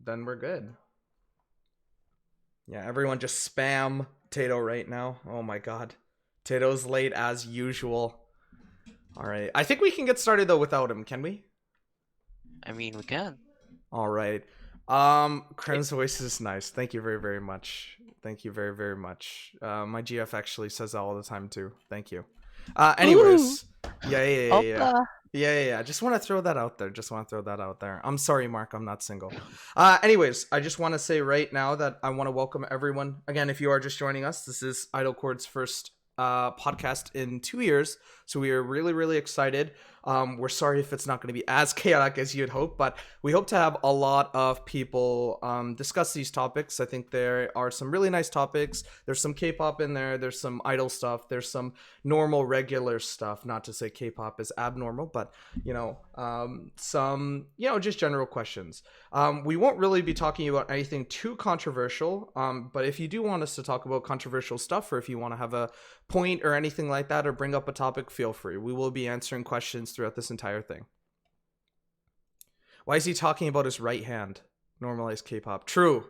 then we're good. Yeah, everyone just spam Tato right now. Oh my god. Tato's late as usual. All right. I think we can get started though without him, can we? I mean, we can. All right. Kren's voice is nice. Thank you very, very much. Thank you very, very much. My GF actually says that all the time too. Thank you. Ooh, Anyways, yeah. Opla. Yeah. Just want to throw that out there. I'm sorry, Mark. I'm not single. Anyways, I just want to say right now that I want to welcome everyone. Again, if you are just joining us, this is Idlecord's first podcast in 2 years. So we are really, really excited. We're sorry if it's not going to be as chaotic as you'd hope, but we hope to have a lot of people discuss these topics. I think there are some really nice topics. There's some K-pop in there. There's some idol stuff. There's some normal, regular stuff. Not to say K-pop is abnormal, but some just general questions. We won't really be talking about anything too controversial. But if you do want us to talk about controversial stuff, or if you want to have a point or anything like that, or bring up a topic, feel free. We will be answering questions throughout this entire thing. Why is he talking about his right hand? Normalized K-pop. True.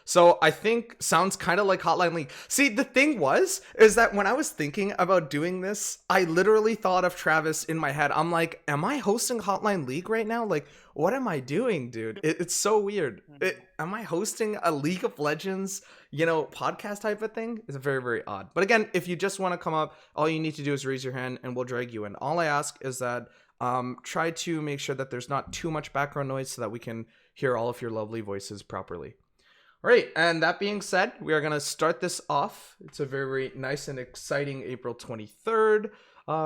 So I think sounds kind of like Hotline League. See, the thing is that when I was thinking about doing this, I literally thought of Travis in my head. I'm like, am I hosting Hotline League right now? Like, what am I doing, dude? It's so weird. Am I hosting a League of Legends, podcast type of thing? It's very, very odd. But again, if you just want to come up, all you need to do is raise your hand and we'll drag you in. All I ask is that try to make sure that there's not too much background noise so that we can hear all of your lovely voices properly. All right, and that being said, we are going to start this off. It's a very, very nice and exciting April 23rd,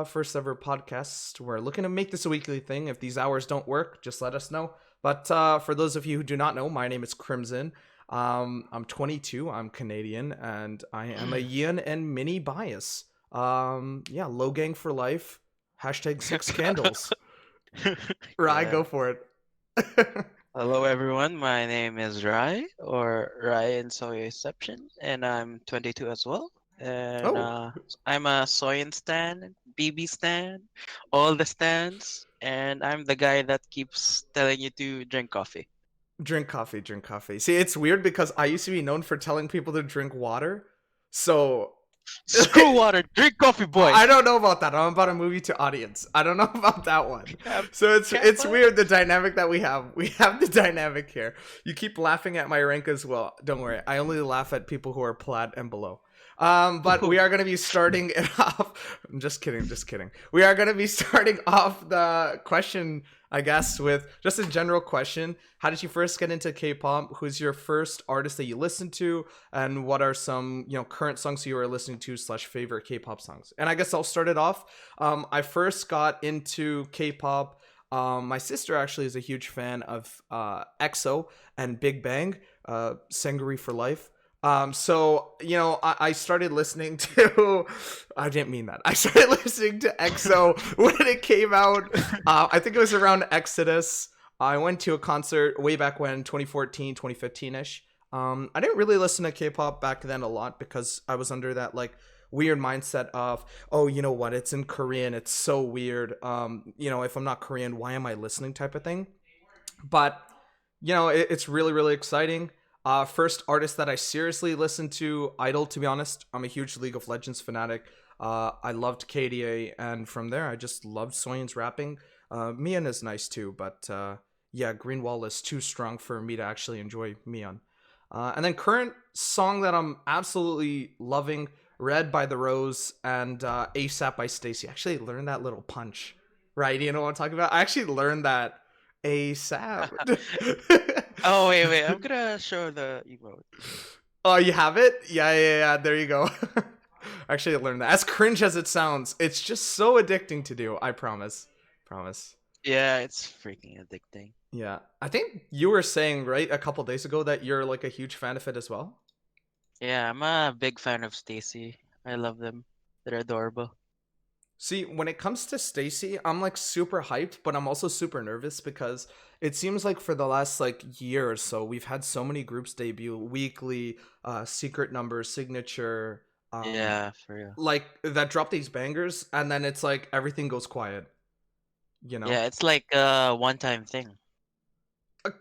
first ever podcast. We're looking to make this a weekly thing. If these hours don't work, just let us know. But for those of you who do not know, my name is Crimson. I'm 22, I'm Canadian, and I am a yin and mini bias. Low gang for life. Hashtag 6 candles. Rai, Yeah. go for it. Hello, everyone. My name is Rai, or Rai in Soyception, and I'm 22 as well. And Oh, I'm a Soyan stan, BB stan, all the stands, and I'm the guy that keeps telling you to drink coffee. drink coffee, drink coffee. See, it's weird because I used to be known for telling people to drink water. So Screw water, drink coffee, boy. I don't know about that. I'm about to move you to audience. I don't know about that one. Cap, So it's Kappa. weird the dynamic that we have. We have the dynamic here. You keep laughing at my rank as well. Don't worry. I only laugh at people who are plat and below. But we are going to be starting it off. I'm just kidding. We are going to be starting off the question, I guess, with just a general question. How did you first get into K-pop? Who's your first artist that you listened to? And what are some, current songs you are listening to / favorite K-pop songs? And I guess I'll start it off. I first got into K-pop. My sister actually is a huge fan of EXO and Big Bang, Sangari for Life. I started listening to, I didn't mean that. I started listening to EXO when it came out. I think it was around Exodus. I went to a concert way back when, 2014, 2015-ish. I didn't really listen to K-pop back then a lot because I was under that like weird mindset of, oh, you know what? It's in Korean. It's so weird. If I'm not Korean, why am I listening type of thing? But, it's really, really exciting. First artist that I seriously listened to, I-DLE, to be honest. I'm a huge League of Legends fanatic. I loved KDA, and from there, I just loved Soyeon's rapping. Mian is nice too, but Green Wall is too strong for me to actually enjoy Mian. And then current song that I'm absolutely loving, Red by The Rose and ASAP by Stacy. I actually learned that little punch, right? You know what I'm talking about? I actually learned that ASAP. Oh, wait. I'm gonna show the emote. Oh, you have it? Yeah. There you go. Actually, I learned that. As cringe as it sounds, it's just so addicting to do. I promise. Promise. Yeah, it's freaking addicting. Yeah. I think you were saying, right, a couple days ago that you're like a huge fan of it as well. Yeah, I'm a big fan of Stacy. I love them. They're adorable. See, when it comes to Stacy, I'm like super hyped, but I'm also super nervous because it seems like for the last like year or so, we've had so many groups debut weekly, secret number, signature, Yeah, for real. like that drop these bangers, and then it's like everything goes quiet, you know? Yeah, it's like a one-time thing. Uh,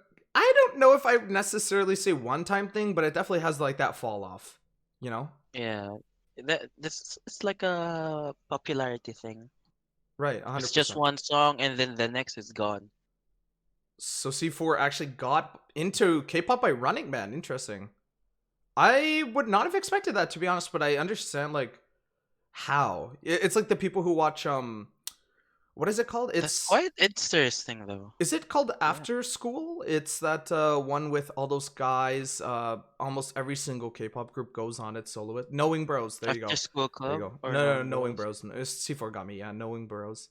know if I necessarily say one time thing, but it definitely has like that fall off, you know? Yeah. This it's like a popularity thing. Right, It's just 100%. one song and then the next is gone. So C4 actually got into K-pop by Running Man. Interesting. I would not have expected that, to be honest, but I understand like how. It's like the people who watch what is it called? That's It's quite interesting though. Is it called Yeah. After School? It's that one with all those guys. Almost every single K-pop group goes on its soloist. Knowing Bros. There you After go. School There you Club go. or No, no, no, Knowing Knowing Bros. Bros. It's C4 got me. Yeah, Knowing Bros.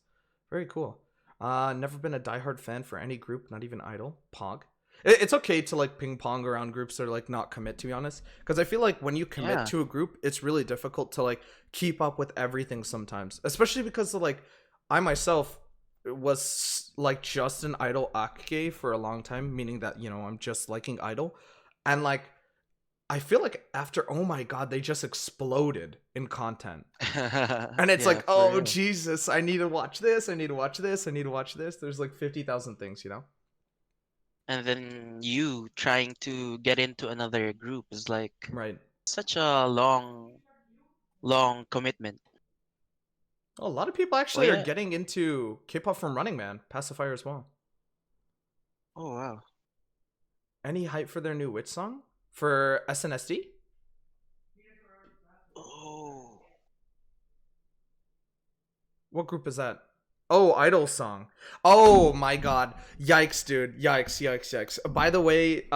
Very cool. Never been a diehard fan for any group, not even Idol. Pog. It's okay to like ping pong around groups that are like not commit, to be honest, because I feel like when you commit Yeah. to a group, it's really difficult to like keep up with everything sometimes, especially because of like I myself was like just an Idol ake for a long time, meaning that I'm just liking Idol, and like I feel like after oh my god, they just exploded in content. And it's Yeah, like, for oh real. Jesus, I need to watch this, I need to watch this, I need to watch this. There's like 50,000 things, And then you trying to get into another group is like Right. such a long commitment. Oh, a lot of people Oh actually are yeah. getting into K-pop from Running Man, Pacifier as well. Oh wow. Any hype for their new Witch song for SNSD? Oh. What group is that? Oh, Idol song. Oh my god. Yikes, dude. Yikes, yikes, yikes. By the way,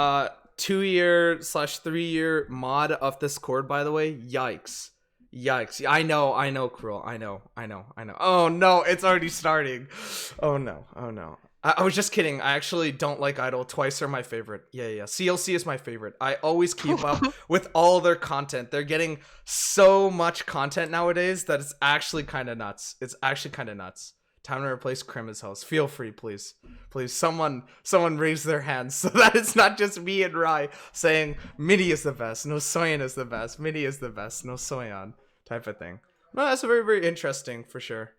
2 year/3 year mod of this chord, by the way. Yikes. Yikes. I know, Cruel. I know. Oh no, it's already starting. Oh no. Oh no. I was just kidding. I actually don't like Idol. Twice are my favorite. Yeah. CLC is my favorite. I always keep up with all their content. They're getting so much content nowadays that it's actually kind of nuts. It's actually kind of nuts. Time to replace Krima's house. Feel free, please. Please, someone raise their hands so that it's not just me and Rai saying Mini is the best, no Soyan is the best, Mini is the best, no Soyan, type of thing. No, that's very, very interesting for sure.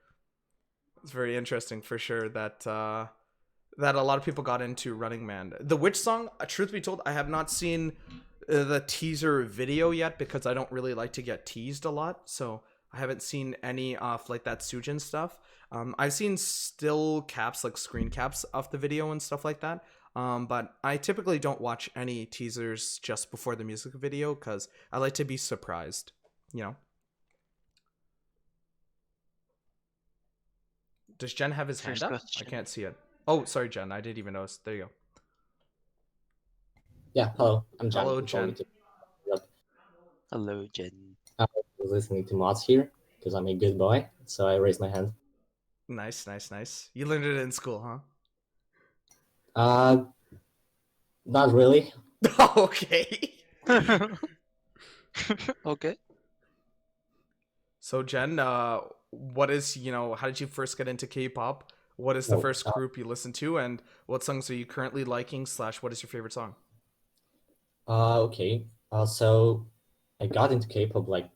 It's very interesting for sure that that a lot of people got into Running Man. The Witch song, truth be told, I have not seen the teaser video yet because I don't really like to get teased a lot. So I haven't seen any of like that Sujin stuff. I've seen still caps, like screen caps of the video and stuff like that. But I typically don't watch any teasers just before the music video because I like to be surprised, you know? Does Jen have his hand First up? I question. can't see it. Oh, sorry, Jen. I didn't even notice. There you go. Yeah, hello, I'm Jan. Hello, You told me Jen. Hello, Jen. I was listening to mods here because I'm a good boy, so I raised my hand. Nice. You learned it in school, huh? Not really. Okay. Okay. So Jen, what is how did you first get into K-pop? What is the No, first group you listened to, and what songs are you currently liking? / what is your favorite song? okay. So I got into K-pop like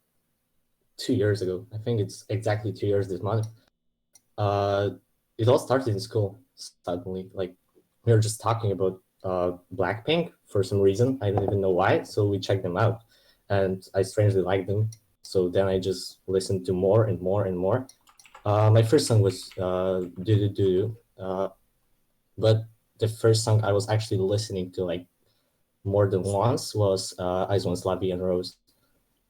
2 years ago. I think it's exactly 2 years this month. It all started in school suddenly. Like we were just talking about Blackpink for some reason. I don't even know why. So we checked them out, and I strangely liked them. So then I just listened to more and more and more. My first song was Do Do Do, but the first song I was actually listening to like more than once was Eyes Once Lavi and Rose.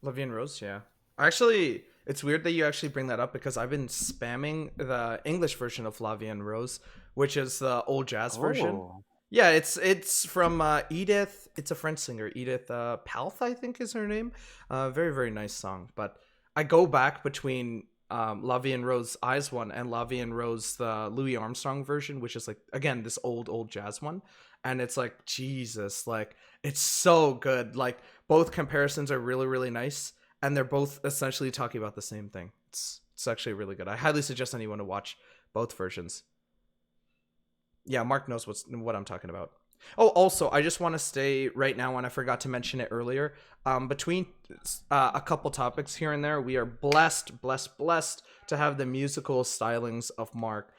Livy and Rose, yeah. Actually, it's weird that you actually bring that up because I've been spamming the English version of Flavia and Rose, which is the old jazz version. Oh. Yeah, it's from Edith. It's a French singer, Edith Palth, I think is her name. Very very nice song. But I go back between La Vie en Rose Eyes one and La Vie en Rose the Louis Armstrong version, which is like again this old jazz one, and it's like Jesus, like it's so good. Like both comparisons are really really nice, and they're both essentially talking about the same thing. It's actually really good. I highly suggest anyone to watch both versions. Yeah, Mark knows what I'm talking about. Oh, also, I just want to stay right now, and I forgot to mention it earlier. Between a couple topics here and there, we are blessed to have the musical stylings of Mark.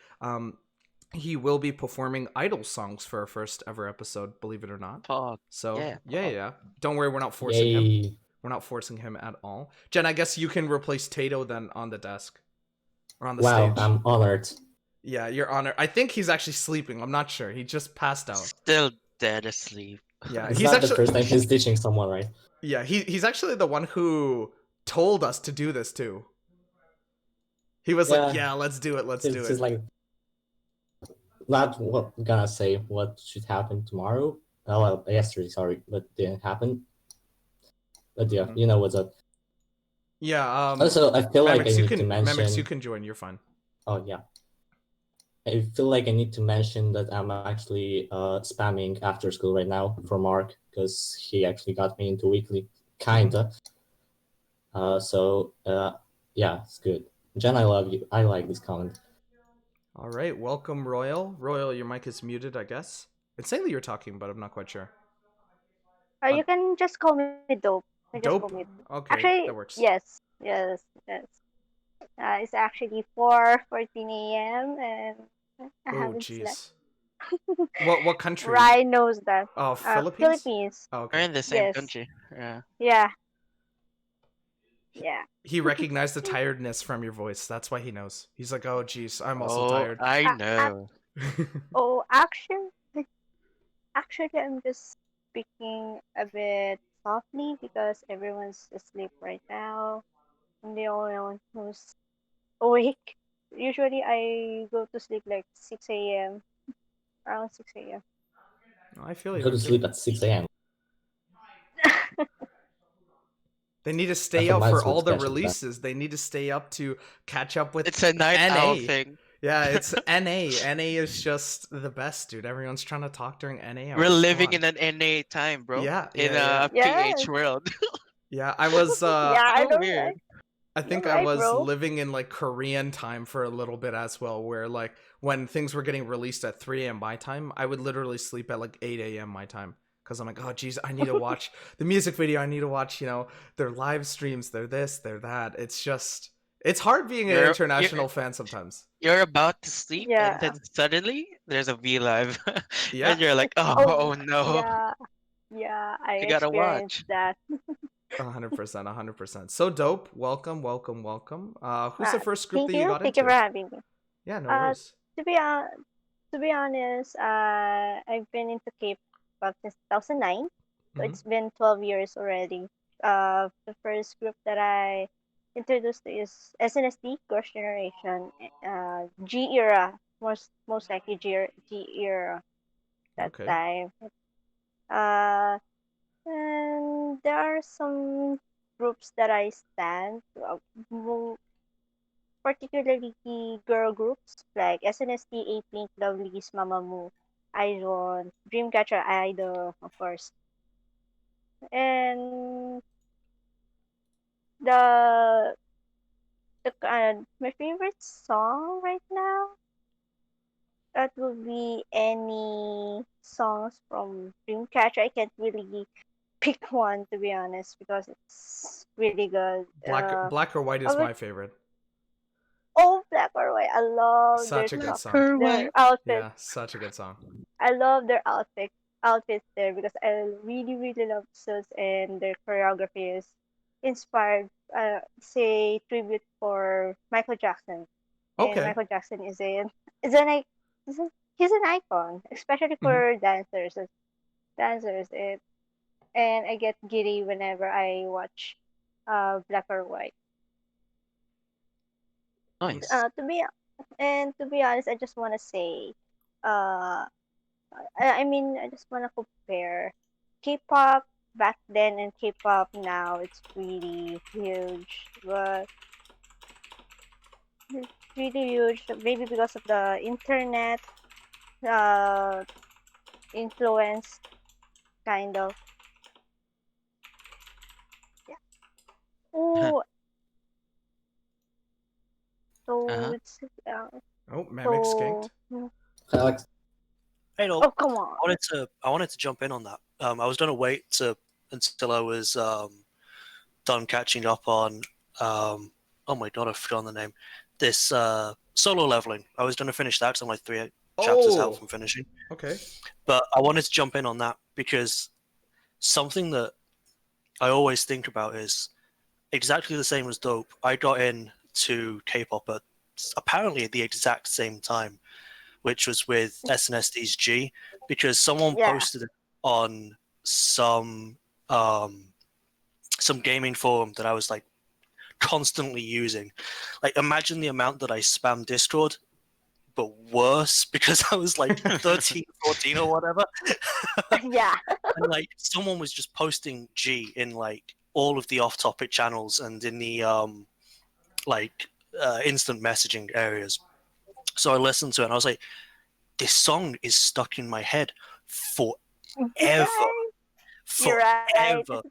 he will be performing Idol songs for our first ever episode, believe it or not. Pog. So Yeah, yeah. Don't worry, we're not forcing him. Yay. We're not forcing him at all. Jen, I guess you can replace Tato then on the desk or on the Wow, stage. I'm honored. Yeah, you're honored. I think he's actually sleeping. I'm not sure. He just passed out. Still dead asleep. Yeah, It's he's not actually the first time he's ditching someone, right? yeah, he's actually the one who told us to do this too. He was like, Yeah. "Yeah, let's do it. Let's do It's it." just like not what gonna say what should happen tomorrow. Oh, well, yesterday, sorry, but didn't happen. But yeah, Mhm. you know what's up. Yeah. Also, I feel like I Mamix, need to mention. Mamix, you can join. You're fine. Oh yeah, I feel like I need to mention that I'm actually spamming after school right now for Mark because he actually got me into weekly, kinda. So yeah, it's good. Jen, I love you. I like this comment. All right, welcome, Royal. Royal, your mic is muted, I guess. It's saying that you're talking, but I'm not quite sure. You can just call me Dope. You just call Dope. me. Okay, Actually, that works. yes. It's actually 4:14 a.m. and I Oh, haven't slept. jeez. What country? Ryan knows that. Oh, Philippines. Philippines. Oh, We're okay. in the same Yes. country. Yeah. Yeah. Yeah. He recognized the tiredness from your voice. That's why he knows. He's like, "Oh, jeez, I'm also tired." I Uh, know. Oh, actually, I'm just speaking a bit softly because everyone's asleep right now. I'm the only one who's awake. Usually, I go to sleep like 6 a.m. Around 6 a.m. I feel you. Go I to feel sleep you. at 6 a.m. They need to I stay think up might for as well all the catch up with that. releases. They need to stay up to catch up with It's a night owl NA. thing. Yeah, it's NA. NA is just the best, dude. Everyone's trying to talk during NA hours. We're Come living on. in an NA time, bro. Yeah, In yeah, a Yes. PH world. yeah. I was Yeah, I So know, weird. right? I think You're I right, was bro. living in like Korean time for a little bit as well, where like when things were getting released at 3 a.m. my time, I would literally sleep at like 8 a.m. my time because I'm like, oh geez, I need to watch the music video. I need to watch, their live streams, their this, their that. It's hard being an You're international fan sometimes. you're about to sleep and Yeah. then suddenly there's a V live. Yeah. And you're like, Oh, oh no. yeah. Yeah, I I gotta experienced watch. that. 100%, 100%. So dope. Welcome, welcome, welcome. Who's the first group Thank that you you. got Thank you into? for having me. Yeah, no Uh, worries. to be on, to be honest, I've been into K-pop since 2009, so Mhm. it's been 12 years already. The first group that I introduced to is SNSD, Girls' Generation, G era, most likely G era that Okay. time. Uh, and there are some groups that I stand, mo- particularly girl groups like SNSD, A-Pink, Lovelyz, Mamamoo, Idol, Dreamcatcher Idol, of course. And the my favorite song right now, that would be any songs from Dreamcatcher. I can't really pick one, to be honest, because it's really good. Black or White is my favorite. Oh, Black or White. I love their Such a good stuff, song. their outfits. Yeah, such a good song. I love their outfits there because I really really love suits and their choreography is inspired. Say tribute for Michael Jackson, and Okay. Michael Jackson is an i- is a, he's an icon, especially for dancers. Dancers, and I get giddy whenever I watch Black or White. Nice. To be honest, I just want to say, uh, I just want to compare K-pop back then and K-pop now. It's really huge, but it's really huge. Maybe because of the internet uh, influence, kind of. Yeah. Oh, so Uh-huh. it's Oh, Mammoth so. skinked. Alex, Hey, no, Oh, come on. I wanted to jump in on that. I was gonna wait until I was done catching up on oh my god, I've forgotten the name. This solo leveling. I was gonna finish that because I'm like chapters out Oh, from finishing. okay. But I wanted to jump in on that because something that I always think about is exactly the same as Dope. I got into K-pop at apparently at the exact same time, which was with SNSD G, because someone Yeah. posted it on um, some gaming forum that I was like constantly using. Like, imagine the amount that I spam Discord, but worse because I was like 13, 14 or whatever. Yeah. And like someone was just posting G in like all of the off-topic channels and in the like instant messaging areas. So I listened to it and I was like, this song is stuck in my head forever, Right. You're right. forever.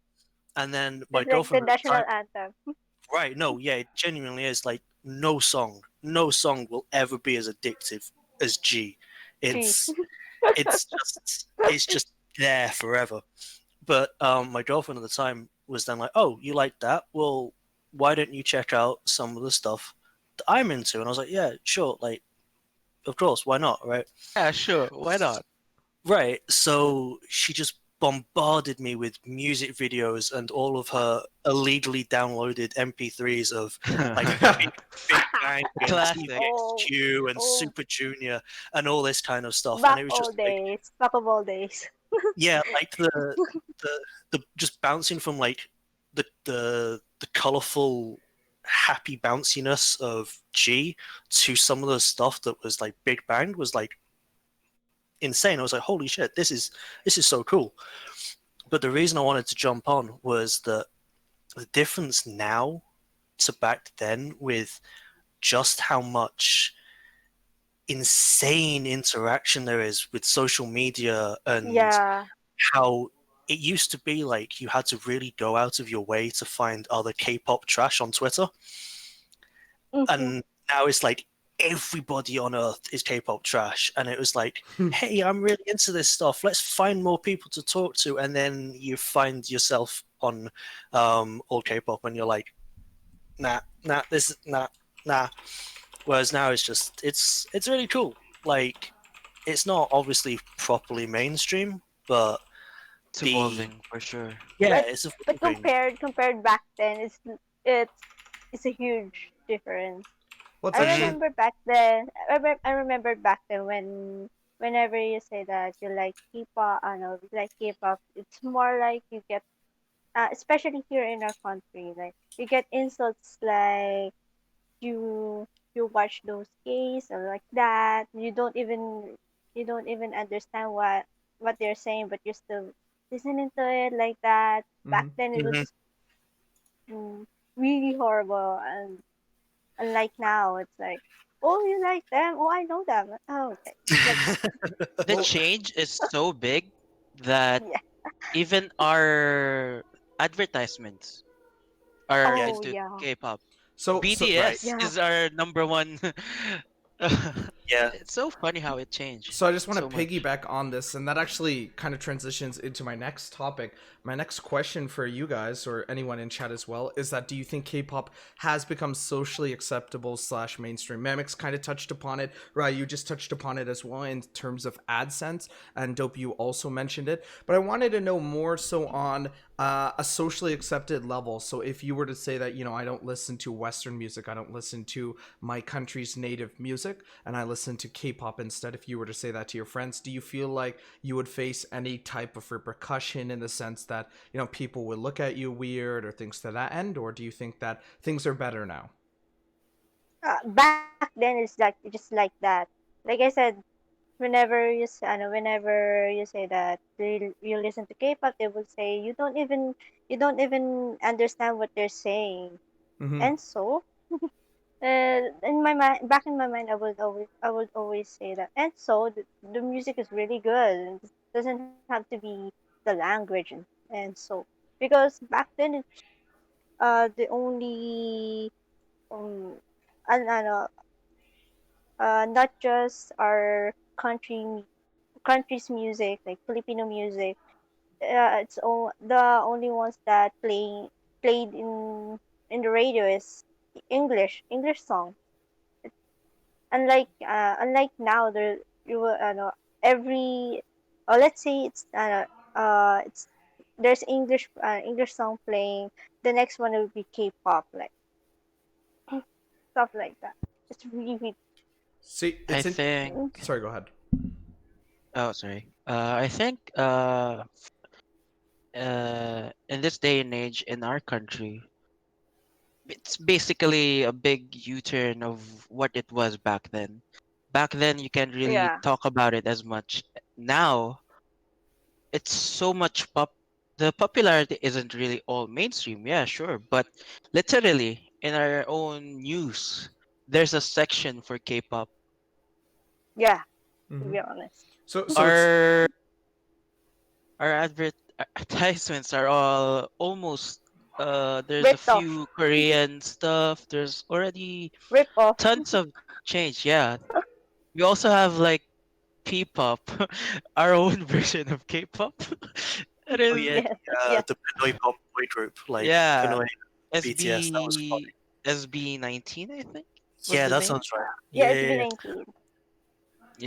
And then my It's like the girlfriend at the national time, anthem. right? No, yeah, it genuinely is. Like no song will ever be as addictive as G. Gee. It's just there forever. But my girlfriend at the time was then like, "Oh, you like that? Well, why don't you check out some of the stuff that I'm into?" And I was like, "Yeah, sure. Like, of course, why not? Right? Yeah, sure. Why not? Right." So she just bombarded me with music videos and all of her illegally downloaded MP3s of like Big Bang and Classic. TVXQ and Oh. Super Junior and all this kind of stuff. And Back it was all just like, days. Back of all days. yeah, like the just bouncing from like the colorful happy bounciness of G to some of the stuff that was like Big Bang was like insane. I was like, holy shit, this is so cool. But the reason I wanted to jump on was that the difference now to back then with just how much insane interaction there is with social media and Yeah. how it used to be like you had to really go out of your way to find other K-pop trash on Twitter, Mhm. and now it's like everybody on earth is K-pop trash, and it was like, hey, I'm really into this stuff. Let's find more people to talk to, and then you find yourself on all K-pop, and you're like, nah. Whereas now it's just it's really cool. Like, it's not obviously properly mainstream, but It's the evolving for sure. yeah, But it's but evolving. compared back then, it's it's a huge difference. What's I actually remember back then. I remember back then when whenever you say that you like K-pop, I know you like K-pop, it's more like you get, especially here in our country, like you get insults like you you watch those gays or like that. You don't even understand what they're saying, but you're still listening to it like that. Back Mhm. then, it was Mhm. just mm, really horrible, and unlike now, it's like, oh, you like them? Oh, I know them. Oh, okay, like that. The Well, change is so big that Yeah. even our advertisements are Yeah, Oh into yeah. K-pop. so right. BTS Yeah. is our number one. Yeah. It's so funny how it changed So I just want so to much. piggyback on this, and that actually kind of transitions into my next topic. My next question for you guys, or anyone in chat as well, is that do you think K-pop has become socially acceptable slash mainstream? Mamix kind of touched upon it. Right, you just touched upon it as well in terms of AdSense, and Dope, you also mentioned it. But I wanted to know more so on a socially accepted level. So if you were to say that, I don't listen to Western music, I don't listen to my country's native music, and I listen to K-pop instead. If you were to say that to your friends, do you feel like you would face any type of repercussion in the sense that people would look at you weird or things to that end, or do you think that things are better now? Back then, it's like just like that. Like I said, whenever you say that you listen to K-pop, they will say you don't even understand what they're saying. Mm-hmm. And so, in my mind, back in my mind, I would always say that. And so, the music is really good. It doesn't have to be the language, and so, because back then, the only ano, not just our country's music, like Filipino music. The only ones that played in the radio is English song. Unlike now, you will every let's say it's there's English song playing, the next one will be K-pop, like stuff like that. It's really See, I it's in. think. Sorry, go ahead. Oh, sorry. I think in this day and age in our country, it's basically a big U-turn of what it was back then. Back then, you can't really yeah talk about it as much. Now, it's so much pop. The popularity isn't really all mainstream, yeah, sure, but literally in our own news, there's a section for K-pop. yeah to Hmm. be honest. So it's Our our advertisements are all almost there's a Ripped off, few Korean stuff. There's already rip off. tons of change. Yeah. We also have like P-pop, our own version of K-pop. It Oh is, yeah, Yes, yes. the Pinoy pop boy group, like yeah. Pinoy BTS. That was funny. SB19, I think was Yeah, the that name. sounds right. Yeah, Yeah, it's yeah, been yeah. 19.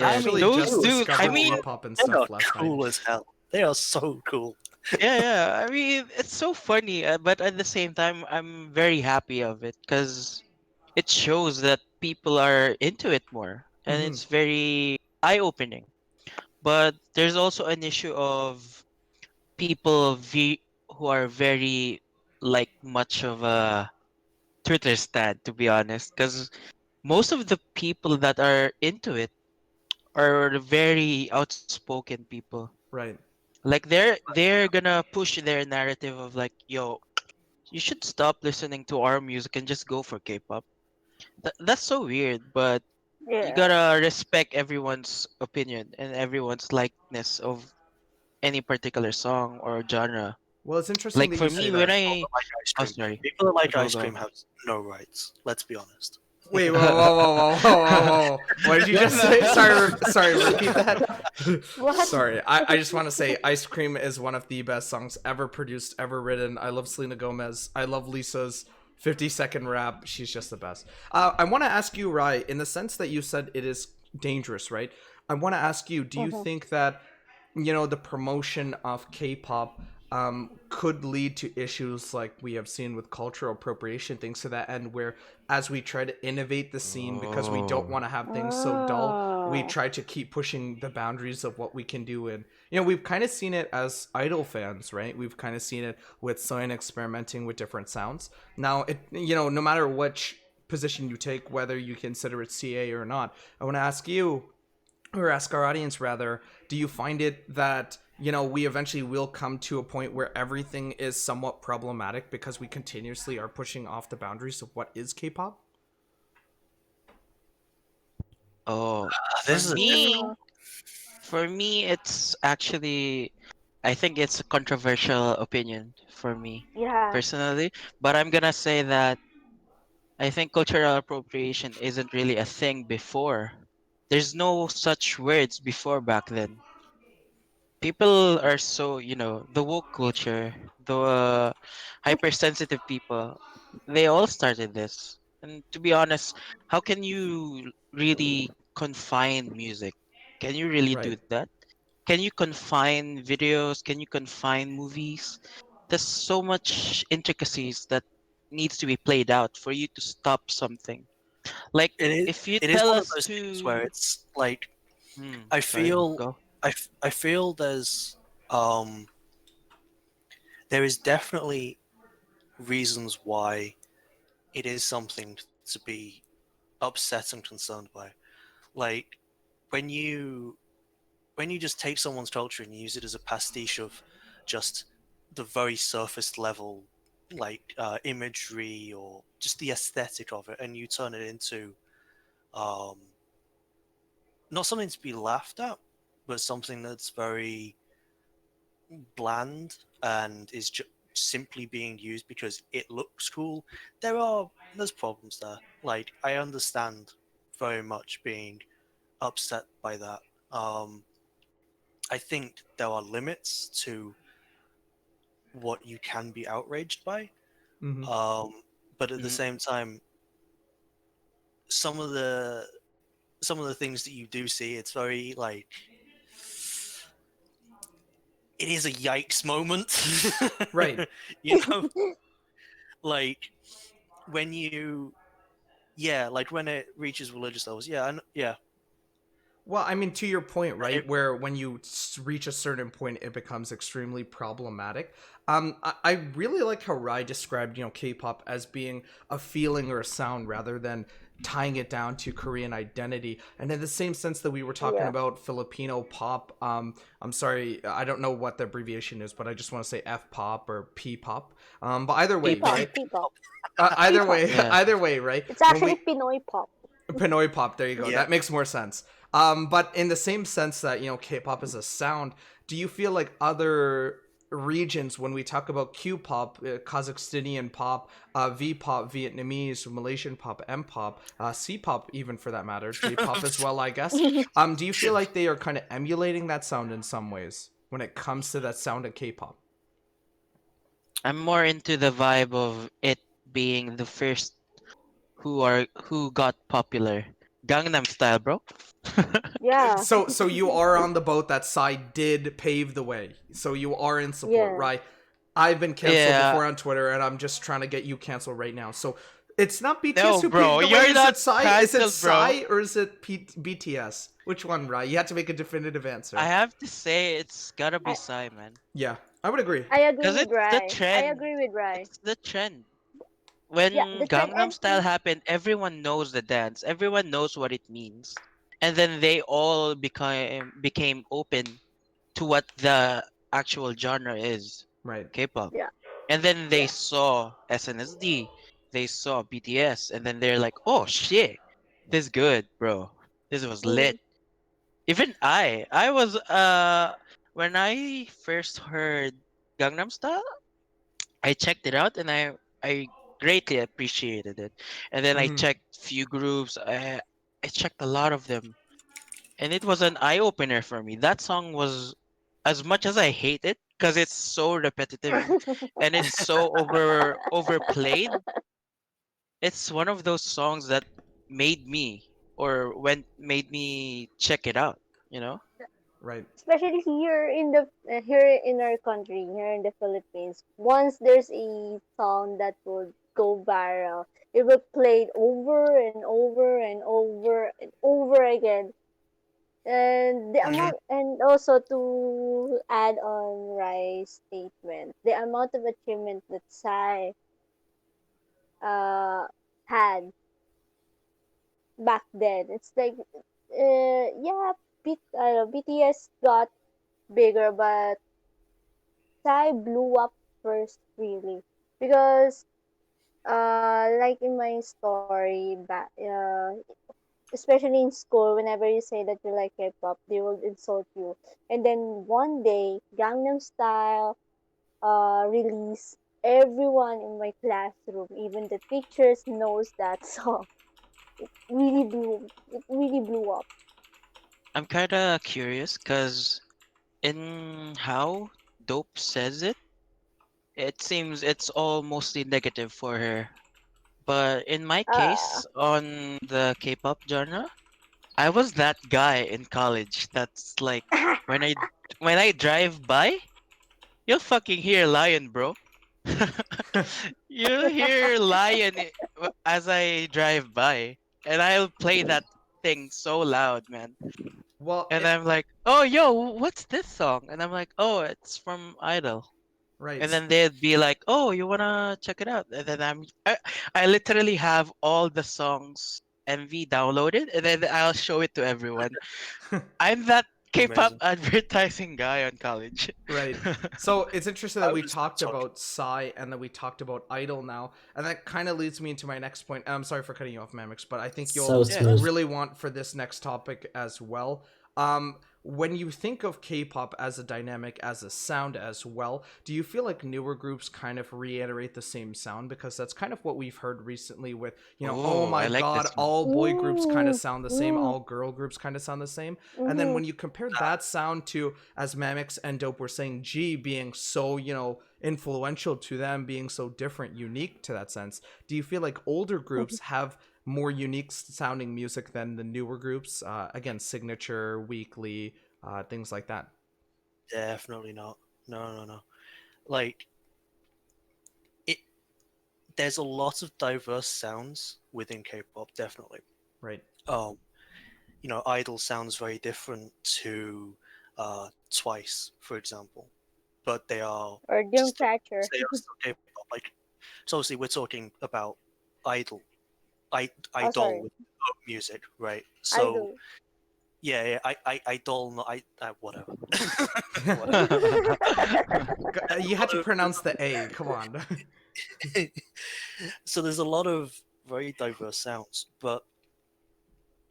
I Yeah, I mean, actually those just they were dudes. I discovered mean, cool. P-pop and They are stuff last night. cool as hell. They are so cool. yeah. I mean, it's so funny, but at the same time, I'm very happy of it because it shows that people are into it more, and Hmm. it's very eye-opening. But there's also an issue of who are very like much of a Twitter stan, to be honest, because most of the people that are into it are very outspoken people. Right. Like they're gonna push their narrative of like, yo, you should stop listening to our music and just go for K-pop. That's so weird, but you Yeah. gotta respect everyone's opinion and everyone's likeness of any particular song or genre. Well, it's interesting Like that for you me, say when that. People I that like ice oh cream. sorry, People that like ice go. cream have no rights. Let's be honest. Wait, whoa, whoa, whoa, whoa, whoa, whoa, whoa! What did you just say? Sorry, sorry. Repeat that. What? Sorry, I just want to say, "Ice Cream" is one of the best songs ever produced, ever written. I love Selena Gomez. I love Lisa's 50-second rap. She's just the best. I want to ask you, Rai, in the sense that you said it is dangerous, right? I want to ask you, do you Mhm. think that the promotion of K-pop could lead to issues like we have seen with cultural appropriation, things to that end, where as we try to innovate the scene because we don't Oh. want to have things so dull, we Oh. try to keep pushing the boundaries of what we can do. And we've kind of seen it as Idol fans, right? We've kind of seen it with Soyeon experimenting with different sounds. Now, no matter which position you take, whether you consider it CA or not, I want to ask you, or ask our audience rather, do you find it that we eventually will come to a point where everything is somewhat problematic because we continuously are pushing off the boundaries of what is K-pop? Oh, for This is a me, Mm, for me, it's actually, I think it's a controversial opinion for me yeah. personally, but I'm gonna say that I think cultural appropriation isn't really a thing before. There's no such words before back then. People are so, the woke culture, the hypersensitive people, they all started this. And to be honest, how can you really confine music? Can you really do Right. that? Can you confine videos? Can you confine movies? There's so much intricacies that needs to be played out for you to stop something. Like it is if you it is tell one of us those things to where it's like I sorry, feel go. I feel um there is definitely reasons why it is something to be upset and concerned by. Like when you when you just take someone's culture and use it as a pastiche of just the very surface level imagery or just the aesthetic of it, and you turn it into um, not something to be laughed at, but something that's very bland and is simply being used because it looks cool. There's problems there. Like I understand very much being upset by that. Um, I think there are limits to what you can be outraged by. Mm-hmm. Um, but at the Mm, same time, some of the some of the things that you do see, it's very like it is a yikes moment. Right. You know, like when you, yeah, like when it reaches religious levels. Yeah, yeah. Well, I mean, to your point, right, where when you reach a certain point, it becomes extremely problematic. I really like how Rai described, K-pop as being a feeling or a sound rather than tying it down to Korean identity. And in the same sense that we were talking Yeah. about Filipino pop, I'm sorry, I don't know what the abbreviation is, but I just want to say F-pop or P-pop. But either way, P-pop. right? P-pop. Either P-pop. way, Yeah. either way, right? It's actually Pinoy pop. Pinoy pop, there you go. Yeah. That makes more sense. But in the same sense that, K-pop is a sound, do you feel like other regions, when we talk about Q-pop, Kazakhstanian pop, V-pop, Vietnamese, Malaysian pop, M-pop, C-pop even for that matter, J-pop as well, I guess, do you feel like they are kind of emulating that sound in some ways when it comes to that sound of K-pop? I'm more into the vibe of it being the first who got popular. Gangnam Style, bro. Yeah. So you are on the boat that Psy did pave the way. So you are in support, Yeah. right? I've been canceled Yeah. before on Twitter, and I'm just trying to get you canceled right now. So it's not BTS No, who bro, paved the way. you're Is not it Psy? Is it canceled, bro. Psy or is it BTS? Which one, right? You have to make a definitive answer. I have to say it's gotta be I- Psy, man. Yeah, I would agree. I agree Because with it's the Rai. I trend. agree with Rai. It's the trend. Yeah, When the trend Gangnam and Style happened, everyone knows the dance. Everyone knows what it means. And then they all became open to what the actual genre is, Right. K-pop. yeah, And then they yeah. saw SNSD, they saw BTS, and then they're like, "Oh shit, this good, bro. This was lit." Mm. Even I was when I first heard Gangnam Style, I checked it out and I greatly appreciated it. And then I Mhm. checked few groups. I checked a lot of them, and it was an eye opener for me. That song was, as much as I hate it because it's so repetitive and it's so overplayed. It's one of those songs that made me check it out. You know? Right. Especially here in our country, here in the Philippines. Once there's a song that would go viral, it will play over and over and over and over again. And the Mhm. amount, and also to add on Rai's statement, the amount of achievement that Sai uh had back then, it's like yeah, BTS got bigger, but Psy blew up first, really, because like in my story back especially in school, whenever you say that you like K-pop, they will insult you. And then one day, Gangnam Style release. Everyone in my classroom, even the teachers, knows that song. It really blew up. I'm kind of curious because in how Dope says it, it seems it's all mostly negative for her. But in my Uh, case, on the K-pop genre, I was that guy in college that's like when I when I drive by, you'll fucking hear Lion, bro. You'll hear Lion as I drive by, and I'll play that thing so loud, man. Well, And I'm like, "Oh, yo, what's this song?" And I'm like, "Oh, it's from Idol." And right. then they'd be like, "Oh, you wanna check it out?" And then I literally have all the songs MV downloaded, and then I'll show it to everyone. I'm that K-pop Amazing. advertising guy on college. Right. So it's interesting I that we was talked talking. about Psy and that we talked about Idol now, and that kind of leads me into my next point. I'm sorry for cutting you off, Mamix, but I think you'll So Yeah, smooth. really want for this next topic as well. When you think of K-pop as a dynamic, as a sound as well, do you feel like newer groups kind of reiterate the same sound? Because that's kind of what we've heard recently with, oh oh, my I like god, this one. all boy groups kind of mm, sound the same, mm, all girl groups kind of sound the same. And then mm-hmm. when you compare that sound to, as Mamix and Dope were saying, G being so, influential to them, being so different, unique to that sense, do you feel like older groups have more unique sounding music than the newer groups? Again, Signature, Weekly, things like that. Definitely not. No. Like it. There's a lot of diverse sounds within K-pop. Definitely. Right. Um, Idol sounds very different to Twice, for example, but they are Or still, Dreamcatcher. they are still K-pop. Like, so obviously we're talking about Idol, Oh, Idol sorry. with music, right? So Idol. yeah, Idol, not whatever. You had to pronounce the A. Come on. So there's a lot of very diverse sounds, but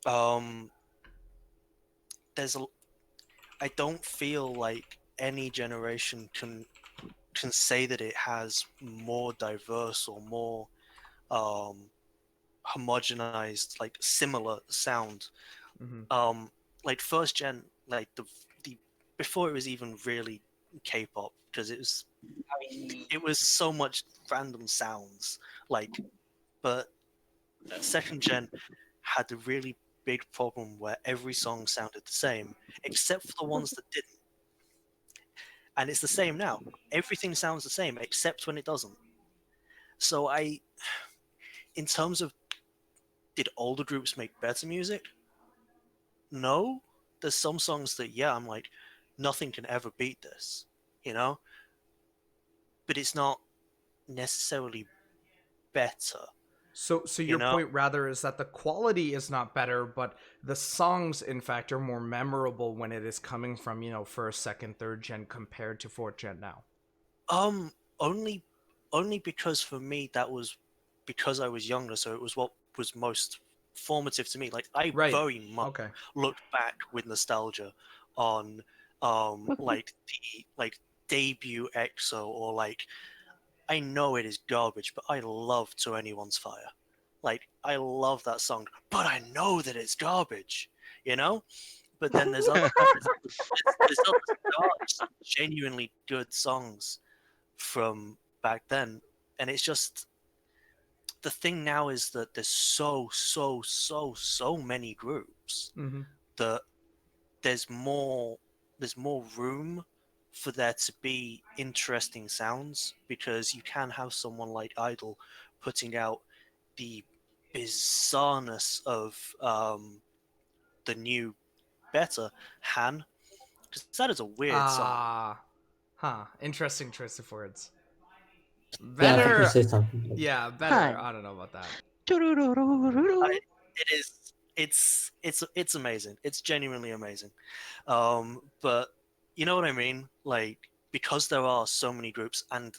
um, there's a I don't feel like any generation can say that it has more diverse or more um, homogenized, like similar sound. Hmm. Like first gen, like the before it was even really K-pop, because it was so much random sounds. Like, but second gen had a really big problem where every song sounded the same, except for the ones that didn't. And it's the same now. Everything sounds the same except when it doesn't. So in terms of, did older groups make better music? No. There's some songs that, yeah, I'm like, nothing can ever beat this, you know? But it's not necessarily better, So you your know? point rather is that the quality is not better, but the songs, in fact, are more memorable when it is coming from, first, second, third gen compared to fourth gen now. Um, only only because for me that was because I was younger, so it was what was most formative to me. Like I Right. very much Okay. look back with nostalgia on like the like debut EXO, or like, I know it is garbage, but I love To Anyone's Fire. Like I love that song, but I know that it's garbage, you know? But then there's other genuinely good songs from back then, and it's just, the thing now is that there's so many groups Hmm. that there's more there's more room for there to be interesting sounds, because you can have someone like Idol putting out the bizarreness of the new better Han, because that is a weird song. Huh. Interesting choice of words. Yeah, if I can Better. say something. Yeah, better. Han. I don't know about that. It is, it's amazing, it's genuinely amazing. But you know what I mean, like, because there are so many groups, and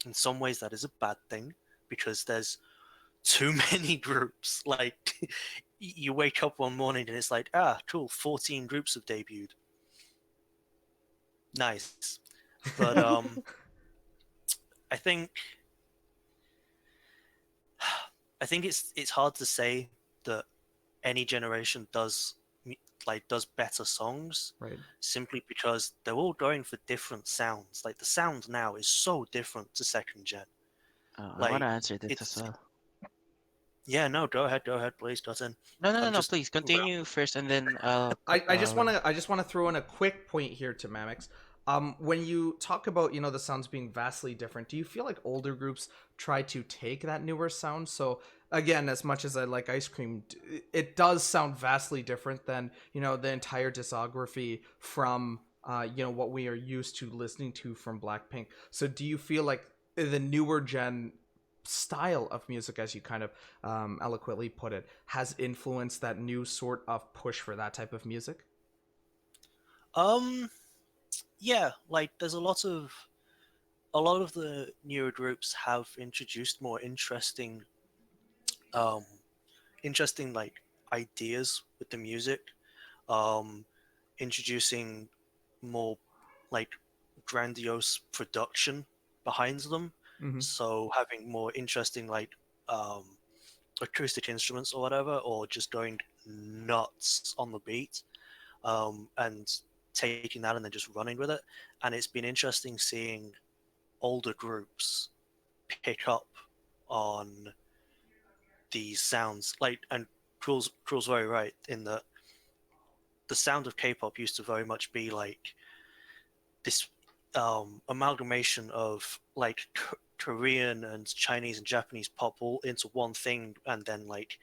in some ways that is a bad thing, because there's too many groups. Like you wake up one morning and it's like, ah, cool, 14 groups have debuted, nice. But I think I think it's hard to say that any generation does better songs, Right. simply because they're all going for different sounds. Like the sound now is so different to second gen. I want to Like answer this as it's well. yeah, no, go ahead, please, cut in. No, I'm no. just Please continue first, and then I'll. I just wanna throw in a quick point here to Mamix. When you talk about the sounds being vastly different, do you feel like older groups try to take that newer sound? So again, as much as I like Ice Cream, it does sound vastly different than the entire discography from what we are used to listening to from Blackpink. So do you feel like the newer gen style of music, as you kind of eloquently put it, has influenced that new sort of push for that type of music? um yeah, like there's a lot of the newer groups have introduced more um interesting like ideas with the music, um introducing more like grandiose production behind them, Hmm. so having more interesting like um acoustic instruments or whatever, or just going nuts on the beat, and taking that and then just running with it. And it's been interesting seeing older groups pick up on these sounds. Like, and Cruel's very right in that the sound of K-pop used to very much be like this amalgamation of like Korean and Chinese and Japanese pop all into one thing, and then like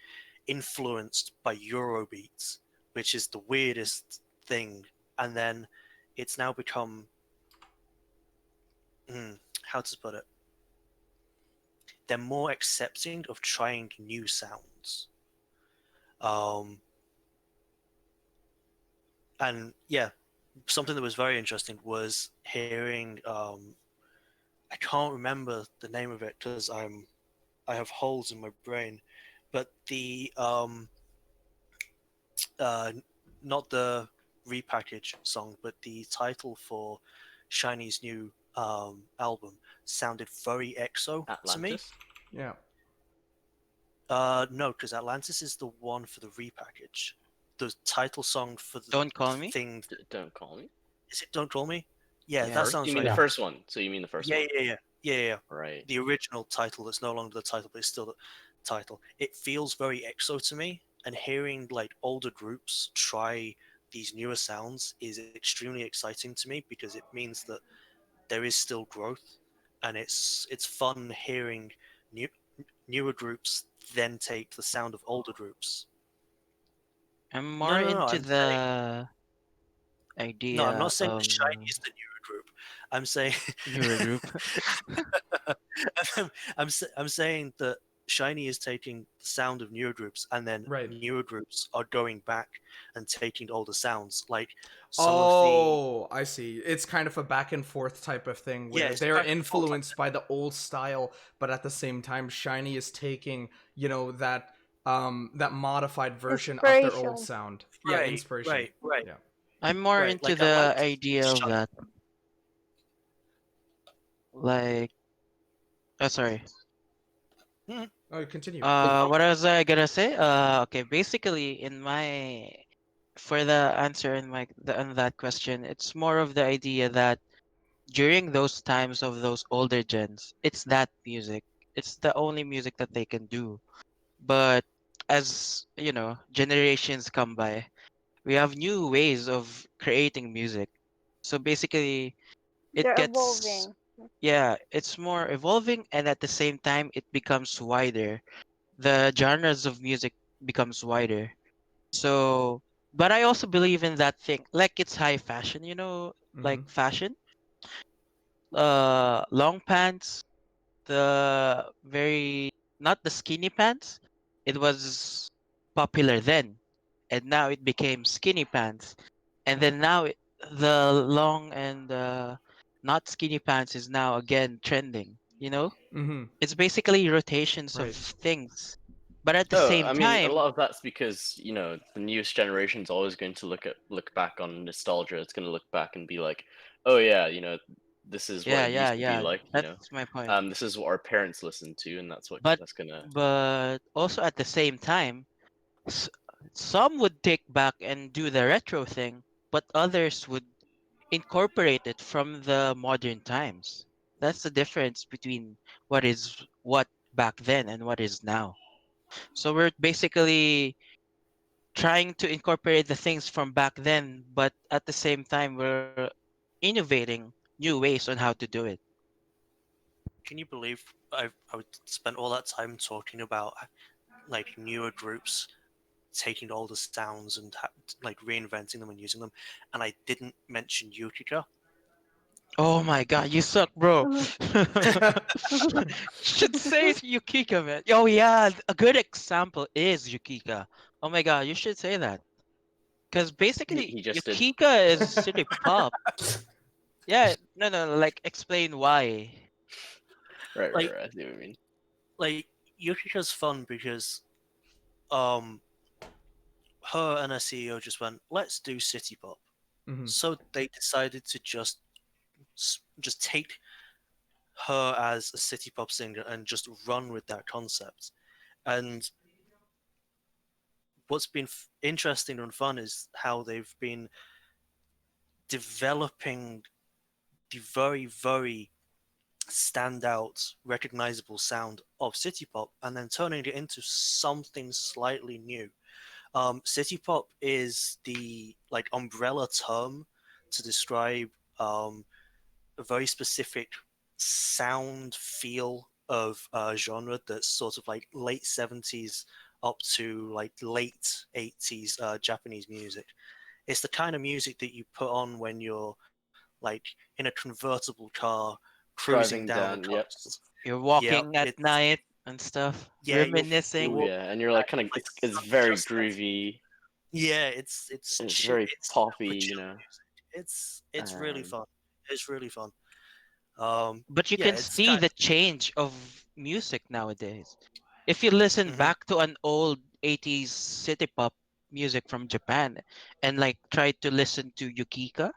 influenced by Eurobeats, which is the weirdest thing. And then it's now become, how to put it? They're more accepting of trying new sounds. And yeah, something that was very interesting was hearing. I can't remember the name of it because I have holes in my brain, but the uh, not the repackage song, but the title for Shiny's new album sounded very EXO to me. Atlantis. Yeah. No, because Atlantis is the one for the repackage. The title song for the Don't Call Me? thing. Don't call me. Is it Don't Call Me? Yeah, Yeah. that First? sounds You mean right. the Yeah. first one? So you mean the first Yeah, one? yeah. Right. The original title that's no longer the title, but it's still the title. It feels very EXO to me, and hearing like older groups try these newer sounds is extremely exciting to me because it means that there is still growth, and it's fun hearing newer groups then take the sound of older groups. I'm No, more no, no. into I'm saying the no. idea I'm not saying of the Shiny is the newer group. I'm saying newer group. I'm saying that Shiny is taking the sound of newer groups, and then Right. newer groups are going back and taking older sounds. Like some of the Oh, I see. It's kind of a back and forth type of thing where it's they're back and forth. influenced by the old style, but at the same time, Shiny is taking, that modified version of their old Inspiration. sound. Yeah, Right, inspiration. right. Yeah. I'm more Right, into like the Atlantis idea of Shiny. that. Like, oh, sorry. Oh, continue. What was I gonna say? Okay, basically, for the answer on that question, it's more of the idea that during those times of those older gens, it's that music. It's the only music that they can do. But as you know, generations come by, we have new ways of creating music. So basically, it They're gets, evolving. yeah, it's more evolving, and at the same time, it becomes wider. The genres of music becomes wider. So, but I also believe in that thing, like it's high fashion, like Mm-hmm. fashion, long pants, the very, not the skinny pants. It was popular then, and now it became skinny pants, and then now the long and not skinny pants is now again trending. Mm-hmm. It's basically rotations of Right. things, but at the Oh, same I mean, a time, lot of that's because the newest generation's always going to look back on nostalgia. It's going to look back and be like, oh yeah, this is what yeah, it yeah, used to be yeah. like. That's my point. This is what our parents listened to, and But that's gonna. but also at the same time, s- some would take back and do the retro thing, but others would incorporate it from the modern times. That's the difference between what back then and what is now. So we're basically trying to incorporate the things from back then, but at the same time we're innovating new ways on how to do it. Can you believe I would spend all that time talking about like newer groups taking older sounds and like reinventing them and using them, and I didn't mention Yukika. Oh my god, you suck, bro. Mhm. Should say Yukika, man. Oh yeah, a good example is Yukika. Oh my god, you should say that. Because basically, He just did. Yukika is city pop. Yeah, no, like explain why. Like Right. I see what you mean. like Yukika's fun because um her and her CEO just went, let's do city pop. Mm-hmm. So they decided to just take her as a city pop singer and just run with that concept. And what's been interesting and fun is how they've been developing the very, very standout, recognizable sound of city pop and then turning it into something slightly new. City pop is the like umbrella term to describe a very specific sound feel of genre that's sort of like late 70s up to like late 80s Japanese music. It's the kind of music that you put on when you're like in a convertible car cruising Driving down down, the yep. coast. You're Yep, walking at it's night and stuff, yeah, reminiscing. Ooh, yeah, and you're like kind of like it's some very just groovy yeah, it's and it's chill, very it's poppy, super you chill know. music. It's really Um, fun. It's really fun. But you Yeah, can it's see kind. the change of music nowadays. If you listen Mhm. back to an old 80s city pop music from Japan and like try to listen to Yukika,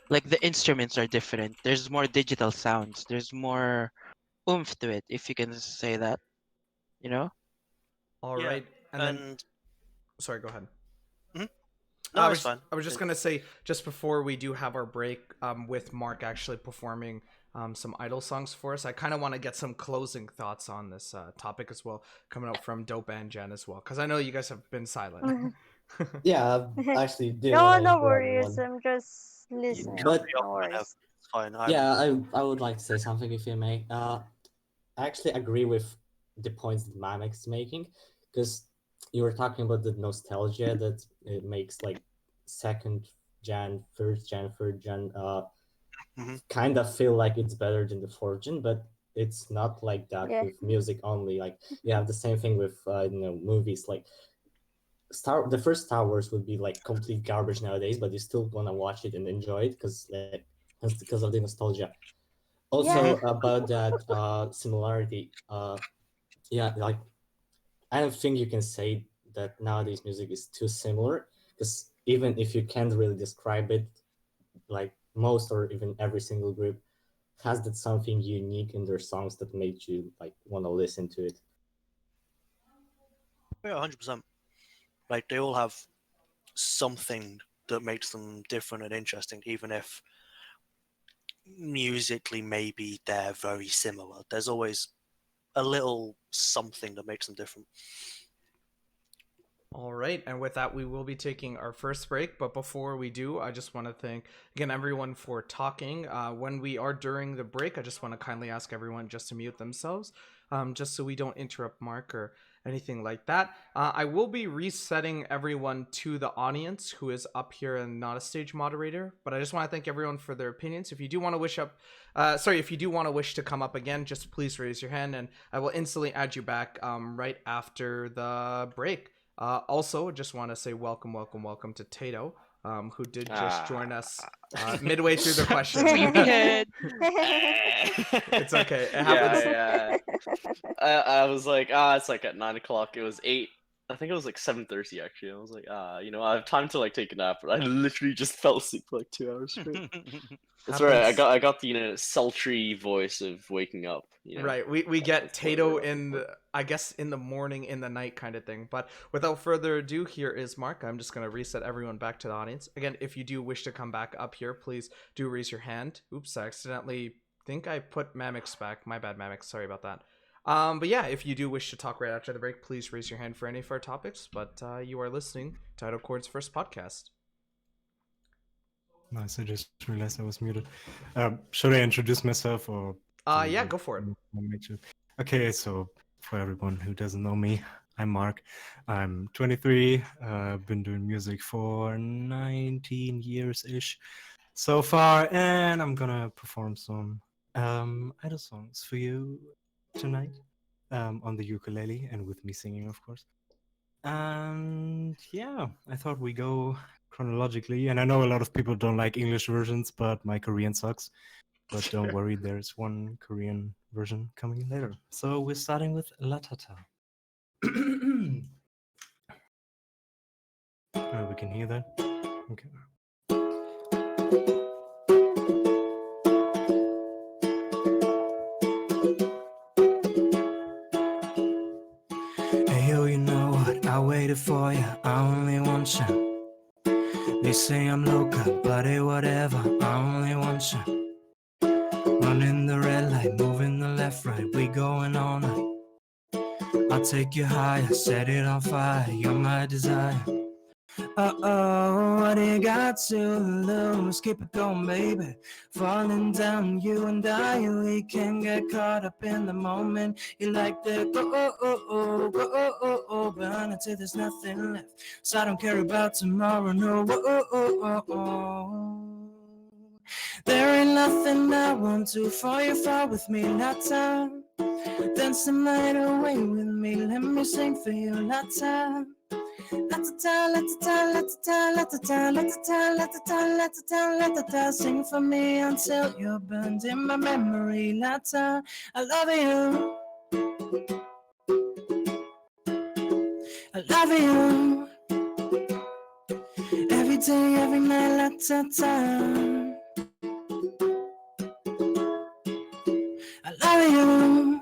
like the instruments are different. There's more digital sounds. There's more oomph to it, if you can say that, you know? All Yeah, right, and then and sorry, go ahead. mhm. I No, it's was fine. I was just gonna say just before we do have our break, with Mark actually performing some idol songs for us, I kind of want to get some closing thoughts on this topic as well, coming up from Dope and Jen as well, because I know you guys have been silent. Yeah, I actually didn't No, want to no interrupt worries. anyone. I'm just You listening. cut But me No off whenever. worries. It's fine. yeah, I would like to say something if you may. I actually agree with the points that Mamek's making, because you were talking about the nostalgia that it makes like second gen, third gen, Mhm. kind of feel like it's better than the fourth gen, but it's not like that Yeah. with music only. Like you have the same thing with movies. Like the first Star Wars would be like complete garbage nowadays, but you still wanna watch it and enjoy it because of the nostalgia. Yeah. Also about that similarity, yeah, like I don't think you can say that nowadays music is too similar, because even if you can't really describe it, like most or even every single group has that something unique in their songs that made you like want to listen to it. Yeah, 100%. Like they all have something that makes them different and interesting, even if musically maybe they're very similar. There's always a little something that makes them different. All right, and with that, we will be taking our first break. But before we do, I just want to thank again everyone for talking. When we are during the break, I just want to kindly ask everyone just to mute themselves, just so we don't interrupt Mark or anything like that. I will be resetting everyone to the audience who is up here and not a stage moderator. But I just want to thank everyone for their opinions. If you do want to if you do want to wish to come up again, just please raise your hand, and I will instantly add you back right after the break. Also, just want to say welcome to Tato, who did just join us midway through the questions. Sleepyhead. It's okay. It happens. yeah, yeah. I was like, it's like at 9 o'clock. It was 8. I think it was like 7:30 actually. I was like, I have time to like take a nap, but I literally just fell asleep for like 2 hours straight. That's right. Happens. I got the sultry voice of waking up. Right. We That's get what we're Tato looking in for. the, I guess in the morning, in the night kind of thing. But without further ado, here is Mark. I'm just gonna reset everyone back to the audience. Again, if you do wish to come back up here, please do raise your hand. Oops, I accidentally think I put Mamix back. My bad, Mamix. Sorry about that. But yeah, if you do wish to talk right after the break, please raise your hand for any of our topics. But you are listening to Idlecord's first podcast. Nice, I just realized I was muted. Should I introduce myself or? Yeah, go for it. Okay, so for everyone who doesn't know me, I'm Marc. I'm 23. Been doing music for 19 years-ish so far, and I'm gonna perform some idol songs for you tonight on the ukulele and with me singing, of course. And yeah, I thought we go chronologically, and I know a lot of people don't like English versions, but my Korean sucks. But don't worry, there's one Korean version coming later. So we're starting with Latata. We can hear that. Okay. Hey yo, you know what? I waited for you. I only want you. They say I'm loca, but hey, whatever. I only want you. Running the red light, left, right, we going all night. I'll take you higher, set it on fire, you're my desire. Uh-oh, what you got to lose? Keep it going, baby. Falling down, you and I, we can get caught up in the moment. You like the go, burn until there's nothing left. So I don't care about tomorrow, no. There ain't nothing I want to fall you far with me, not time. Dance the night away with me, let me sing for you, not time. Sing for me until you're burned in my memory. Lata, I love you. I love you. Every day, every night, lata. I love you.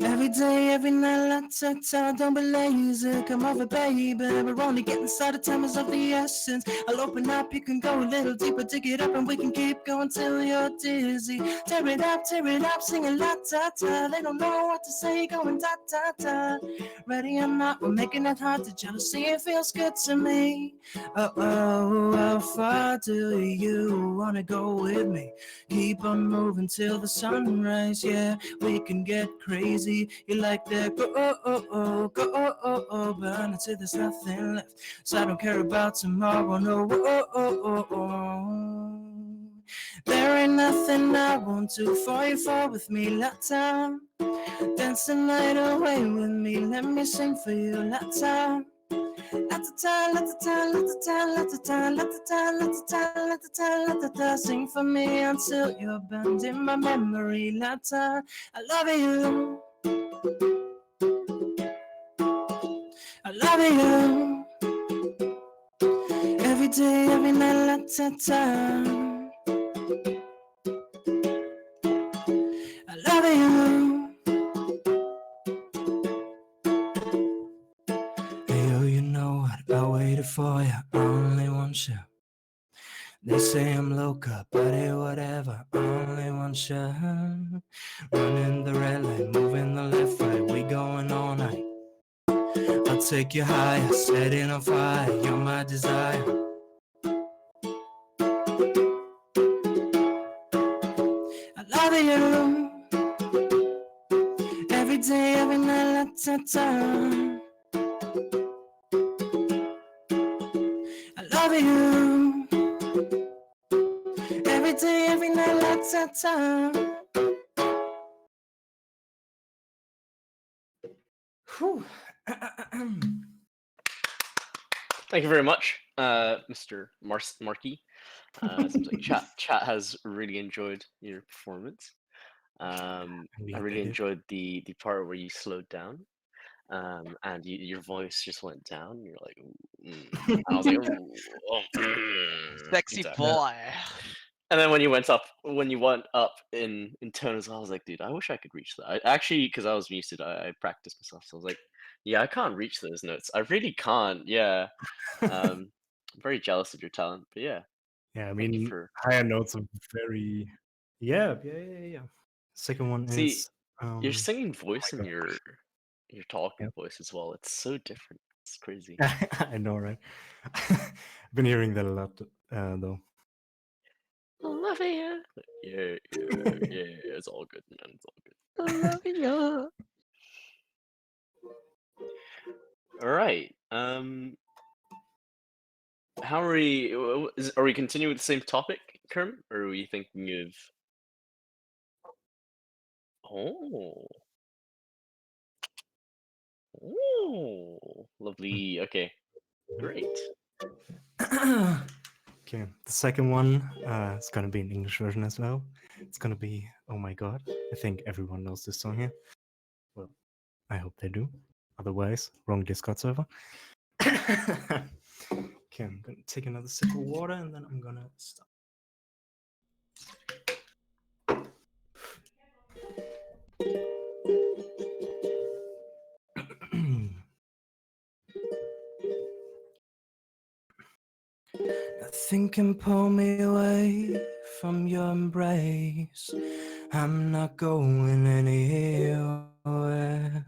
Every day, every night, la-ta-ta, don't be lazy, come over, baby, we're only getting started, time is of the essence. I'll open up, you can go a little deeper, dig it up, and we can keep going till you're dizzy. Tear it up, singing la-ta-ta, they don't know what to say, going da-da-da. Ready or not, we're making it hard to jealousy, it feels good to me. Oh, how far do you wanna go with me? Keep on moving till the sunrise, yeah, we can get crazy. You like that go, burn until there's nothing left. So I don't care about tomorrow, no. There ain't nothing I want to fall you for with me, Lata. Dance the night away with me, let me sing for you, Lata. Sing for me until you're burned in my memory, Lata. I love you. I love you. Every day, every night, la-ta-ta. I love you. Hey, oh, you know what? I waited for you. I only want you. They say I'm loca, but hey, whatever. I only want you. Running the red light, moving the left, right. We going all night. I'll take you higher, set it on fire. You're my desire. I love you. Every day, every night, la-ta-ta. I love you. Every day, every night, la-ta-ta. Whew. Thank you very much, Mr. Marky. Seems like chat has really enjoyed your performance. I really enjoyed the part where you slowed down, and your voice just went down. You're like, ooh, I was like, ooh, oh, Sexy exactly. boy. And then when you went up in tone as well, I was like, dude, I wish I could reach that. I actually, because I was muted, I practiced myself. So I was like, yeah, I can't reach those notes. I really can't. Yeah. I'm very jealous of your talent, but yeah. Yeah, I Thank you mean, for higher notes are very. Yeah. Second one see is. your singing voice and God. your talking Yep. voice as well. It's so different. It's crazy. I know, right? I've been hearing that a lot, though. Love you. Yeah. It's all good, man. It's all good. I love you. All right. How are we? Are we continuing with the same topic, Kerm, or are we thinking of? Oh, lovely. Okay, great. Okay, the second one is gonna be an English version as well. It's gonna be "Oh My God." I think everyone knows this song here. Well, I hope they do. Otherwise, wrong Discord server. Okay, I'm gonna take another sip of water and then I'm gonna stop. Nothing can pull me away from your embrace. I'm not going anywhere.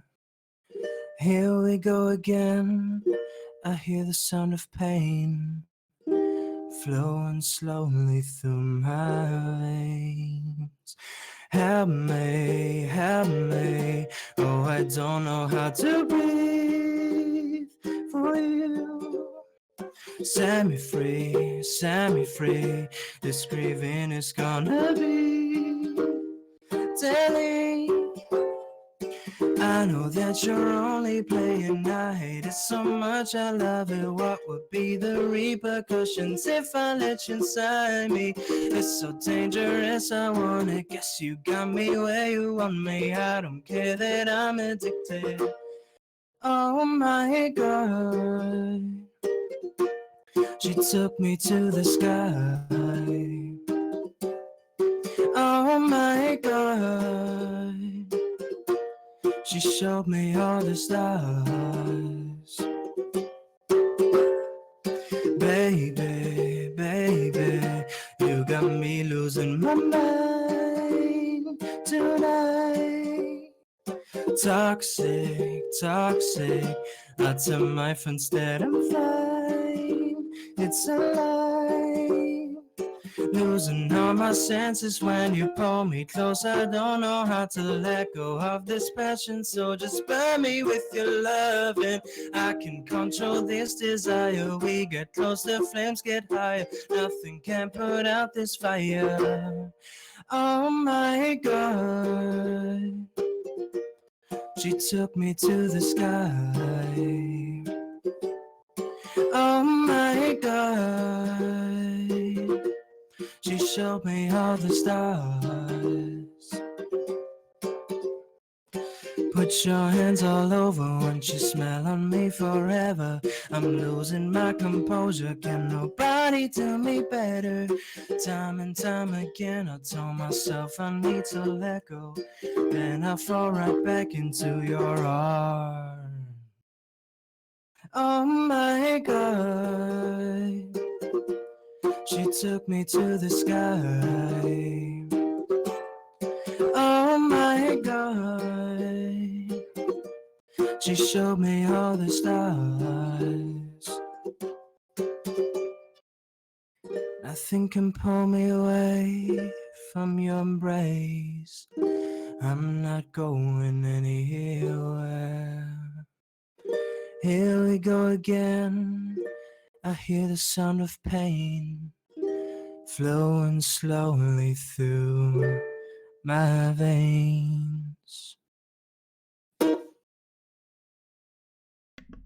Here we go again. I hear the sound of pain flowing slowly through my veins. Help me, oh, I don't know how to breathe for you. Set me free, this grieving is gonna be daily. I know that you're only playing night. It's so much I love it. What would be the repercussions if I let you inside me? It's so dangerous, I wanna guess you got me where you want me. I don't care that I'm addicted. Oh my God, she took me to the sky. Oh my God, she showed me all the stars. Baby, you got me losing my mind tonight. Toxic, I tell my friends that I'm fine. It's a lie. Losing all my senses when you pull me close. I don't know how to let go of this passion, so just burn me with your love, and I can control this desire. We get close, the flames get higher. Nothing can put out this fire. Oh my God, she took me to the sky. Oh my God, she showed me all the stars. Put your hands all over, won't you smell on me forever? I'm losing my composure, can nobody do me better? Time and time again I told myself I need to let go. Then I fall right back into your arms. Oh my God, she took me to the sky. Oh my God, she showed me all the stars. Nothing can pull me away from your embrace. I'm not going anywhere. Here we go again. I hear the sound of pain flowing slowly through my veins.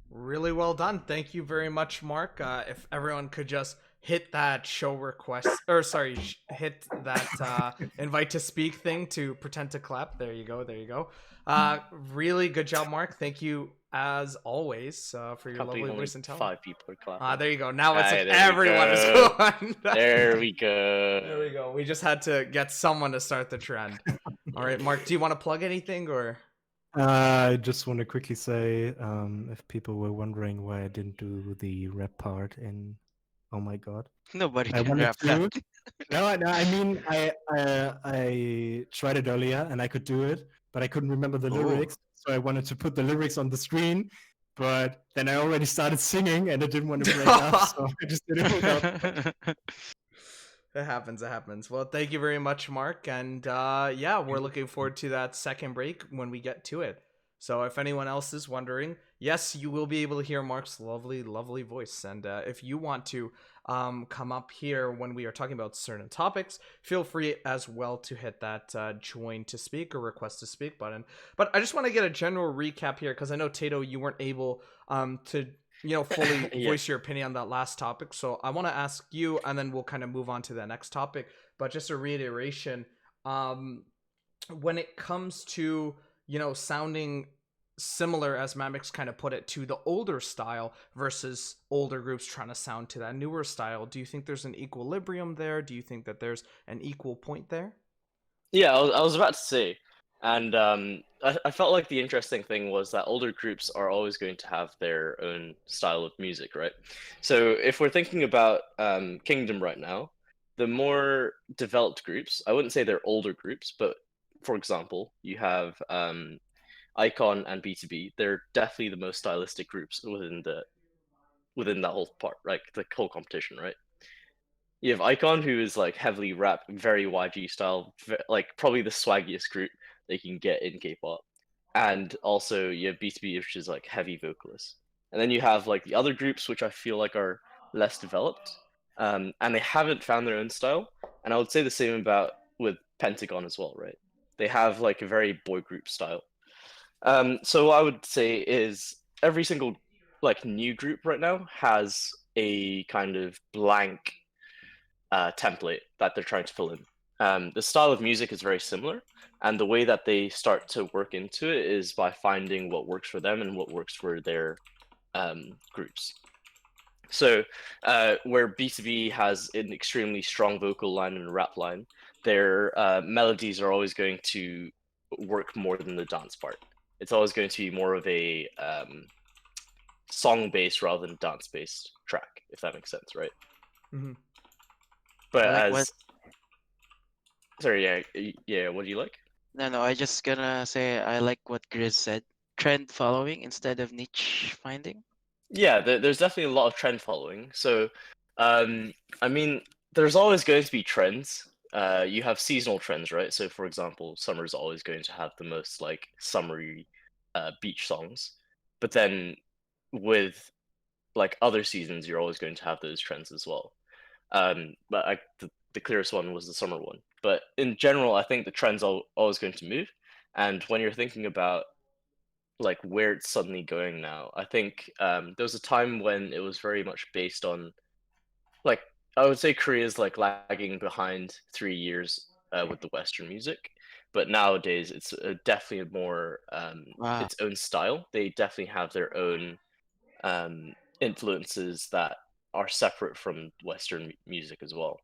Really well done. Thank you very much, Mark. If everyone could just hit that show request, or sorry, hit that invite to speak thing to pretend to clap. There you go. Really good job, Mark. Thank you as always for your Can't believe lovely only voice and talent. 5 people are clapping. There you go. Now it's Aye, like there we everyone is go. going. There we go. There we go. We just had to get someone to start the trend. All right, Mark, do you want to plug anything or? I just want to quickly say, if people were wondering why I didn't do the rap part in Oh My God, Nobody I can wanted rap to. that. No, I mean, I tried it earlier and I could do it, but I couldn't remember the Ooh. lyrics, so I wanted to put the lyrics on the screen. But then I already started singing and I didn't want to break up, so I just did it without. It happens. Well, thank you very much, Mark. And yeah, we're looking forward to that second break when we get to it. So if anyone else is wondering, yes, you will be able to hear Mark's lovely, lovely voice. And if you want to come up here when we are talking about certain topics, feel free as well to hit that join to speak or request to speak button. But I just want to get a general recap here because I know, Tato, you weren't able to fully Yeah. voice your opinion on that last topic. So I want to ask you, and then we'll kind of move on to the next topic. But just a reiteration, when it comes to, sounding similar, as Mamix kind of put it, to the older style versus older groups trying to sound to that newer style, do you think there's an equilibrium there? Do you think that there's an equal point there? Yeah, I was about to say, and I felt like the interesting thing was that older groups are always going to have their own style of music, right? So if we're thinking about Kingdom right now, the more developed groups, I wouldn't say they're older groups, but for example, you have Icon and B2B. They're definitely the most stylistic groups within that whole part, right? The whole competition, right? You have Icon, who is like heavily rap, very YG style, like probably the swaggiest group they can get in K-pop. And also you have B2B, which is like heavy vocalists. And then you have like the other groups, which I feel like are less developed, and they haven't found their own style. And I would say the same about with Pentagon as well, right? They have like a very boy group style. So what I would say is every single like new group right now has a kind of blank template that they're trying to fill in. The style of music is very similar, and the way that they start to work into it is by finding what works for them and what works for their groups. So, where B2B has an extremely strong vocal line and a rap line, their melodies are always going to work more than the dance part. It's always going to be more of a song-based rather than dance-based track, if that makes sense, right? Mm-hmm. But I like as what sorry, yeah, what do you like? no, I just gonna say I like what Grizz said. Trend following instead of niche finding. Yeah, there's definitely a lot of trend following. So, I mean, there's always going to be trends. You have seasonal trends, right? So, for example, summer is always going to have the most like summery beach songs. But then with like other seasons, you're always going to have those trends as well. But the clearest one was the summer one. But in general, I think the trends are always going to move. And when you're thinking about like where it's suddenly going now, I think there was a time when it was very much based on like I would say Korea's like lagging behind 3 years with the Western music, but nowadays it's definitely more Wow. its own style. They definitely have their own influences that are separate from Western music as well.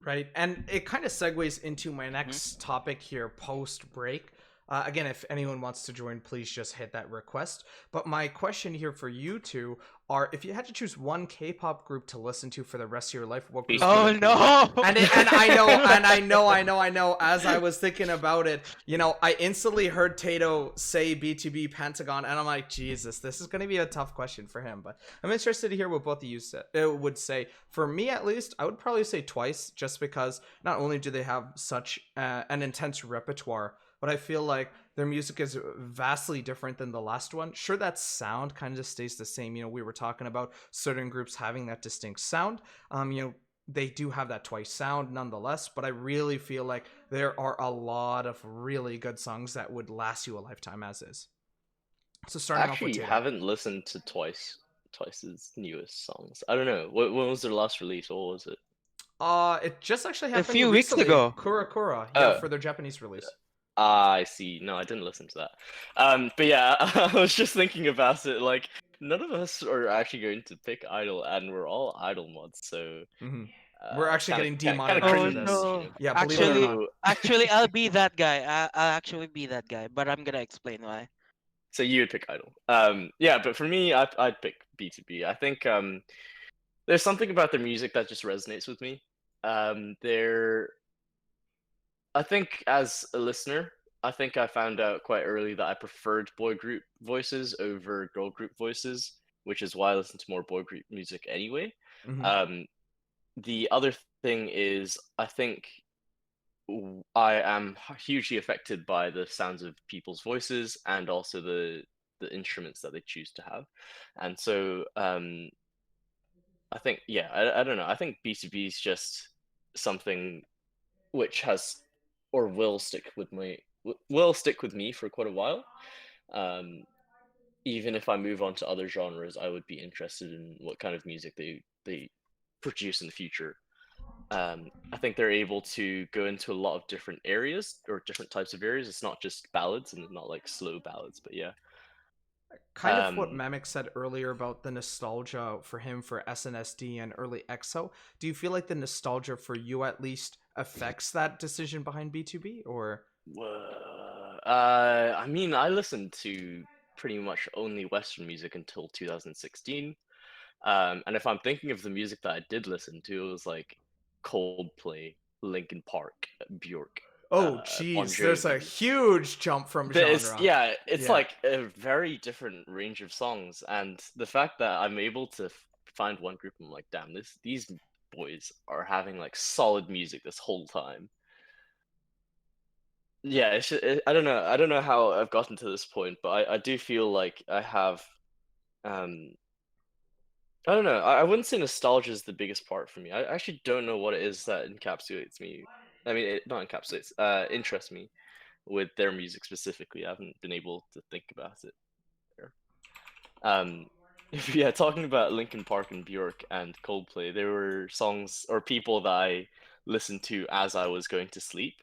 Right. And it kind of segues into my Mm-hmm. next topic here post break. Again, if anyone wants to join, please just hit that request. But my question here for you two are: if you had to choose one K-pop group to listen to for the rest of your life, what group would Oh it be? no! And I know. As I was thinking about it, I instantly heard Tato say B2B Pentagon, and I'm like, Jesus, this is going to be a tough question for him. But I'm interested to hear what both of you would say. For me, at least, I would probably say Twice, just because not only do they have such an intense repertoire, but I feel like their music is vastly different than the last one. Sure, that sound kind of just stays the same. We were talking about certain groups having that distinct sound. They do have that Twice sound nonetheless, but I really feel like there are a lot of really good songs that would last you a lifetime as is. So starting off Actually, with you Tato. haven't listened to Twice's newest songs. I don't know. When was their last release? What was it? It just actually A happened few weeks recently. ago. Kura Kura, Oh. for their Japanese release. I see. No, I didn't listen to that. But yeah, I was just thinking about it. Like, none of us are actually going to pick Idol, and we're all Idol mods. So Mm-hmm. We're actually getting kinda demonetized Oh for cringe, this. no! Yeah, believe it or not. Actually, I'll be that guy. I'll actually be that guy, but I'm gonna explain why. So you would pick Idol. Yeah, but for me, I'd pick B2B. I think there's something about their music that just resonates with me. I think as a listener, I think I found out quite early that I preferred boy group voices over girl group voices, which is why I listen to more boy group music anyway. Mm-hmm. The other thing is, I think I am hugely affected by the sounds of people's voices and also the instruments that they choose to have, and so I think I don't know. I think B2B is just something which has or will stick with me for quite a while. Um, Even if I move on to other genres, I would be interested in what kind of music they produce in the future. I think they're able to go into a lot of different areas or different types of areas. It's not just ballads and not like slow ballads, but yeah. Kind of what Mamek said earlier about the nostalgia for him for SNSD and early EXO. Do you feel like the nostalgia for you at least affects that decision behind B2B, or? I mean, I listened to pretty much only Western music until 2016. And if I'm thinking of the music that I did listen to, it was like Coldplay, Linkin Park, Bjork. Oh, jeez. Bon There's a Jovi. huge jump from It's genre. yeah, it's Yeah. like a very different range of songs, and the fact that I'm able to find one group, I'm like, damn, these boys are having like solid music this whole time. Yeah, I don't know how I've gotten to this point, but I do feel like I have um I don't know. I wouldn't say nostalgia is the biggest part for me. I actually don't know what it is that encapsulates me. I mean, not encapsulates, interests me with their music specifically. I haven't been able to think about it there. Um, yeah, talking about Linkin Park and Bjork and Coldplay, there were songs or people that I listened to as I was going to sleep,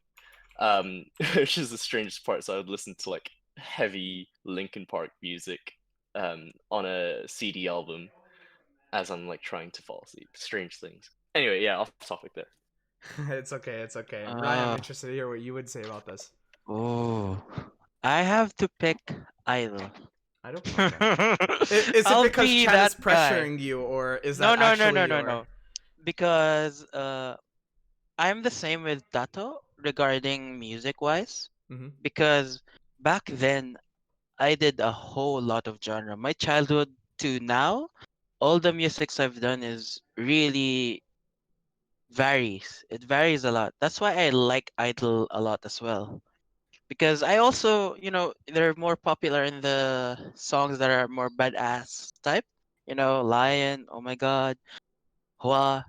which is the strangest part. So I would listen to like heavy Linkin Park music on a CD album as I'm like trying to fall asleep. Strange things. Anyway, yeah, off topic there. It's okay. It's okay. Ryan, I'm Uh, interested to hear what you would say about this. oh, I have to pick Idol. I don't. Okay. Is it I'll because be Chad that is guy. pressuring you, or is No, that no, no, actually no, no, your? no. Because I'm the same with Tato regarding music wise. Hmm. Because back then I did a whole lot of genre. My childhood to now, all the musics I've done is really varies. It varies a lot. That's why I like Idol a lot as well. Because I also, they're more popular in the songs that are more badass type. Lion, oh my god, Hua.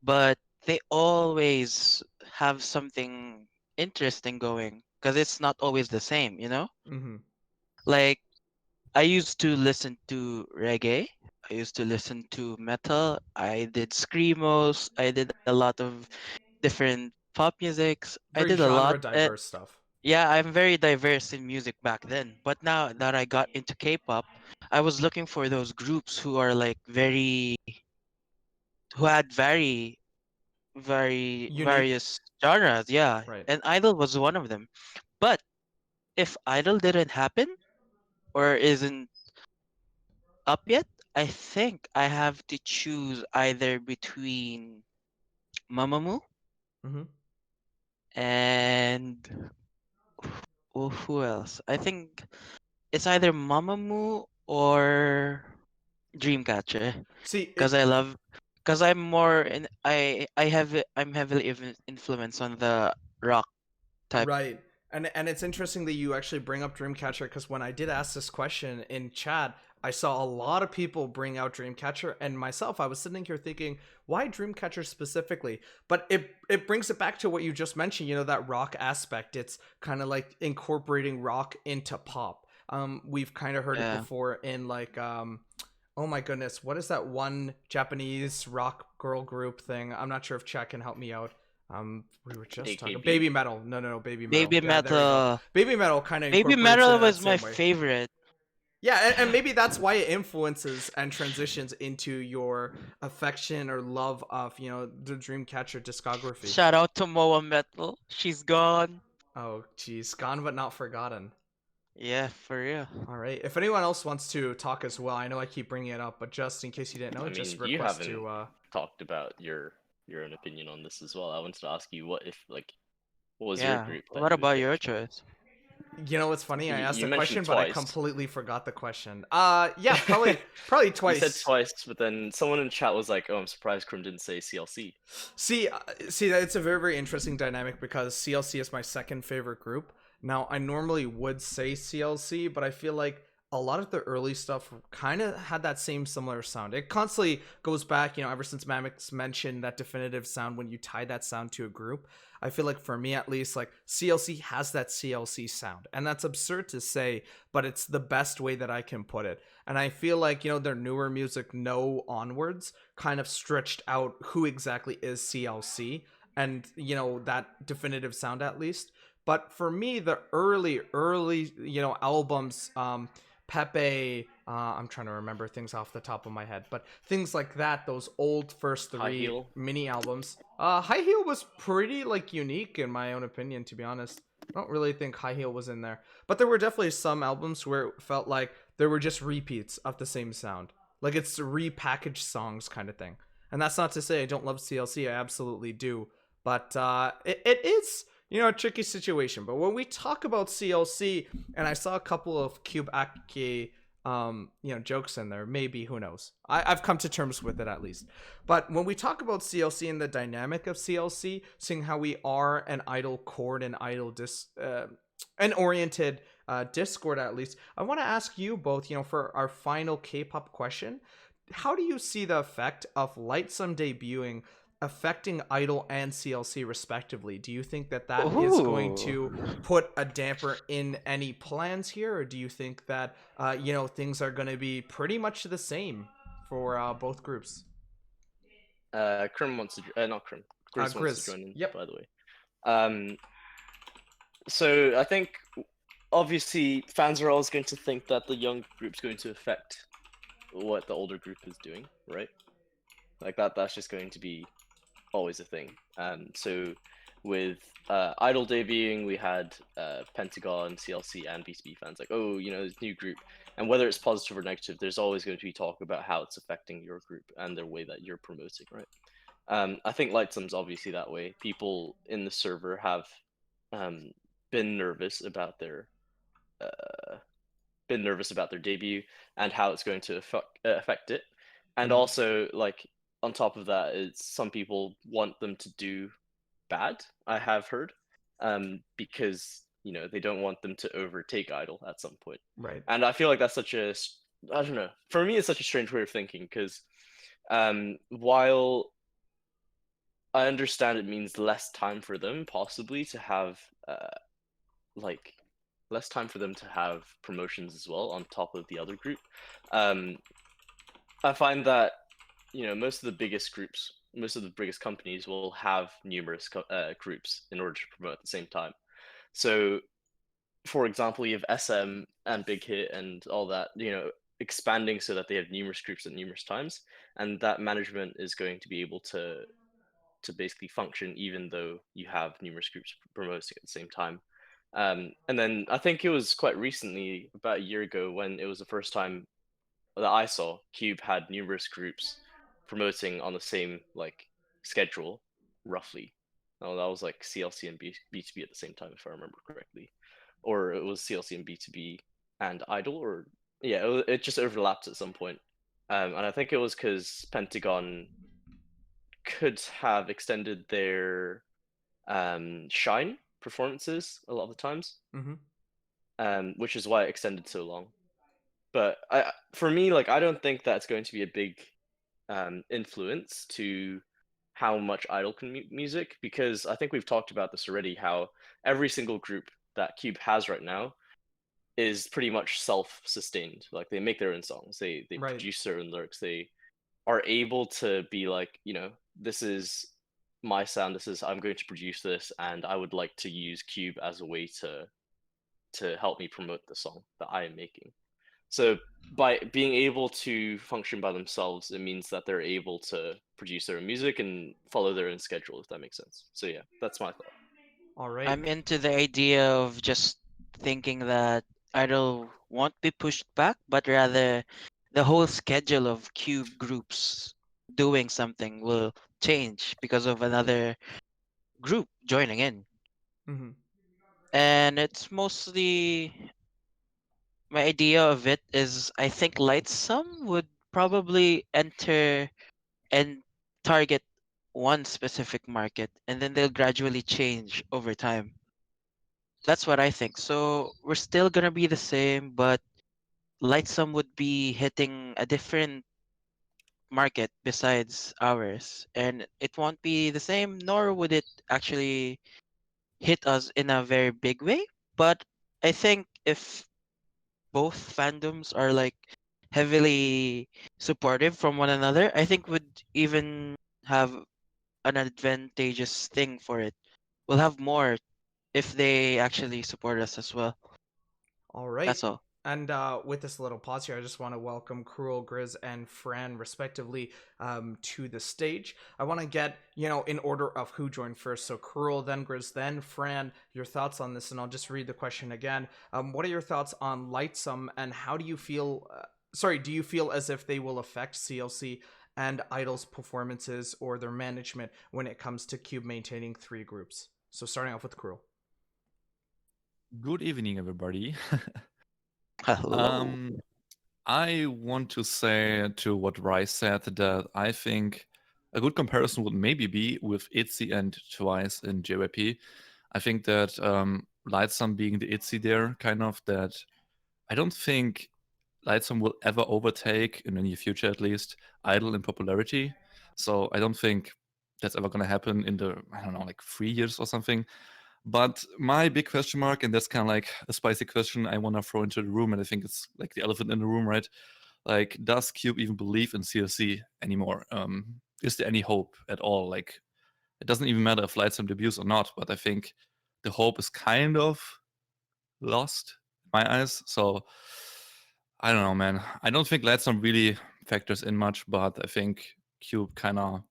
But they always have something interesting going. Because it's not always the same. Hmm. Like, I used to listen to reggae. I used to listen to metal. I did screamos. I did a lot of different pop musics. I Very did a lot. genre diverse stuff. Yeah, I'm very diverse in music back then. But now that I got into K-pop, I was looking for those groups who are like who had very Unique. various genres. Yeah, Right. and Idol was one of them. But if Idol didn't happen or isn't up yet, I think I have to choose either between Mamamoo Hmm. and who else? I think it's either Mamamoo or Dreamcatcher See, because because I'm more in I'm heavily influenced on the rock type. right. And it's interesting that you actually bring up Dreamcatcher because when I did ask this question in chat, I saw a lot of people bring out Dreamcatcher, and myself, I was sitting here thinking, why Dreamcatcher specifically? But it brings it back to what you just mentioned, that rock aspect. It's kind of like incorporating rock into pop. We've kind of heard it Yeah. before in like oh my goodness, what is that one Japanese rock girl group thing? I'm not sure if Chat can help me out. We were just talking AKB. Baby Metal. No, Baby Metal. Baby Yeah, there we go. Metal. Baby Metal kind of Baby incorporates it Metal in that was my same way. favorite. Yeah, and maybe that's why it influences and transitions into your affection or love of, the Dreamcatcher discography. Shout out to Moa Metal. She's gone. Oh, geez. Gone but not forgotten. Yeah, for real. All right. If anyone else wants to talk as well, I know I keep bringing it up, but just in case you didn't know, I just mean, you request haven't to... talked about your own opinion on this as well. I wanted to ask you what was your Yeah. group that What you would about pick? your choice? You know what's funny? I asked You a mentioned question, but I twice. completely forgot the question. Yeah, probably twice. You said twice, but then someone in chat was like, "Oh, I'm surprised Krim didn't say CLC." See, it's a very, very interesting dynamic because CLC is my second favorite group. Now, I normally would say CLC, but I feel like a lot of the early stuff kind of had that same similar sound. It constantly goes back, ever since Mammox mentioned that definitive sound when you tie that sound to a group. I feel like for me at least, like CLC has that CLC sound. And that's absurd to say, but it's the best way that I can put it. And I feel like, their newer music, No onwards, kind of stretched out who exactly is CLC and, that definitive sound at least. But for me, the early, albums, Pepe, I'm trying to remember things off the top of my head, but things like that, those old first High three Heel? mini albums. High Heel was pretty unique in my own opinion, to be honest. I don't really think High Heel was in there, but there were definitely some albums where it felt like there were just repeats of the same sound, like it's repackaged songs kind of thing. And that's not to say I don't love CLC, I absolutely do, but it is a tricky situation. But when we talk about CLC, and I saw a couple of Cube Aki, jokes in there. Maybe, who knows? I've come to terms with it at least. But when we talk about CLC and the dynamic of CLC, seeing how we are an Idlecord and an oriented Discord at least, I want to ask you both, for our final K-pop question, how do you see the effect of Lightsum debuting affecting IDLE and CLC respectively? Do you think that is going to put a damper in any plans here, or do you think that things are going to be pretty much the same for both groups? Krim wants to not Krim. Grizz wants to join in. Yep. By the way, so I think obviously fans are always going to think that the young group's going to affect what the older group is doing, right? Like that's just going to be always a thing. So with IDLE debuting, we had Pentagon, CLC, and BTB fans like, oh, this new group. And whether it's positive or negative, there's always going to be talk about how it's affecting your group and the way that you're promoting, right? I think Lightsum's obviously that way. People in the server have been nervous about their debut and how it's going to affect it. And also, like, on top of that, is some people want them to do bad, I have heard, because they don't want them to overtake IDLE at some point. Right. And I feel like that's I don't know. For me, it's such a strange way of thinking because while I understand it means less time for them possibly to have less time for them to have promotions as well on top of the other group, I find that most of the biggest groups, most of the biggest companies will have numerous groups in order to promote at the same time. So, for example, you have SM and Big Hit and all that, expanding so that they have numerous groups at numerous times, and that management is going to be able to basically function even though you have numerous groups promoting at the same time. And then I think it was quite recently, about a year ago, when it was the first time that I saw Cube had numerous groups promoting on the same schedule, roughly. Oh, that was like CLC and B2B at the same time, if I remember correctly, or it was CLC and B2B and IDLE, or yeah, it just overlapped at some point. And I think it was because Pentagon could have extended their Shine performances a lot of the times, which is why it extended so long. But for me, I don't think that's going to be a big influence to how much IDLE can music, because I think we've talked about this already, how every single group that Cube has right now is pretty much self-sustained. Like, they make their own songs, they produce their own lyrics, they are able to be like, this is my sound, I'm going to produce this, and I would like to use Cube as a way to help me promote the song that I am making. So by being able to function by themselves, it means that they're able to produce their own music and follow their own schedule, if that makes sense. So yeah, that's my thought. All right. I'm into the idea of just thinking that IDLE won't be pushed back, but rather the whole schedule of Cube groups doing something will change because of another group joining in. And it's mostly, my idea of it is, I think Lightsum would probably enter and target one specific market, and then they'll gradually change over time. That's what I think. So we're still gonna be the same, but Lightsum would be hitting a different market besides ours, and it won't be the same, nor would it actually hit us in a very big way. But I think if both fandoms are heavily supportive from one another, I think would even have an advantageous thing for it. We'll have more if they actually support us as well. All right. That's all. And with this little pause here, I just want to welcome Cruel, Grizz, and Fran, respectively, to the stage. I want to get, in order of who joined first. So Cruel, then Grizz, then Fran, your thoughts on this, and I'll just read the question again. What are your thoughts on Lightsum, and how do you feel, do you feel as if they will affect CLC and IDLE's performances or their management when it comes to Cube maintaining 3 groups? So starting off with Cruel. Good evening, everybody. Hello. um, I want to say to what Rice said that I think a good comparison would maybe be with ITZY and Twice in JYP. I think that Lightsum being the ITZY there, kind of that I don't think Lightsum will ever overtake, in the near future at least, I-DLE in popularity. So I don't think that's ever going to happen in the, I don't know, like 3 years or something. But my big question mark, and that's kind of like a spicy question I want to throw into the room, and I think it's like the elephant in the room, right? Like, does Cube even believe in CLC anymore? Is there any hope at all? Like, it doesn't even matter if Lightsum debuts or not, but I think the hope is kind of lost in my eyes. So I don't know, man. I don't think Lightsum really factors in much, but I think Cube kind of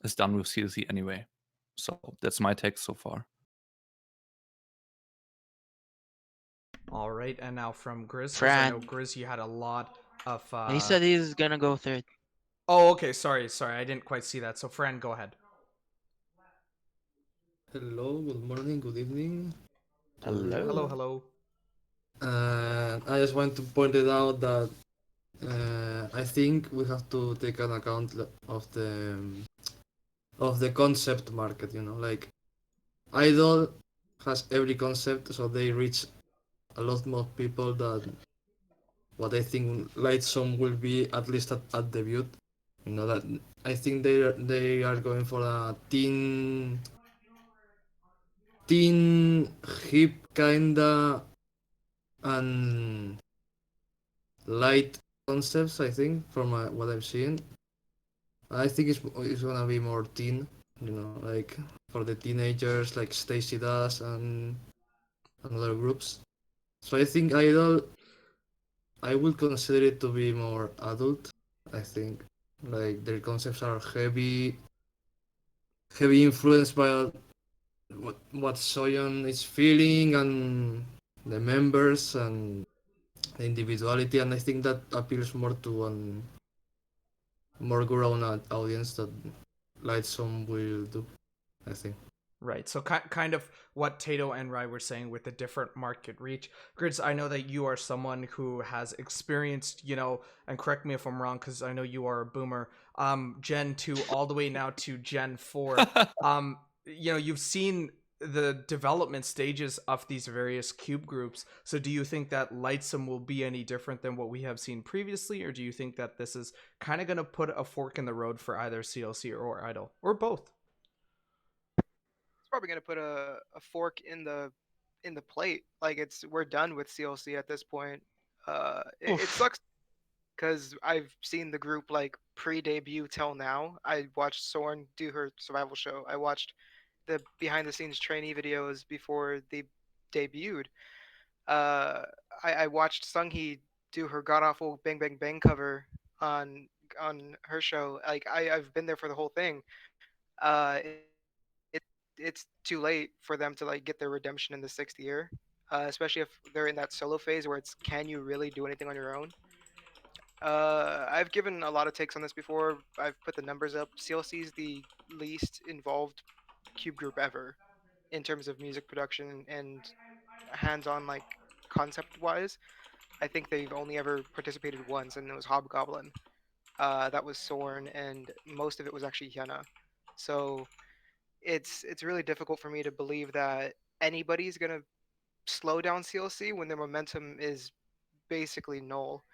is done with CLC anyway. So that's my take so far. All right, and now from Grizz, because I know Fran. Grizz, you had a lot of. He said he's gonna go third. Oh, okay. Sorry, I didn't quite see that. So, Fran, go ahead. Hello, good morning, good evening to everyone. Hello, Hello. hello. I just want to point it out that I think we have to take an account of the concept market. You know, like Idol has every concept, so they reach a lot more people than what I think Lightsum will be at least at debut. You know that I think they are going for a teen hip kinda and light concepts. I think from what I've seen, I think it's gonna be more teen. You know, like for the teenagers, like Stacy does and other groups. So I think Idol, I would consider it to be more adult. I think like their concepts are heavy influenced by what Soyeon is feeling and the members and the individuality, and I think that appeals more to an more grown audience that Lightsum will do, I think. Right. So kind of what Tato and Rai were saying with the different market reach. Grids, I know that you are someone who has experienced, and correct me if I'm wrong, because I know you are a boomer, Gen 2 all the way now to Gen 4. You've seen the development stages of these various cube groups. So do you think that Lightsum will be any different than what we have seen previously, or do you think that this is kind of going to put a fork in the road for either CLC or Idol, or both? Probably gonna put a fork in the plate. Like we're done with CLC at this point. It sucks because I've seen the group like pre-debut till now. I watched Sorn do her survival show. I watched the behind the scenes trainee videos before they debuted. Uh, I watched Sunghee do her god awful Bang Bang Bang cover on on her show. Like I've been there for the whole thing. It's too late for them to like get their redemption in the sixth year, especially if they're in that solo phase where it's can you really do anything on your own? I've given a lot of takes on this before. I've put the numbers up. CLC is the least involved cube group ever in terms of music production and hands-on like concept wise. I think they've only ever participated once, and it was Hobgoblin. That was Sorn, and most of it was actually Hyuna. So it's really difficult for me to believe that anybody's gonna slow down CLC when their momentum is basically null.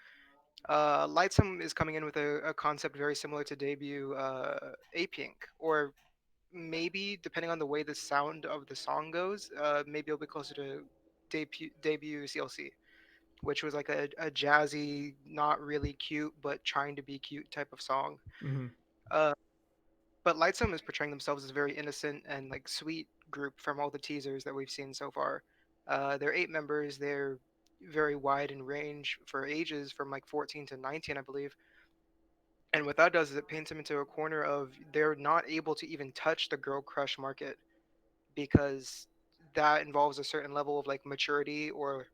Lightsum is coming in with a concept very similar to debut A Pink, or maybe depending on the way the sound of the song goes, maybe it'll be closer to debut CLC, which was like a jazzy, not really cute but trying to be cute type of song. Mm-hmm. Uh, but Lightsum is portraying themselves as a very innocent and like sweet group from all the teasers that we've seen so far. They're 8 members. They're very wide in range for ages, from like 14 to 19, I believe. And what that does is it paints them into a corner of they're not able to even touch the girl crush market because that involves a certain level of like maturity or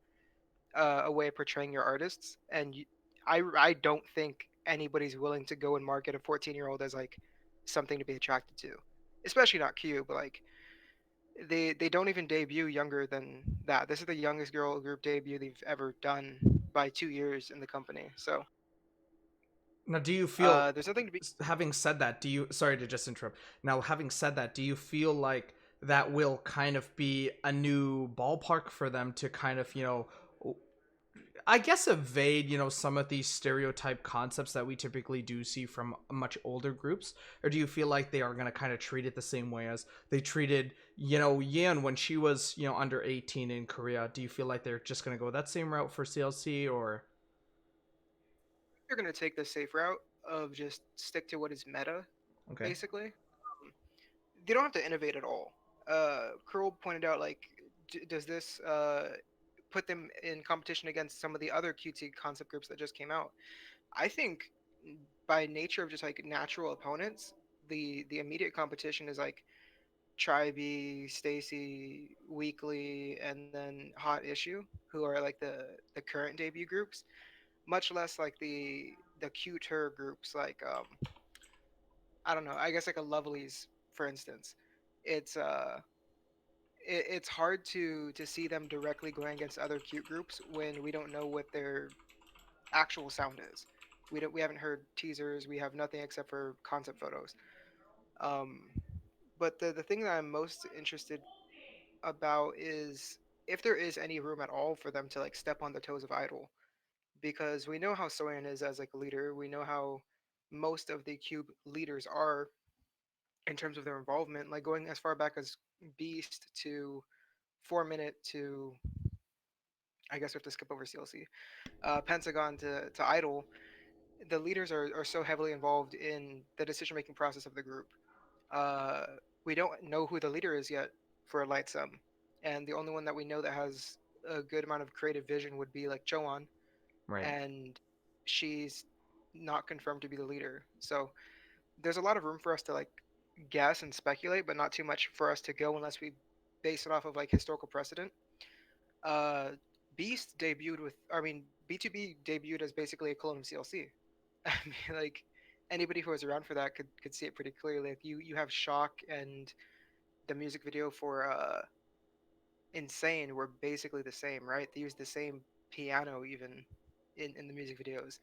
a way of portraying your artists. And I don't think anybody's willing to go and market a 14-year-old as like something to be attracted to, especially not Q. But like they don't even debut younger than that. This is the youngest girl group debut they've ever done by 2 years in the company. So Now, do you feel, there's nothing to be. having said that, do you, sorry to just interrupt. Now, having said that, do you feel like that will kind of be a new ballpark for them to kind of, I guess evade, some of these stereotype concepts that we typically do see from much older groups? Or do you feel like they are going to kind of treat it the same way as they treated, Yin when she was, under 18 in Korea? Do you feel like they're just going to go that same route for CLC, or? They're gonna take the safe route of just stick to what is meta, Okay. basically. They don't have to innovate at all. Curl pointed out like, does this put them in competition against some of the other QT concept groups that just came out? I think by nature of just like natural opponents, the immediate competition is like Tribe, Stacy, Weekly, and then Hot Issue, who are like the current debut groups. Much less like the cuter groups like I don't know. I guess like a Lovelies, for instance. It's it's hard to see them directly going against other cute groups when we don't know what their actual sound is. We haven't heard teasers. We have nothing except for concept photos. Um, but the thing that I'm most interested about is if there is any room at all for them to like step on the toes of Idol, because we know how Soyeon is as like a leader. We know how most of the cube leaders are in terms of their involvement, like going as far back as Beast to 4 Minute to, I guess we have to skip over CLC, Pentagon to Idol. The leaders are so heavily involved in the decision making process of the group. Uh, we don't know who the leader is yet for Lightsum, and the only one that we know that has a good amount of creative vision would be like Choan, Right. and she's not confirmed to be the leader. So there's a lot of room for us to like guess and speculate, but not too much for us to go unless we base it off of like historical precedent. Uh, Beast debuted with, I mean, B2B debuted as basically a clone of CLC. I mean, like anybody who was around for that could see it pretty clearly. Like you have Shock and the music video for Insane were basically the same, right? They used the same piano even in the music videos.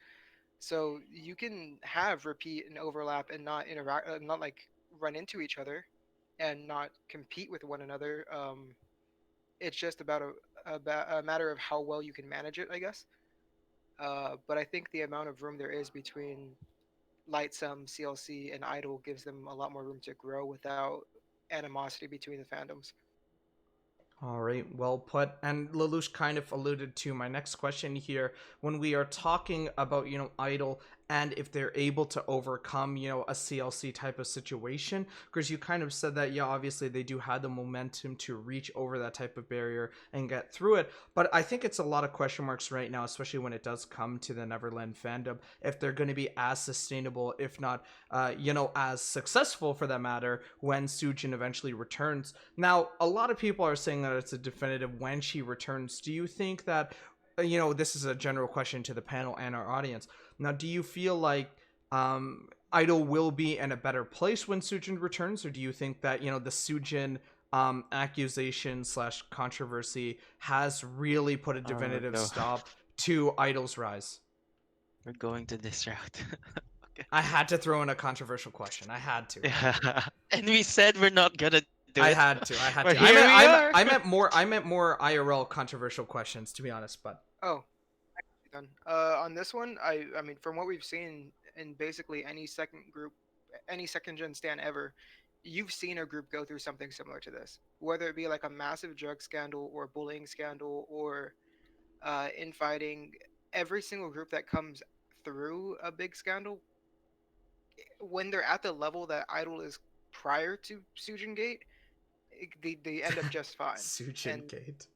So you can have repeat and overlap and not interact, not like run into each other, and not compete with one another. It's just about a matter of how well you can manage it, I guess. But I think the amount of room there is between Lightsum, CLC, and Idol gives them a lot more room to grow without animosity between the fandoms. All right, well put. And Lelouch kind of alluded to my next question here. When we are talking about, Idol, and if they're able to overcome, a CLC type of situation, because you kind of said that, yeah, obviously they do have the momentum to reach over that type of barrier and get through it. But I think it's a lot of question marks right now, especially when it does come to the Neverland fandom, if they're going to be as sustainable, if not, as successful for that matter, when Sujin eventually returns. Now, a lot of people are saying that it's a definitive when she returns. Do you think that, this is a general question to the panel and our audience. Now, do you feel like Idol will be in a better place when Sujin returns, or do you think that, the Sujin accusation slash controversy has really put a definitive No, stop to Idol's rise? we're going to this route. Okay. I had to throw in a controversial question. I had to. Yeah. And we said we're not gonna do I it. had to. I had But to. here we are. I meant more. I meant more IRL controversial questions, to be honest. But Oh, done. On this one, I mean, from what we've seen in basically any second group, any second gen stand ever, you've seen a group go through something similar to this, whether it be like a massive drug scandal or bullying scandal or infighting. Every single group that comes through a big scandal, when they're at the level that Idol is prior to Sujin Gate, they end up just fine. Sujin And Gate.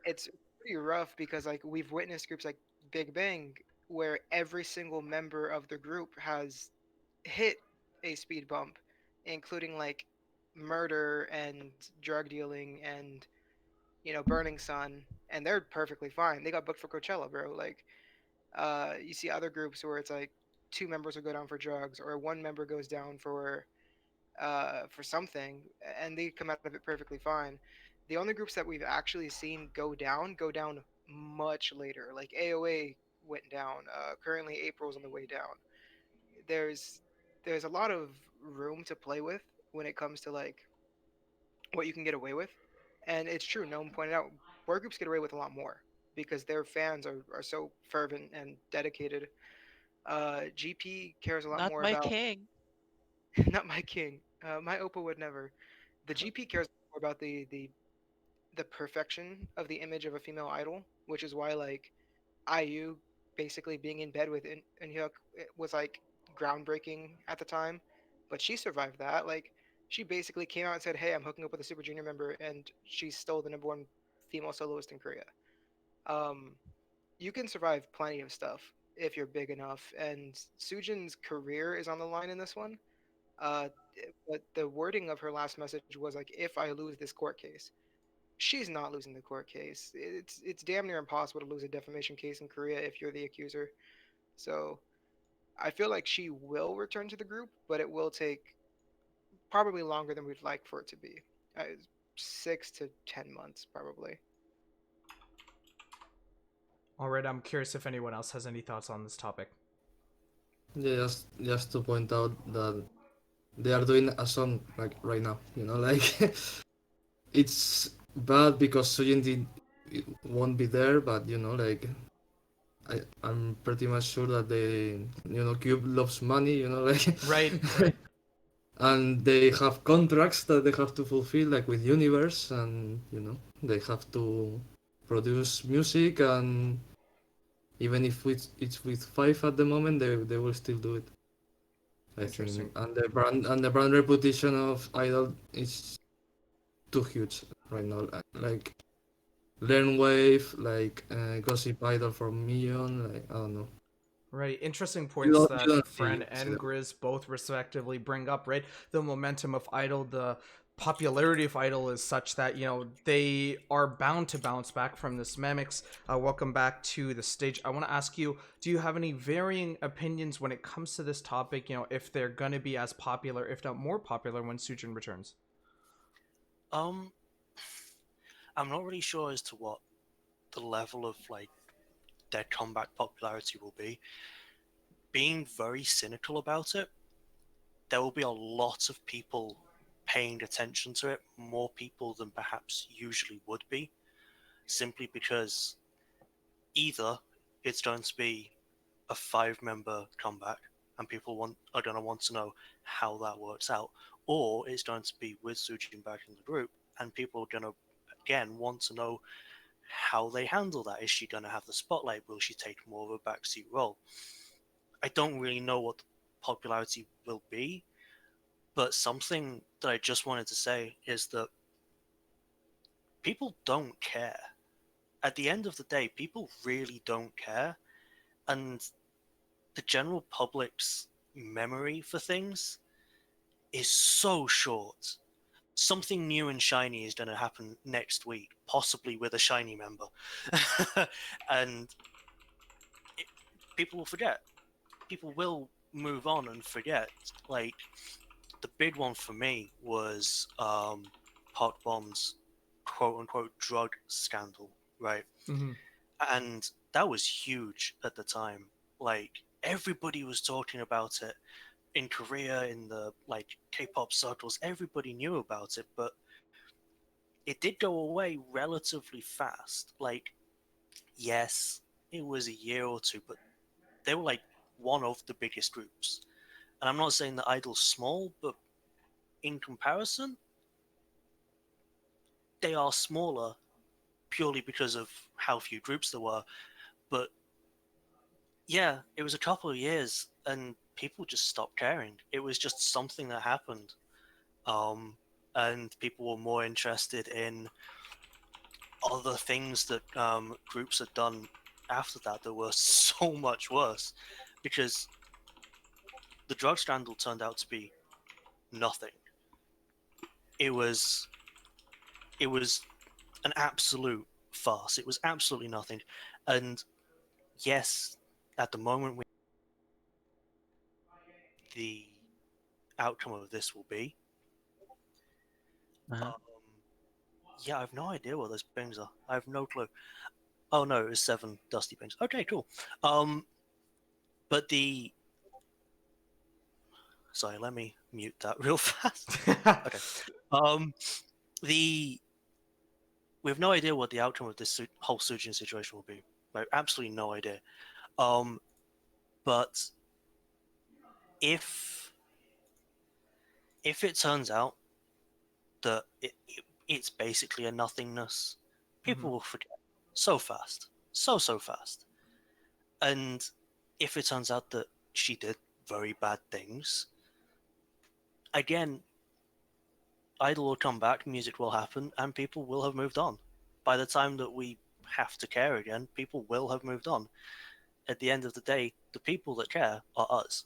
it's pretty rough because like we've witnessed groups like Big Bang where every single member of the group has hit a speed bump, including like murder and drug dealing and Burning Sun, and they're perfectly fine. They got booked for Coachella, bro. Like you see other groups where it's like two members will go down for drugs or one member goes down for for something, and they come out of it perfectly fine. The only groups that we've actually seen go down much later. Like AOA went down. Currently, April's on the way down. There's there's a lot of room to play with when it comes to like what you can get away with, and it's true. No one pointed out boy groups get away with a lot more because their fans are so fervent and dedicated. GP cares a lot Not more my about king. not my king. My Oppa would never. The GP cares more about the perfection of the image of a female idol, which is why like IU basically being in bed with Hyuk was like groundbreaking at the time, but she survived that. Like she basically came out and said, "Hey, I'm hooking up with a Super Junior member," and she's still the number one female soloist in Korea. Um, you can survive plenty of stuff if you're big enough, and Sujin's career is on the line in this one. Uh, but the wording of her last message was like, "If I lose this court case." She's not losing the court case. It's damn near impossible to lose a defamation case in Korea if you're the accuser. So I feel like she will return to the group, but it will take probably longer than we'd like for it to be. 6 to 10 months probably. All right, I'm curious if anyone else has any thoughts on this topic. Yeah, just to point out that they are doing a song like right now. Like it's bad because Sujin won't be there, but like I'm pretty much sure that Cube loves money. Like Right, right. and they have contracts that they have to fulfill, like with Universe, and they have to produce music, and even if it's with Five at the moment, they will still do it. I Interesting. think, and the brand reputation of Idol is too huge right now. Like Learn Wave, like Gossip Idol from Million, like I don't know. Right, interesting You points don't, you that don't Fran see and them. Grizz both respectively bring up, right? The momentum of Idol, the popularity of Idol is such that, they are bound to bounce back from this. Mamix, welcome back to the stage. I want to ask you, do you have any varying opinions when it comes to this topic, if they're going to be as popular, if not more popular, when Sujin returns? I'm not really sure as to what the level of like their comeback popularity will be. Being very cynical about it, there will be a lot of people paying attention to it, more people than perhaps usually would be, simply because either it's going to be a 5-member comeback and people are going to want to know how that works out, or it's going to be with Sujin back in the group and people are going to again want to know how they handle that. Is she going to have the spotlight? Will she take more of a backseat role? I don't really know what the popularity will be, but something that I just wanted to say is that people don't care. At the end of the day, people really don't care, and the general public's memory for things is so short. Something new and shiny is going to happen next week, possibly with a shiny member, and people will forget. People will move on and forget. Like the big one for me was Park Bomb's quote unquote drug scandal, right? Mm-hmm. And that was huge at the time. Like everybody was talking about it in Korea, in the like K-pop circles. Everybody knew about it, but it did go away relatively fast. Like, yes, it was a year or two, but they were like one of the biggest groups. And I'm not saying that Idol's small, but in comparison, they are smaller purely because of how few groups there were. But yeah, it was a couple of years and people just stopped caring. It was just something that happened. And people were more interested in other things that groups had done after that were so much worse, because the drug scandal turned out to be nothing. It was an absolute farce. It was absolutely nothing. And yes, at the moment the outcome of this will be, Uh-huh. Yeah, I have no idea what those pings are. I have no clue. Oh no, it was 7 dusty pings. Okay, cool. But the sorry, let me mute that real fast. Okay. The we have no idea what the outcome of this whole Sujin situation will be. Like, absolutely no idea. But if it turns out that it's basically a nothingness, people will forget so fast, so fast. And if it turns out that she did very bad things, again, Idol will come back, music will happen, and people will have moved on. By the time that we have to care again, people will have moved on. At the end of the day, the people that care are us.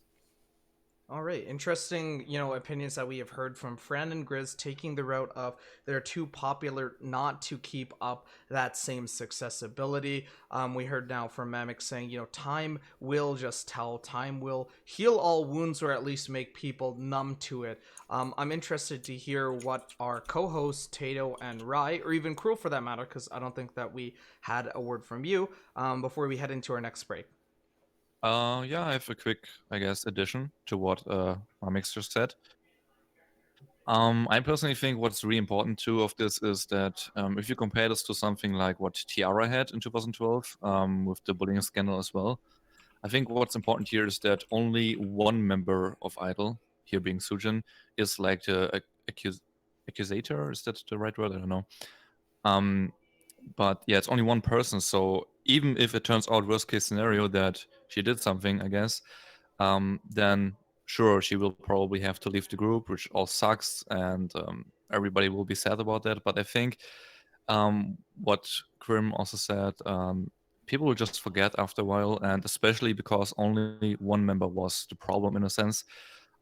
All right, interesting, opinions that we have heard from Fran and Grizz taking the route of they're too popular not to keep up that same successability. We heard now from Mammoth saying, time will just tell, time will heal all wounds or at least make people numb to it. I'm interested to hear what our co-hosts Tato and Rai, or even Cruel for that matter, because I don't think that we had a word from you before we head into our next break. Yeah, I have a quick, I guess, addition to what Mamix just said. I personally think what's really important too of this is that if you compare this to something like what Tiara had in 2012 with the bullying scandal as well, I think what's important here is that only one member of I-DLE, here being Sujin, is like the accusator. Is that the right word? I don't know. But yeah, it's only one person. So even if it turns out worst case scenario that she did something, I guess, then sure, she will probably have to leave the group, which all sucks, and everybody will be sad about that. But I think what Grim also said, people will just forget after a while, and especially because only one member was the problem in a sense.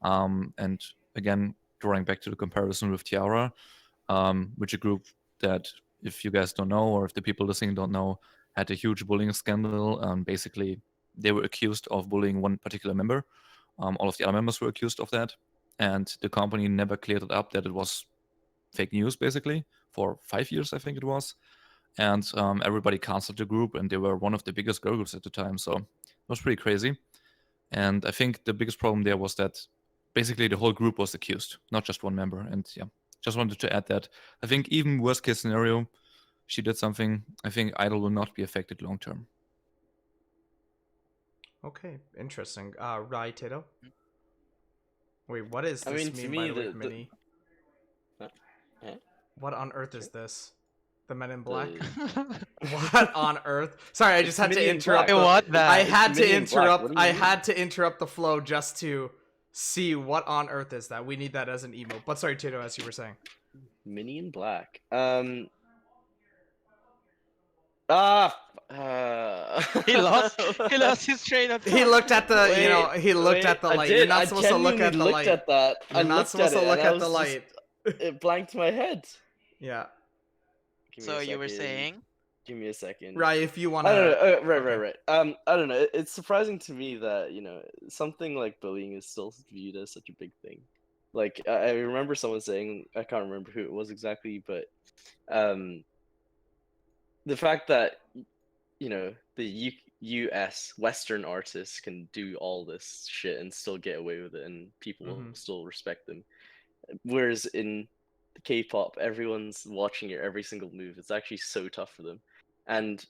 And again, drawing back to the comparison with Tiara, which a group that, if you guys don't know, or if the people listening don't know, had a huge bullying scandal. Basically, they were accused of bullying one particular member. All of the other members were accused of that, and the company never cleared it up that it was fake news, basically, for 5 years, I think it was. And everybody canceled the group, and they were one of the biggest girl groups at the time, so it was pretty crazy. And I think the biggest problem there was that basically the whole group was accused, not just one member. And yeah, just wanted to add that. I think even worst case scenario, she did something, I think I-DLE will not be affected long term. Okay, interesting. Rai, Tato? Wait, what is I this mean, to meme, me, by the way, Mini? Eh? What on earth is Sure. this? The Men in Black? The- What on earth? Sorry, I just It's had to Mini in interrupt. Black. I want that. I It's had to Mini in Black. interrupt. What do you I mean? had to interrupt the flow just to see what on earth is that. We need that as an emote. But sorry, Tato, as you were saying. Mini in Black. Ah. He lost his train of thought. He looked at the, he looked at the I light. did. You're not I supposed to look at the looked light. at that. You're I not looked supposed at to it, look and I at the was just- light. It blanked my head. Yeah. Give me So a you were second. saying? Give me a second. Right, if you want I to. don't know. Right, okay. right. I don't know. It's surprising to me that something like bullying is still viewed as such a big thing. Like I remember someone saying, I can't remember who it was exactly, but the fact that the U.S. Western artists can do all this shit and still get away with it, and people will still respect them, whereas in K-pop, everyone's watching your every single move. It's actually so tough for them, and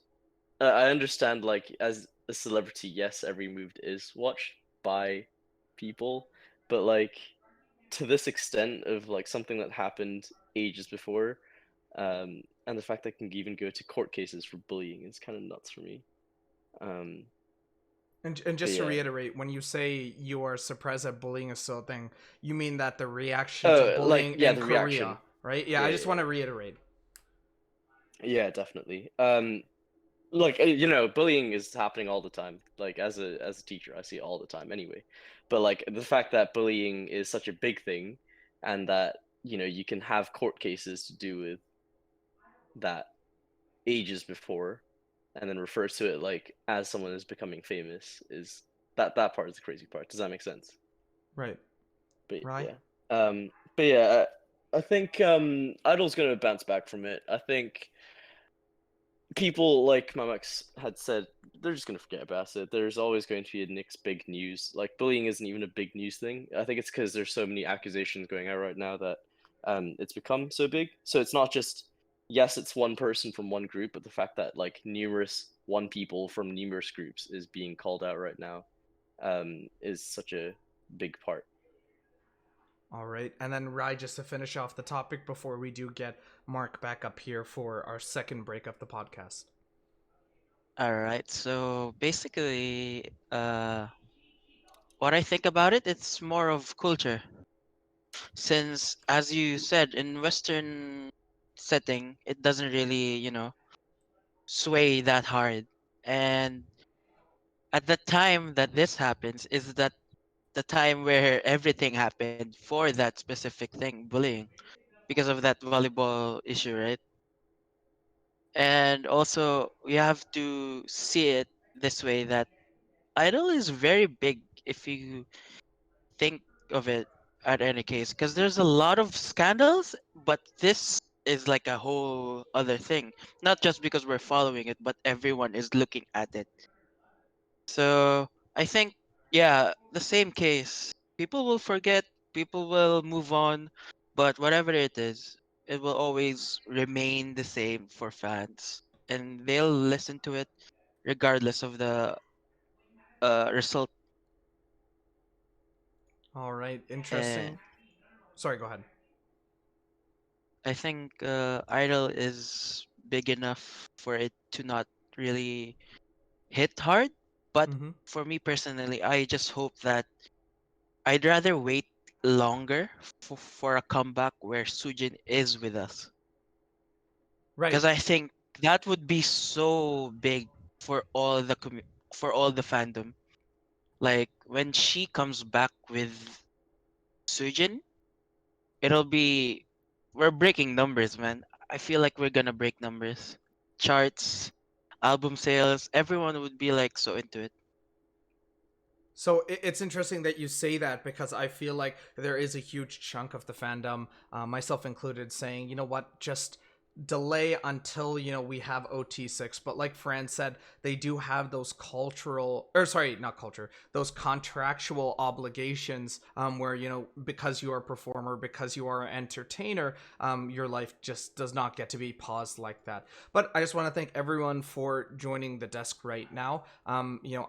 I understand, like, as a celebrity, yes, every move is watched by people, but like to this extent of like something that happened ages before, and the fact that it can even go to court cases for bullying is kind of nuts for me. And just to yeah. reiterate, when you say you are surprised that bullying is still a thing, you mean that the reaction Oh, to bullying like, yeah, in the Korea, reaction. right? Yeah, I just want to reiterate. Yeah, definitely. Like, bullying is happening all the time. Like, as a teacher, I see it all the time anyway. But like the fact that bullying is such a big thing, and that you can have court cases to do with that ages before, and then refers to it like as someone is becoming famous, is that part is the crazy part. Does that make sense? Right. But Right. yeah. But yeah, I think Idol's gonna bounce back from it. I think people, like Max had said, they're just gonna forget about it. There's always going to be a next big news. Like bullying isn't even a big news thing. I think it's because there's so many accusations going out right now that it's become so big. So it's not just, yes, it's one person from one group, but the fact that like numerous one people from numerous groups is being called out right now is such a big part. All right. And then Rai, just to finish off the topic before we do get Mark back up here for our second break of the podcast. All right. So basically, what I think about it, it's more of culture. Since, as you said, in Western setting, it doesn't really, sway that hard. And at the time that this happens, is that the time where everything happened for that specific thing, bullying, because of that volleyball issue, right? And also, we have to see it this way that Idol is very big if you think of it at any case, because there's a lot of scandals, but this is like a whole other thing. Not just because we're following it, but everyone is looking at it. So I think, yeah, the same case. People will forget, people will move on, but whatever it is, it will always remain the same for fans, and they'll listen to it regardless of the result. All right. And Interesting. Sorry, go ahead. I think Idol is big enough for it to not really hit hard. But Mm-hmm. for me personally, I just hope that I'd rather wait longer for a comeback where Sujin is with us. Right. Because I think that would be so big for all the for all the fandom. Like when she comes back with Sujin, it'll be we're breaking numbers, man. I feel like we're gonna break numbers. Charts, album sales, everyone would be like so into it. So it's interesting that you say that because I feel like there is a huge chunk of the fandom, myself included, saying, you know what, just delay until we have OT6. But like Fran said, they do have those cultural, or sorry, not culture, those contractual obligations, where because you are a performer, because you are an entertainer, your life just does not get to be paused like that. But I just want to thank everyone for joining the desk right now.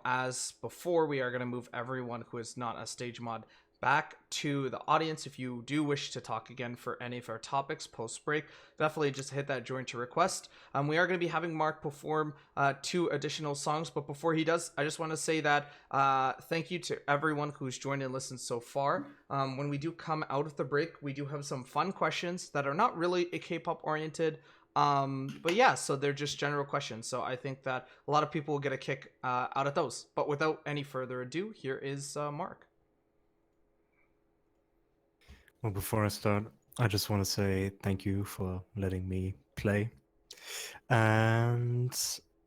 As before, we are going to move everyone who is not a stage mod back to the audience. If you do wish to talk again for any of our topics post break, definitely just hit that join to request. We are going to be having Mark perform 2 additional songs, but before he does, I just want to say that thank you to everyone who's joined and listened so far. When we do come out of the break, we do have some fun questions that are not really a K-pop oriented, but yeah, so they're just general questions, so I think that a lot of people will get a kick out of those. But without any further ado, here is Mark. Well, before I start, I just want to say thank you for letting me play. And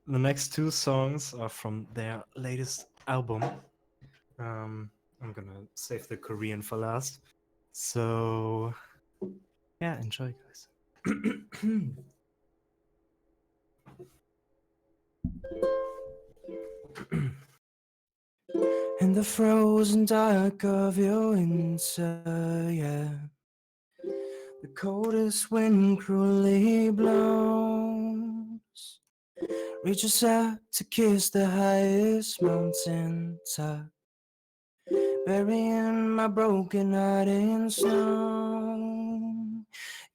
the next 2 songs are from their latest album. I'm gonna save the Korean for last. So, yeah, enjoy, guys. In the frozen dark of your winter, yeah. The coldest wind cruelly blows. Reaches out to kiss the highest mountain top, burying my broken heart in snow.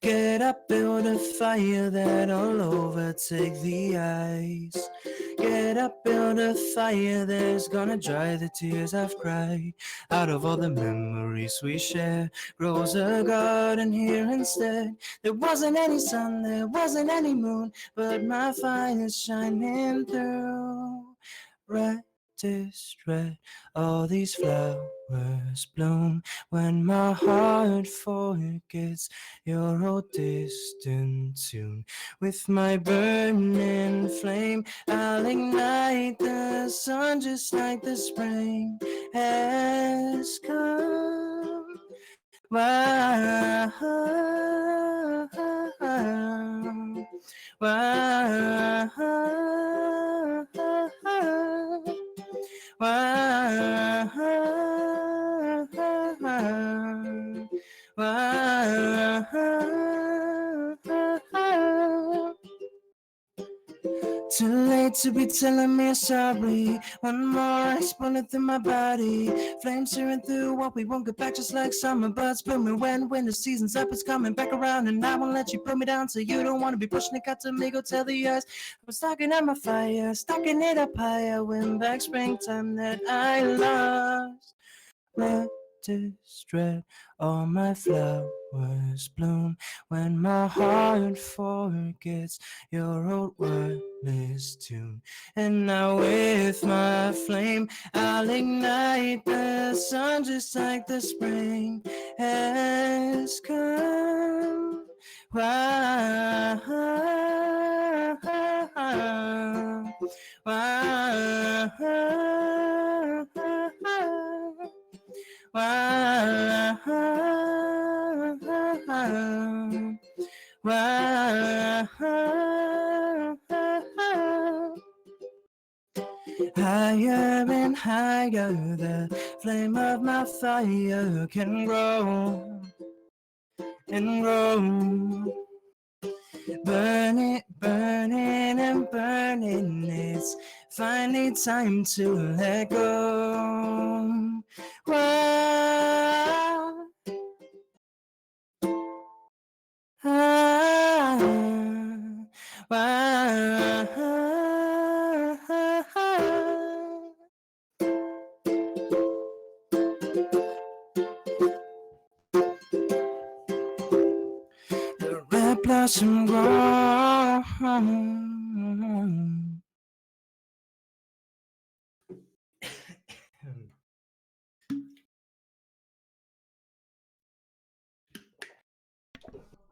Get up, build a fire that'll overtake the ice. Get up, build a fire that's gonna dry the tears I've cried. Out of all the memories we share, grows a garden here instead. There wasn't any sun, there wasn't any moon, but my fire's shining through. Red red, all these flowers bloom when my heart forgets your old distant tune. With my burning flame, I'll ignite the sun just like the spring has come. Wow. Too late to be telling me sorry. One more exploding through my body. Flames tearing through what we won't get back, just like summer buds. Put me when the season's up, it's coming back around. And I won't let you put me down, so you don't want to be pushing it. Got to me, go tell the earth. I'm stocking up my fire, stocking it up higher. Win back springtime that I lost. Let this dread all my flowers bloom when my heart forgets your old wordless tune. And now with my flame, I'll ignite the sun just like the spring has come. Wow. Higher and higher, the flame of my fire can grow and grow. Burning and burning, it's finally time to let go. Wow. The red blossom grow.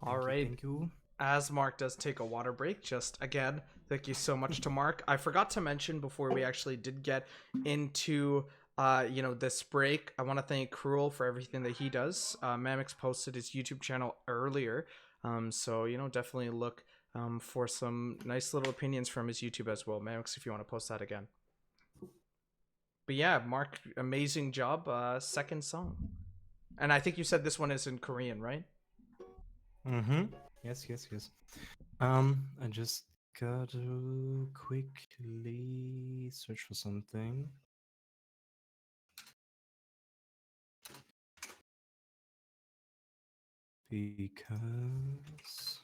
All right. Thank you. As Mark does take a water break, just again, thank you so much to Mark. I forgot to mention before we actually did get into this break, I want to thank Cruel for everything that he does. Mamix posted his YouTube channel earlier, so definitely look for some nice little opinions from his YouTube as well. Mamix, if you want to post that again. But yeah, Mark, amazing job. Second song, and I think you said this one is in Korean, right? Mm-hmm. Yes. I just gotta quickly search for something. Because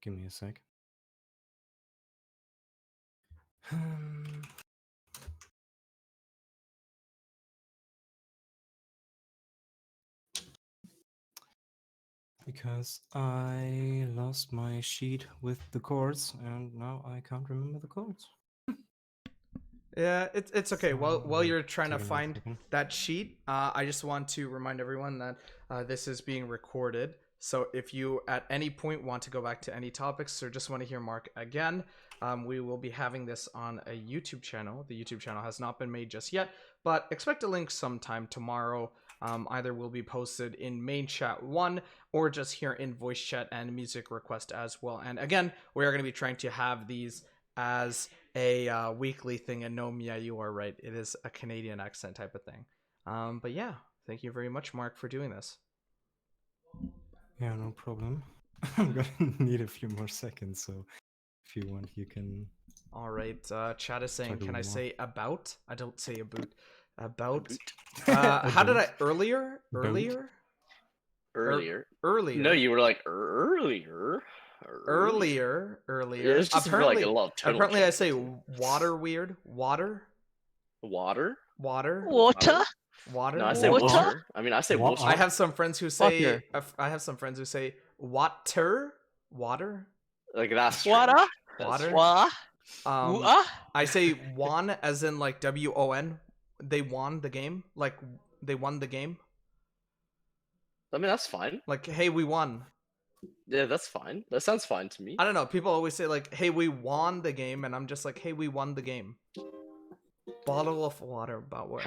give me a sec. Because I lost my sheet with the chords and now I can't remember the chords. Yeah, it's okay. While So, you're trying to taking me a find second. that sheet, I just want to remind everyone that this is being recorded. So if you at any point want to go back to any topics or just want to hear Mark again, we will be having this on a YouTube channel. The YouTube channel has not been made just yet, but expect a link sometime tomorrow. Either will be posted in main chat 1 or just here in voice chat and music request as well. And again, we are going to be trying to have these as a weekly thing, and no, Mia, you are right, it is a Canadian accent type of thing. But yeah, thank you very much, Mark, for doing this. Yeah, no problem. I'm gonna need a few more seconds, so if you want, you can. All right, chat is saying, Talk a can I little say about? I don't say a boot. About. A How did boot. I earlier? Boot. Earlier? Earlier. Earlier. No, you were like earlier. Earlier. Yeah, it's just for, like, a lot of tonal apparently I changes. say water weird. Water. Water. Water. Water? Water. No, I say Water? water. I mean, I say Wa- water. I have some friends who say. Water. I have some friends who say water. Water. Like that's Water? strange. That's Water? strange. Wa? Um, Wua? I say won as in like WON. They won the game. Like they won the game. I mean, that's fine. Like, hey, we won. Yeah, that's fine. That sounds fine to me. I don't know. People always say like, hey, we won the game, and I'm just like, hey, we won the game. Bottle of water about what?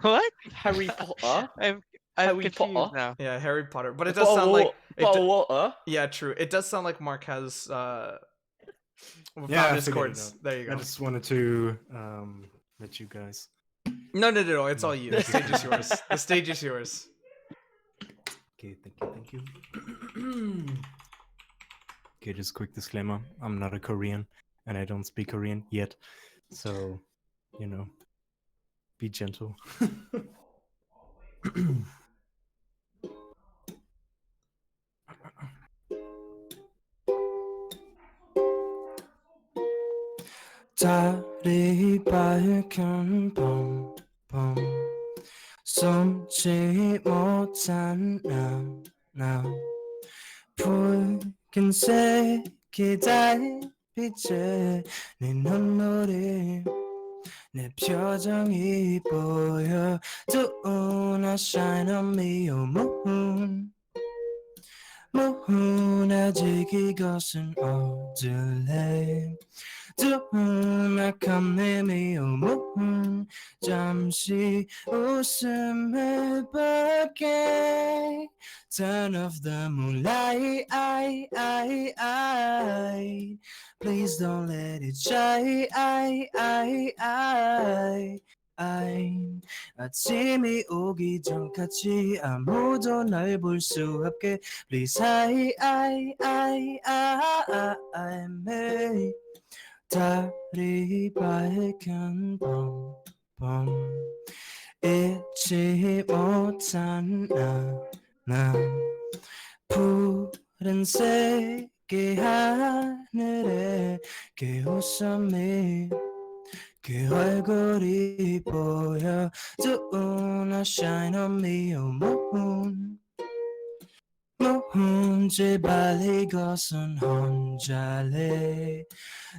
What? Harry Potter. I'm Harry confused Potter. now. Yeah, Harry Potter. But it does Bottle sound of like bottle of water. yeah, true. It does sound like Mark has Yeah, found I his figured it chords. out. There you I go. just wanted to let you guys. No, it's all you. The Thank you. stage is yours. The stage is yours. Okay, thank you. Okay, just quick disclaimer. I'm not a Korean, and I don't speak Korean yet. So, be gentle. 달이 밝은 밤 숨지 못한 나 붉은색이 달빛에 네 눈물이 내 표정이 보여 Do not shine on me, oh moon 아직 이것은 어둘래 Do not come near me, oh moon 잠시 웃음해볼게 Turn off the moonlight Please don't let it shine 아침이 오기 전까지 아무도 날 볼 수 없게 Please me 달이 밝은 밤 잊지 못한 나 푸른색의 하늘에 개웃음이 그 얼굴이 보여 Do not shine on me, oh moon 제발 이것은 혼자래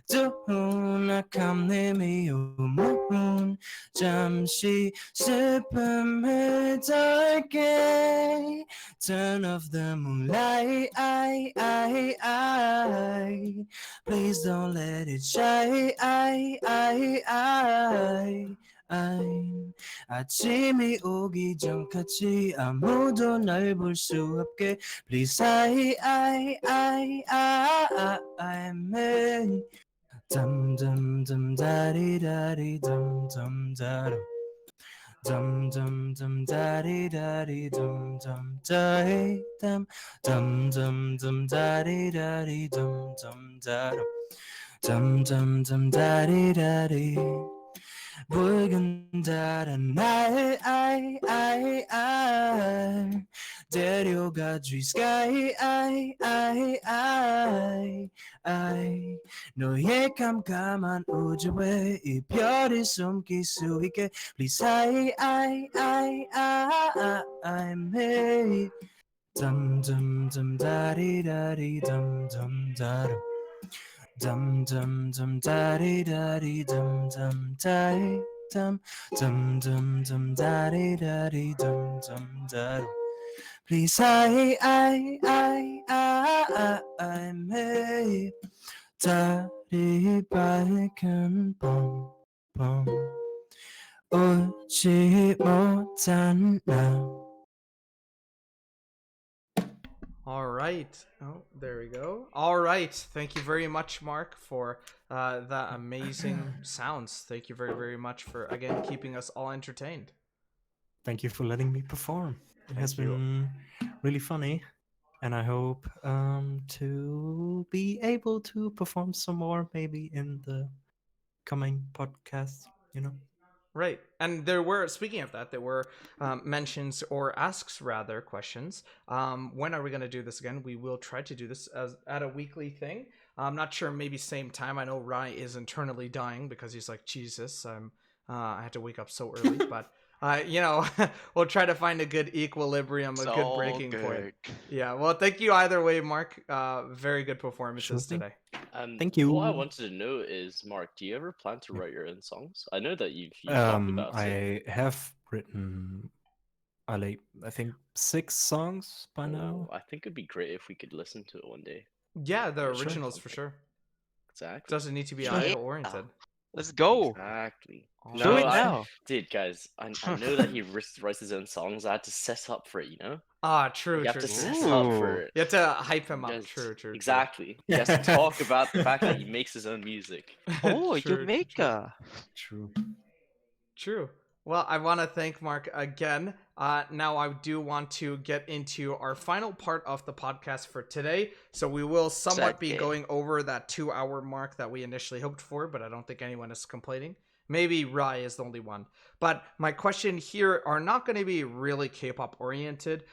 Do not come near me, oh moon 잠시 슬픔을 덜게 Turn off the moonlight Please don't let it shine 아침이 오기 전까지 아무도 날 볼 수 없게 Please me 덤덤덤 다리다리 덤덤다름 덤덤덤 다리다리 덤덤다리 덤덤덤 다리다리 덤덤다름 덤덤덤 다리다리 붉은 달은 날 데려가 주 sky 너의 깜깜한 우주에 이 별이 숨길 수 있게 Please me 덤덤덤 다리다리 덤덤다름 덤덤덤 다리다리 덤덤다리 덤덤덤 다리다리 덤덤다리 Please me 달이 밝은 밤 오지 못한 나 All right. Oh, there we go. All right. Thank you very much, Mark, for that amazing sounds. Thank you very, very much for, again, keeping us all entertained. Thank you for letting me perform. It has been really funny, and I hope to be able to perform some more maybe in the coming podcast, Right. And there were, speaking of that, there were mentions or asks rather questions. When are we going to do this again? We will try to do this as at a weekly thing. I'm not sure, maybe same time. I know Rai is internally dying because he's like, Jesus, I had to wake up so early, but we'll try to find a good equilibrium, a good breaking point. Yeah. Well, thank you either way, Mark. Very good performances today. Thank you. What I wanted to know is, Mark, do you ever plan to write your own songs? I know that you've talked about it. I have written, I think 6 songs by now. I think it'd be great if we could listen to it one day. Yeah, the originals for sure. Exactly. Doesn't need to be idol oriented. Let's go. Exactly. All Do No, it right. I now. did, guys. I know that he writes his own songs. I had to set up for it, you know? True, You have true, to true, set true. up Ooh. for it. You have to hype him up. Just True, true, true. exactly. He has to talk about the fact that he makes his own music. Oh, True, true, true. Jamaica. True. True. Well, I want to thank Mark again. Now, I do want to get into our final part of the podcast for today. So, we will somewhat be Sad going over that 2 hour mark that we initially hoped for, but I don't think anyone is complaining. Maybe Rai is the only one. But my question here are not going to be really K-pop oriented.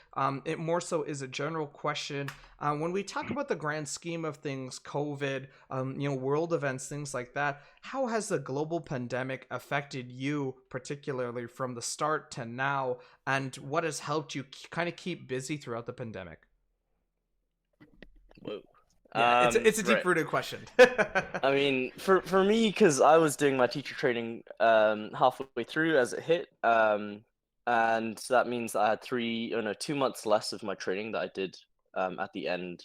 It more so is a general question. When we talk about the grand scheme of things, COVID, world events, things like that, how has the global pandemic affected you, particularly from the start to now, and what has helped you kind of keep busy throughout the pandemic? Whoa. Yeah, it's a Right. deep-rooted question. I mean, for me, because I was doing my teacher training halfway through as it hit, and that means I had 2 months less of my training that I did at the end,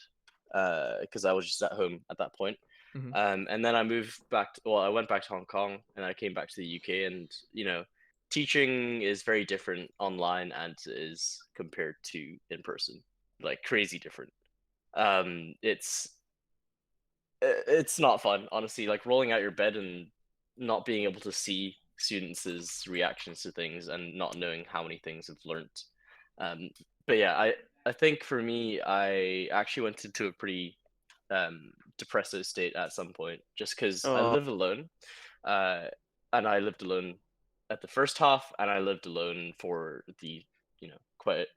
because I was just at home at that point. Mhm. And then I moved back. I went back to Hong Kong, and I came back to the UK, and teaching is very different online and is compared to in person, like crazy different. It's not fun, honestly. Like rolling out your bed and not being able to see students' reactions to things and not knowing how many things have learned. But yeah, I think for me, I actually went into a pretty depressive state at some point, just because I Oh, live alone, uh, and I lived alone at the first half, and I lived alone for the quite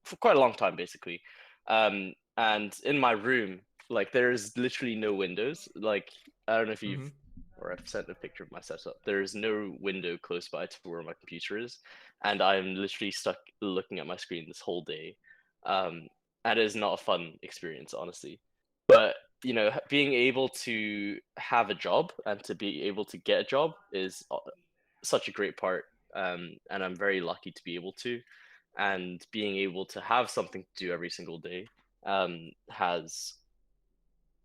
for quite a long time, basically. And in my room, like there's literally no windows. Like I don't know if you've Mhm. or I've sent a picture of my setup. There is no window close by to where my computer is, and I'm literally stuck looking at my screen this whole day. Um, and it is not a fun experience, honestly. But being able to have a job and to be able to get a job is such a great part. And I'm very lucky to be able to, and being able to have something to do every single day has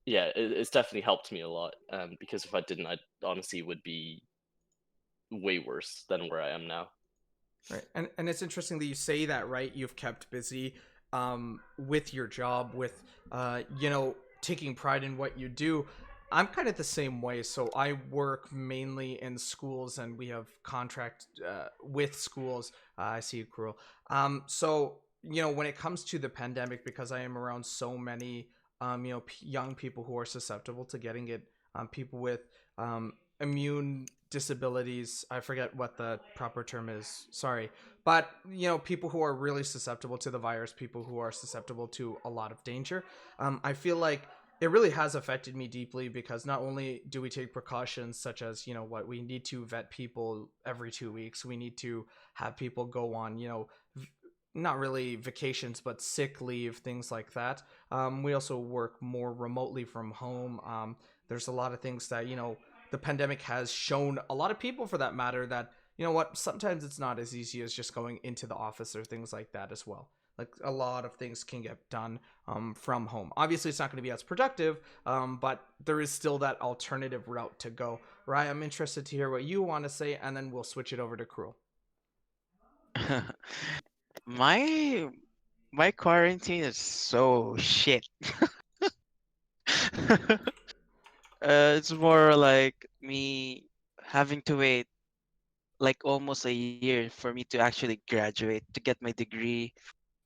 it's definitely helped me a lot. Because if I didn't, I honestly would be way worse than where I am now. Right. And it's interesting that you say that, right? You've kept busy with your job, with taking pride in what you do. I'm kind of the same way. So I work mainly in schools, and we have contract with schools. I see you, Cruel. So when it comes to the pandemic, because I am around so many young people who are susceptible to getting it, people with immune disabilities. I forget what the proper term is. Sorry. But, people who are really susceptible to the virus, people who are susceptible to a lot of danger. I feel like it really has affected me deeply, because not only do we take precautions such as, what we need to vet people every 2 weeks, we need to have people go on, not really vacations, but sick leave, things like that. We also work more remotely from home. There's a lot of things that, the pandemic has shown a lot of people, for that matter, that sometimes it's not as easy as just going into the office or things like that as well. Like, a lot of things can get done from home. Obviously, it's not going to be as productive, but there is still that alternative route to go. Ryan, I'm interested to hear what you want to say, and then we'll switch it over to Cruel. my my quarantine is so shit. It's more like me having to wait like almost a year for me to actually graduate to get my degree.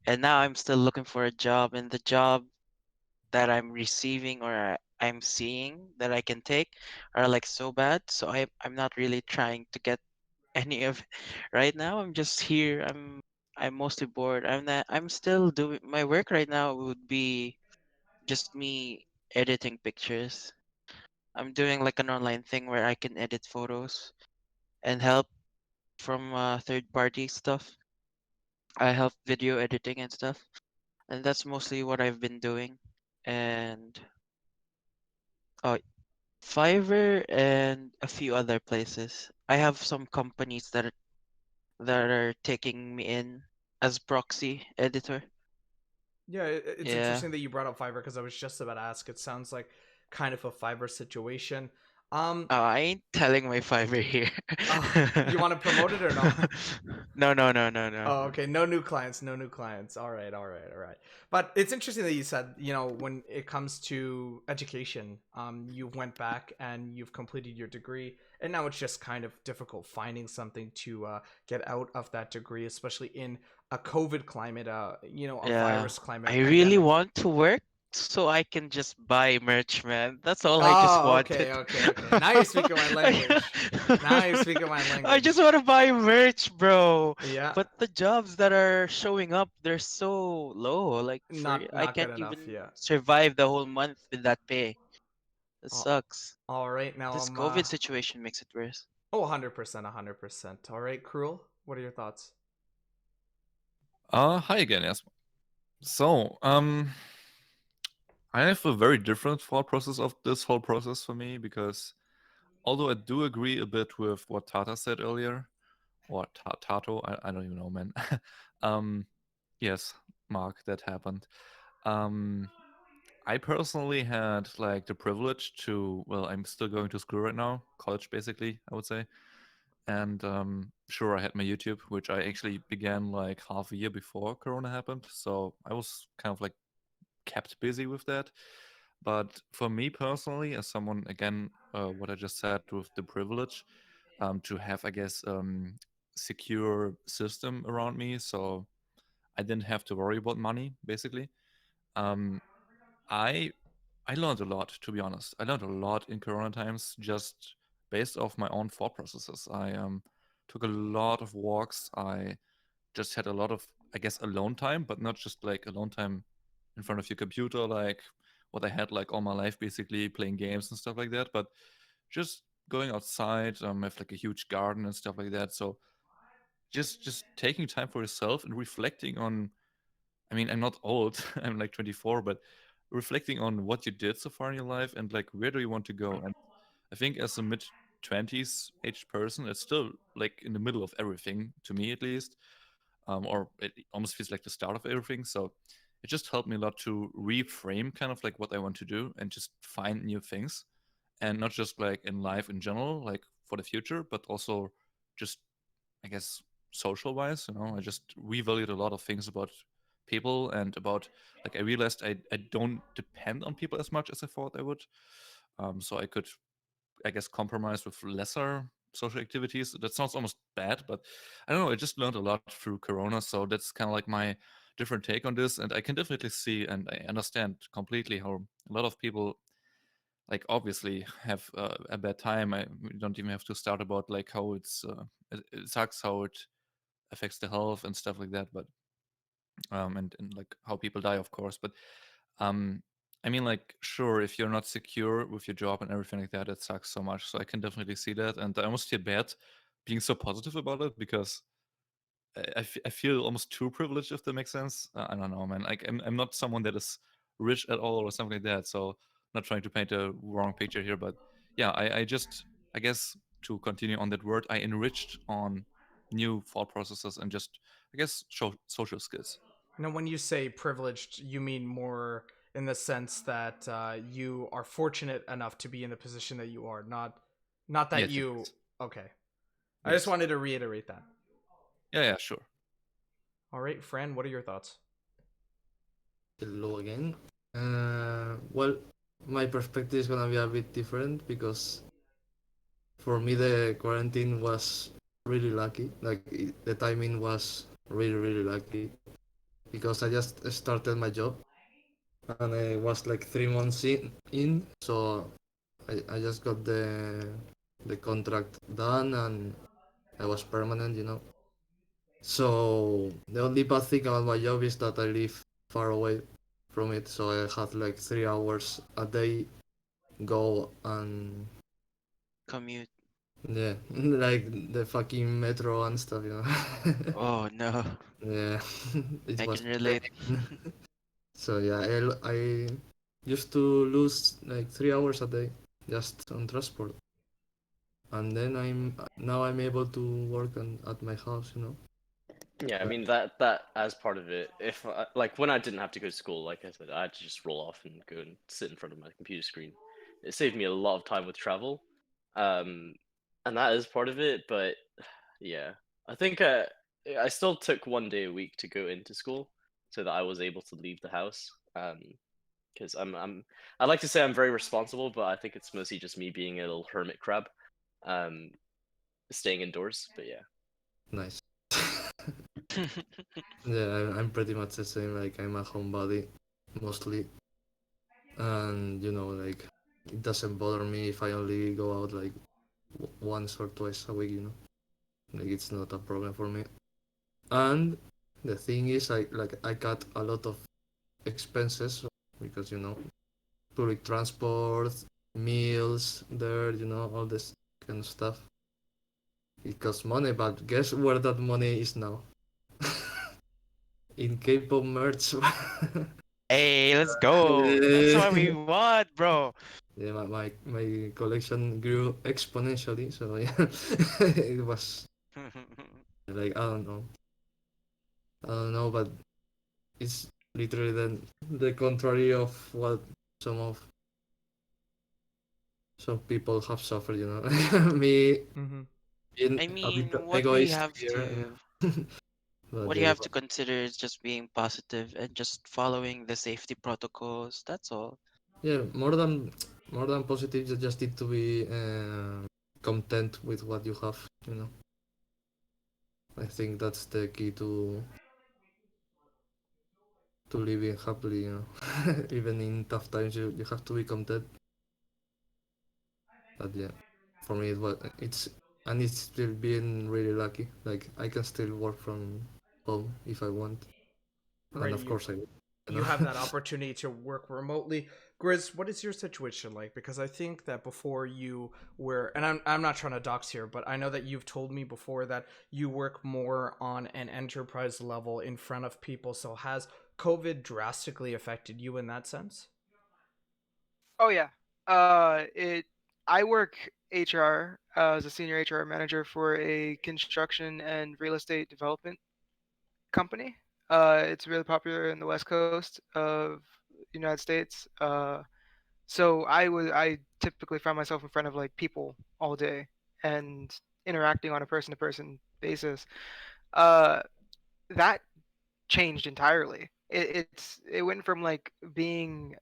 And now I'm still looking for a job, and the job that I'm receiving or I'm seeing that I can take are like so bad. So I'm not really trying to get any of it. Right now. I'm just here. I'm mostly bored. I'm still doing my work right now would be just me editing pictures. I'm doing like an online thing where I can edit photos and help from third party stuff. I help video editing and stuff. And that's mostly what I've been doing. And oh, Fiverr and a few other places. I have some companies that are taking me in as proxy editor. Yeah, it's Yeah. interesting that you brought up Fiverr, because I was just about to ask. It sounds like kind of a Fiverr situation. I ain't telling my Fiverr here. You want to promote it or not? No, no, no, no, no. Oh, okay. No new clients. No new clients. All right. All right. All right. But it's interesting that you said, when it comes to education, you went back and you've completed your degree, and now it's just kind of difficult finding something to get out of that degree, especially in a COVID climate, a Yeah. virus climate, a I really pandemic. want to work so I can just buy merch, man. That's all I just Oh, wanted. okay, okay, okay. Now you're speaking my language. Now you're speaking my I language. just want to buy merch, bro. Yeah, But the jobs that are showing up, they're so low. Like I not good can't enough. even Yeah. survive the whole month with that pay. It Oh, sucks. all right. Now This I'm COVID situation makes it worse. Oh, 100%, 100%. All right, Cruel. What are your thoughts? Hi again, yes. So, I have a very different thought process of this whole process for me because although I do agree a bit with what Tata said earlier, or Tato, I don't even know, man. um, yes, Mark, that happened. Um, I personally had like the privilege to, well, I'm still going to school right now, college basically, I would say. And sure, I had my YouTube, which I actually began like half a year before Corona happened. So I was kind of like kept busy with that. But for me personally, as someone, again, what I just said with the privilege, to have, I guess, secure system around me, so I didn't have to worry about money, basically. Um, I I learned a lot, to be honest. I learned a lot in Corona times, just based off my own thought processes. I took a lot of walks. I just had a lot of, I guess, alone time, but not just like alone time in front of your computer, like what I had like all my life, basically playing games and stuff like that. But just going outside, have like a huge garden and stuff like that. So just taking time for yourself and reflecting on. I mean, I'm not old. I'm like 24, but reflecting on what you did so far in your life and like where do you want to go. And I think as a mid 20s aged person, it's still like in the middle of everything to me at least, or it almost feels like the start of everything. So it just helped me a lot to reframe kind of like what I want to do and just find new things, and not just like in life in general, like for the future, but also just, I guess, social wise. I just revalued a lot of things about people and about, like, I realized I don't depend on people as much as I thought I would. So I could, I guess, compromise with lesser social activities. That sounds almost bad, but I don't know. I just learned a lot through Corona, so that's kind of like my different take on this. And I can definitely see and I understand completely how a lot of people, like, obviously have a bad time. We don't even have to start about like how it sucks, how it affects the health and stuff like that. But and like how people die, of course. But um, I mean, like, sure, if you're not secure with your job and everything like that, it sucks so much. So I can definitely see that, and I almost feel bad being so positive about it because I feel almost too privileged, if that makes sense. I don't know, man. Like, I'm not someone that is rich at all or something like that. So not trying to paint a wrong picture here, but yeah, I just, I guess, to continue on that word, I enriched on new thought processes and just, I guess, social skills. Now, when you say privileged, you mean more in the sense that you are fortunate enough to be in the position that you are, not that Yes, you. yes, Okay, I just yes. wanted to reiterate that. Yeah, yeah, sure. All right, Fran, what are your thoughts? Hello again. Well, my perspective is gonna be a bit different because for me the quarantine was really lucky. Like the timing was really lucky because I just started my job and I was like 3 months in, so I just got the contract done and I was permanent, you know. So the only bad thing about my job is that I live far away from it, so I have like 3 hours a day go and Commute. yeah, like the fucking metro and stuff, you know. Oh no. Yeah, it I was can relate. so yeah, I used to lose like 3 hours a day just on transport, and then I'm able to work at my house, you know. Yeah, I But mean that as part of it. If like when I didn't have to go to school, like I said, I had to just roll off and go and sit in front of my computer screen. It saved me a lot of time with travel. and that is part of it. But yeah, I think I still took 1 day a week to go into school so that I was able to leave the house. Because I like to say I'm very responsible, but I think it's mostly just me being a little hermit crab, um, staying indoors. But yeah. Nice. Yeah, I'm pretty much the same. Like I'm a homebody mostly, and like it doesn't bother me if I only go out like once or twice a week. Like it's not a problem for me. And the thing is, I cut a lot of expenses because public transport, meals there, all this kind of stuff. It costs money, but guess where that money is now? In K-pop merch. Hey, let's go. That's what we want, bro. Yeah, my collection grew exponentially, so yeah, it was like I don't know, but it's literally the contrary of what some people have suffered. Me Mm-hmm. being I a mean, bit what we egoist have here. to But what you yeah, have to consider is just being positive and just following the safety protocols. That's all. yeah, more than positive, you just need to be content with what you have. I think that's the key to living happily. Even in tough times, you have to be content. But yeah, for me it's still being really lucky. Like I can still work from home if I want, and Right. of course I will. You have that opportunity to work remotely. Grizz, what is your situation like? Because I think that before you were, and I'm not trying to dox here, but I know that you've told me before that you work more on an enterprise level in front of people. So has COVID drastically affected you in that sense? Oh yeah. It. I work HR as a senior HR manager for a construction and real estate development company. It's really popular in the West Coast of the United States. So I typically find myself in front of like people all day and interacting on a person to person basis. Uh, that changed entirely. It went from like being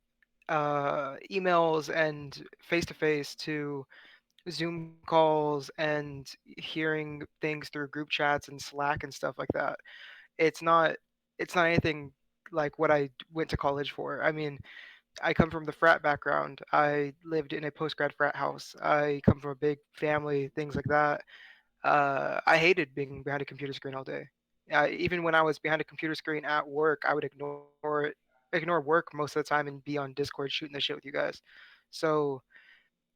emails and face to face to Zoom calls and hearing things through group chats and Slack and stuff like that. It's not it's not anything like what I went to college for. I mean, I come from the frat background. I lived in a post grad frat house. I come from a big family, things like that. I hated being behind a computer screen all day. Even when I was behind a computer screen at work, I would ignore work most of the time and be on Discord shooting the shit with you guys. So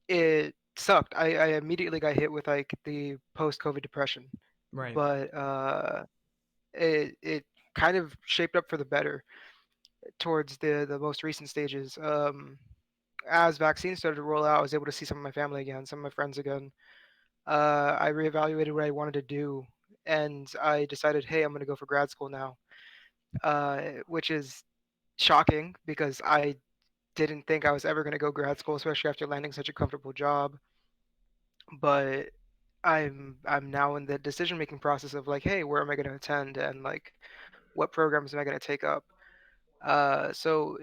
it sucked. I immediately got hit with like the post COVID depression, Right. but it kind of shaped up for the better towards the most recent stages. As vaccines started to roll out, I was able to see some of my family again, some of my friends again. I reevaluated what I wanted to do, and I decided, hey, I'm going to go for grad school now, which is shocking because I didn't think I was ever going to go grad school, especially after landing such a comfortable job. But I'm now in the decision making process of like, hey, where am I going to attend, and like, what programs am I going to take up? So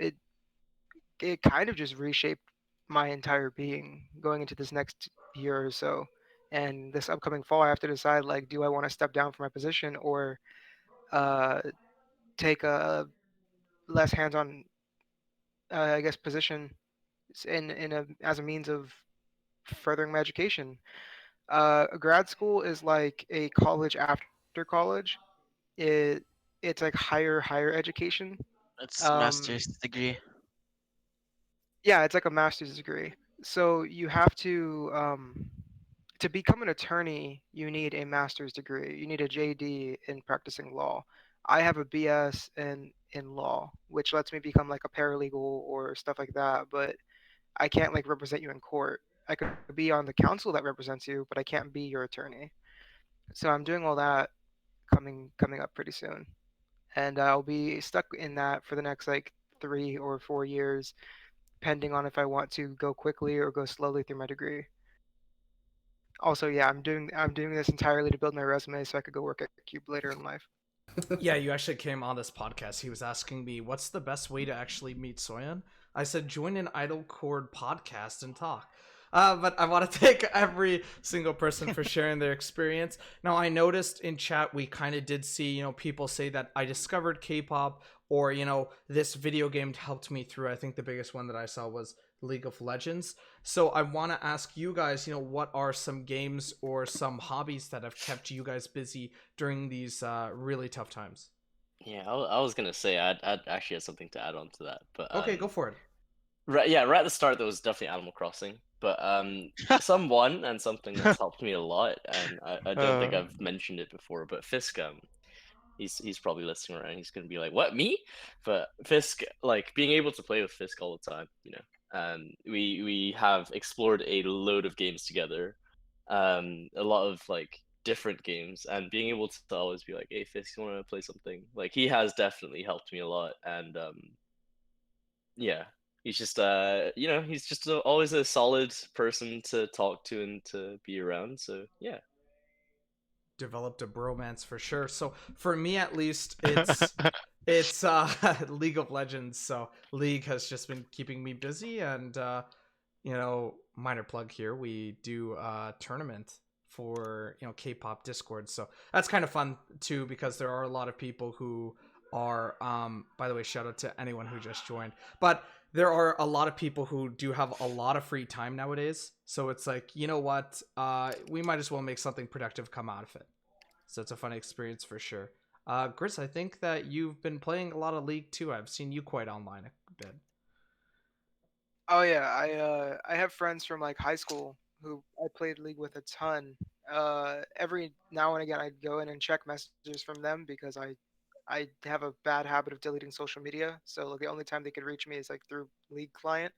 it kind of just reshaped my entire being going into this next year or so. And this upcoming fall, I have to decide like, do I want to step down from my position or uh, take a less hands-on, I guess, position in a as a means of furthering my education. Grad school is like a college after college. It it's like higher education. It's Um, master's degree. yeah, it's like a master's degree. So you have to become an attorney, you need a master's degree. You need a JD in practicing law. I have a BS in law, which lets me become like a paralegal or stuff like that, but I can't like represent you in court. I could be on the council that represents you, but I can't be your attorney. So I'm doing all that coming up pretty soon. And I'll be stuck in that for the next like 3 or 4 years, depending on if I want to go quickly or go slowly through my degree. Also, yeah, I'm doing this entirely to build my resume so I could go work at Cube later in life. Yeah, you actually came on this podcast. He was asking me, what's the best way to actually meet Soyan? I said, join an Idlecord podcast and talk. But I want to thank every single person for sharing their experience. Now, I noticed in chat we kind of did see, people say that I discovered K-pop or, this video game helped me through. I think the biggest one that I saw was League of Legends. So I want to ask you guys, what are some games or some hobbies that have kept you guys busy during these really tough times? Yeah, I was gonna say I'd actually have something to add on to that, but Okay, go for it. right, yeah, right at the start there was definitely Animal Crossing, but someone and something that's helped me a lot, and I don't think I've mentioned it before, but Fisk, he's probably listening right, and he's gonna be like, "What, me?" But Fisk, like being able to play with Fisk all the time, we have explored a load of games together, a lot of like different games, and being able to always be like, "Hey, Fisk, you want to play something?" Like he has definitely helped me a lot, and yeah, he's just he's just always a solid person to talk to and to be around. So yeah. Developed a bromance for sure. So for me at least, it's League of Legends. So League has just been keeping me busy, and minor plug here, we do a tournament for K-pop Discord. So that's kind of fun too, because there are a lot of people who are by the way, shout out to anyone who just joined. But there are a lot of people who do have a lot of free time nowadays. So it's like, what? We might as well make something productive come out of it. So it's a fun experience for sure. Gris, I think that you've been playing a lot of League too. I've seen you quite online a bit. Oh yeah, I have friends from like high school who I played League with a ton. Every now and again I'd go in and check messages from them because I have a bad habit of deleting social media. So like, the only time they could reach me is like through League client.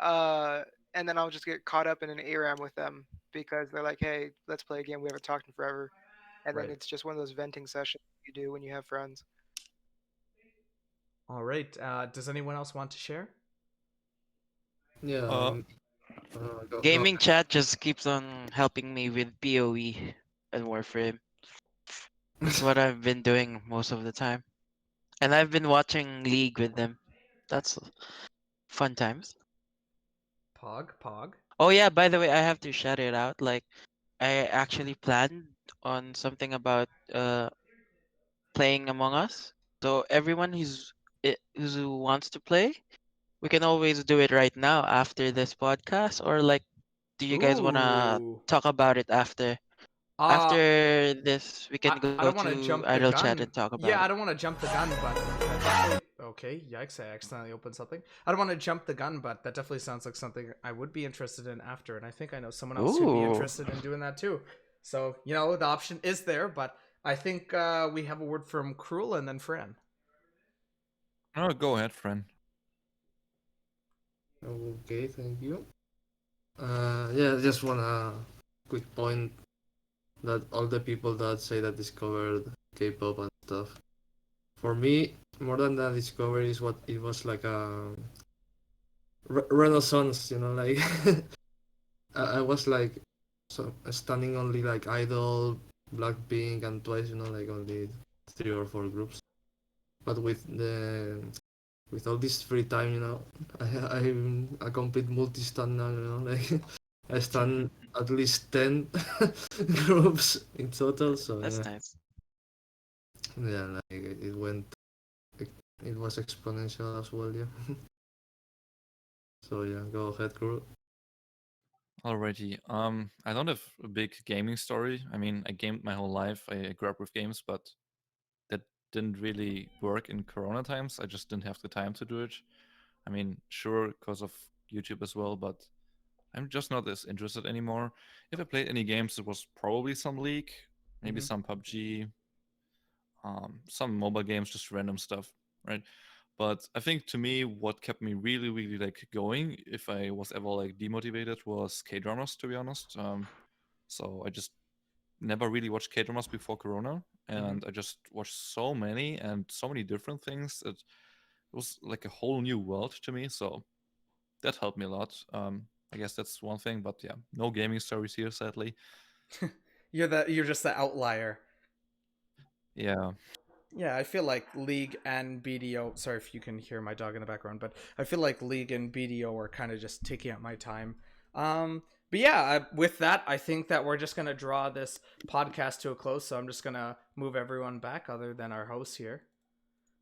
Uh, and then I'll just get caught up in an ARAM with them because they're like, "Hey, let's play a game. We haven't talked in forever." And then Right. it's just one of those venting sessions you do when you have friends. All right. Does anyone else want to share? Yeah. Go, Gaming chat just keeps on helping me with PoE and Warframe. That's what I've been doing most of the time. And I've been watching League with them. That's fun times. Pog. Oh yeah, by the way, I have to shout it out. Like I actually planned on something about playing Among Us. So everyone who wants to play, we can always do it right now after this podcast, or like, do you guys wanna Ooh. talk about it after? Uh, After this, we can I go don't want to to jump the Idle Chat gun. and talk about Yeah, it. I don't want to jump the gun, but that definitely... Okay, yikes, I accidentally opened something. I don't want to jump the gun, but that definitely sounds like something I would be interested in after, and I think I know someone else who'd be Ooh. interested in doing that too. So, the option is there, but I think we have a word from Cruel and then Fran. Oh, go ahead, friend. Okay, thank you. Yeah, just wanna quick point that all the people that say that discovered K-pop and stuff, for me, more than that discovery is what it was like a renaissance. Like I was like so standing only like Idol, Blackpink, and Twice. Like only 3 or 4 groups. But with all this free time, I'm a complete multi-stan now. Like I stand at least 10 groups in total. So That's yeah, nice. yeah, like it went, it was exponential as well. Yeah. So yeah, go ahead, crew. Alrighty. I don't have a big gaming story. I mean, I gamed my whole life. I grew up with games, but that didn't really work in Corona times. I just didn't have the time to do it. I mean, sure, because of YouTube as well, but I'm just not as interested anymore. If I played any games, it was probably some League, maybe Mhm. some PUBG, some mobile games, just random stuff, right? But I think to me, what kept me really, really like going, if I was ever like demotivated, was K dramas. To be honest, so I just never really watched K dramas before Corona, and I just watched so many and so many different things. It was like a whole new world to me. So that helped me a lot. I guess that's one thing, but yeah, no gaming stories here, sadly. You're just the outlier. Yeah. Yeah, I feel like League and BDO. Sorry if you can hear my dog in the background, but I feel like League and BDO are kind of just taking up my time. But yeah, with that, I think that we're just gonna draw this podcast to a close. So I'm just gonna move everyone back, other than our host here.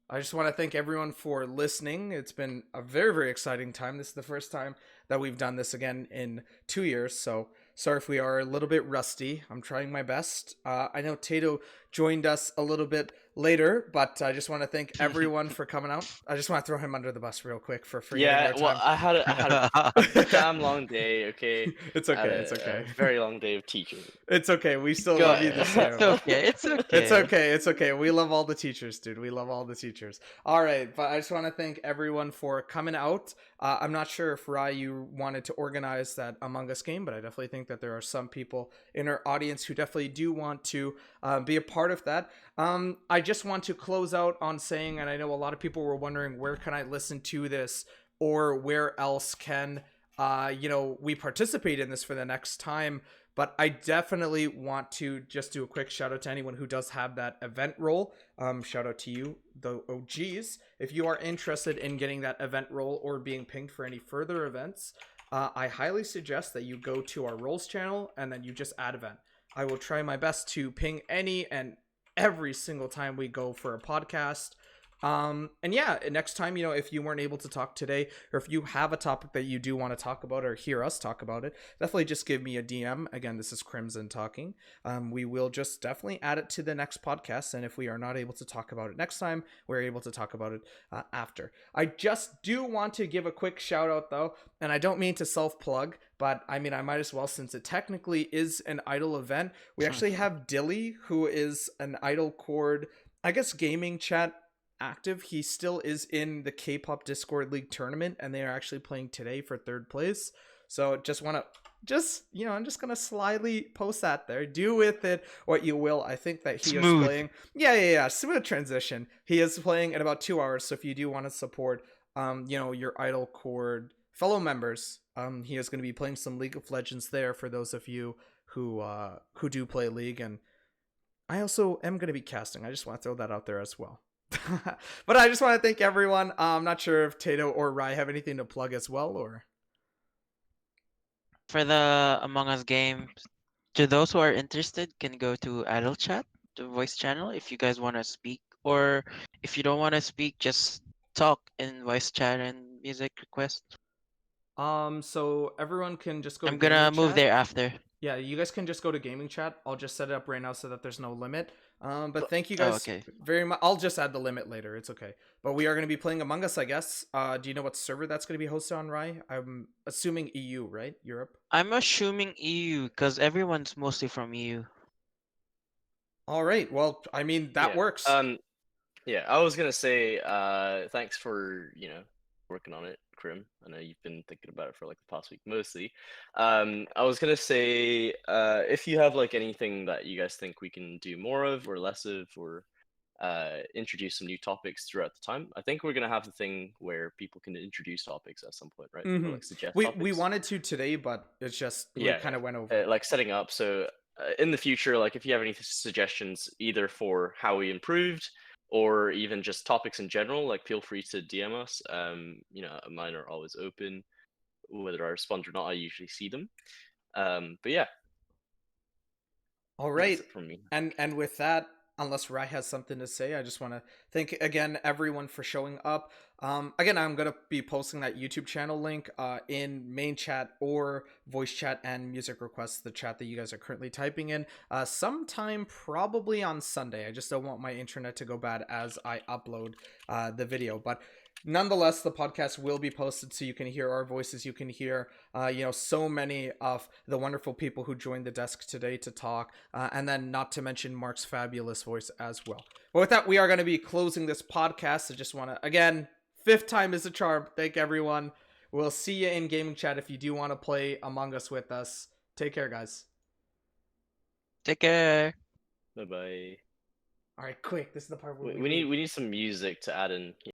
I just want to thank everyone for listening. It's been a very, very exciting time. This is the first time that we've done this again in 2 years. So sorry if we are a little bit rusty. I'm trying my best. I know Tato joined us a little bit later, but I just want to thank everyone for coming out. I just want to throw him under the bus real quick for forgetting Yeah, our time. well, I had a damn long day. Okay, It's I okay. had It's okay. A very long day of teaching. It's okay. We still Go love you ahead. the same. It's okay. It's okay. It's okay. It's okay. We love all the teachers, dude. We love all the teachers. All right, but I just want to thank everyone for coming out. I'm not sure if Rai, you wanted to organize that Among Us game, but I definitely think that there are some people in our audience who definitely do want to be a part of that. I just want to close out on saying, and I know a lot of people were wondering, where can I listen to this, or where else can we participate in this for the next time. But I definitely want to just do a quick shout out to anyone who does have that event role. Shout out to you, the OGs. If you are interested in getting that event role or being pinged for any further events, I highly suggest that you go to our roles channel and then you just add event. I will try my best to ping any and every single time we go for a podcast. And yeah, next time, if you weren't able to talk today, or if you have a topic that you do want to talk about or hear us talk about it, definitely just give me a DM. Again, this is Crimson talking. We will just definitely add it to the next podcast. And if we are not able to talk about it next time, we're able to talk about it after. I just do want to give a quick shout out though, and I don't mean to self plug, but I mean, I might as well, since it technically is an I-DLE event. We actually have I-DLE, who is an Idlecord, I guess, gaming chat active. He still is in the K-pop Discord League tournament, and they are actually playing today for 3rd place. So I'm just gonna slyly post that there. Do with it what you will. I think that he Smooth. is playing. Yeah. Smooth transition. He is playing in about 2 hours. So if you do want to support, your Idlecord fellow members, he is going to be playing some League of Legends there for those of you who do play League. And I also am going to be casting. I just want to throw that out there as well. But I just want to thank everyone. I'm not sure if Tato or Rai have anything to plug as well, or For the Among Us game, to those who are interested, can go to I-DLE Chat, the voice channel, if you guys want to speak, or if you don't want to speak, just talk in voice chat and music request. so everyone can just go to I'm gonna gaming move chat. there after. Yeah, you guys can just go to gaming chat. I'll just set it up right now so that there's no limit. But thank you guys okay. very much. I'll just add the limit later. It's okay. But we are going to be playing Among Us, I guess. Do you know what server that's going to be hosted on, Rai? I'm assuming EU, right? Europe? I'm assuming EU, because everyone's mostly from EU. All right. Well, I mean, that Yeah. works. Yeah, I was gonna say, thanks for working on it, Krim. I know you've been thinking about it for like the past week mostly. I was gonna say, if you have like anything that you guys think we can do more of or less of, or introduce some new topics throughout the time, I think we're gonna have the thing where people can introduce topics at some point, right? Or like suggest we topics. wanted to today, but it's just we Yeah, kind of went over. like setting up. So in the future, like if you have any suggestions, either for how we improved or even just topics in general, like feel free to DM us. Mine are always open, whether I respond or not. I usually see them. But yeah, All that's right. it from me. And with that, unless Rai has something to say, I just want to thank again everyone for showing up. Again, I'm gonna be posting that YouTube channel link in main chat or voice chat and music requests, the chat that you guys are currently typing in, sometime probably on Sunday. I just don't want my internet to go bad as I upload the video, but nonetheless, the podcast will be posted so you can hear our voices. You can hear, so many of the wonderful people who joined the desk today to talk, and then not to mention Marc's fabulous voice as well. But with that, we are going to be closing this podcast. I just want to, again, 5th time is a charm. Thank everyone. We'll see you in gaming chat if you do want to play Among Us with us. Take care, guys. Take care. Bye bye. All right, quick. This is the part where We need some music to add in.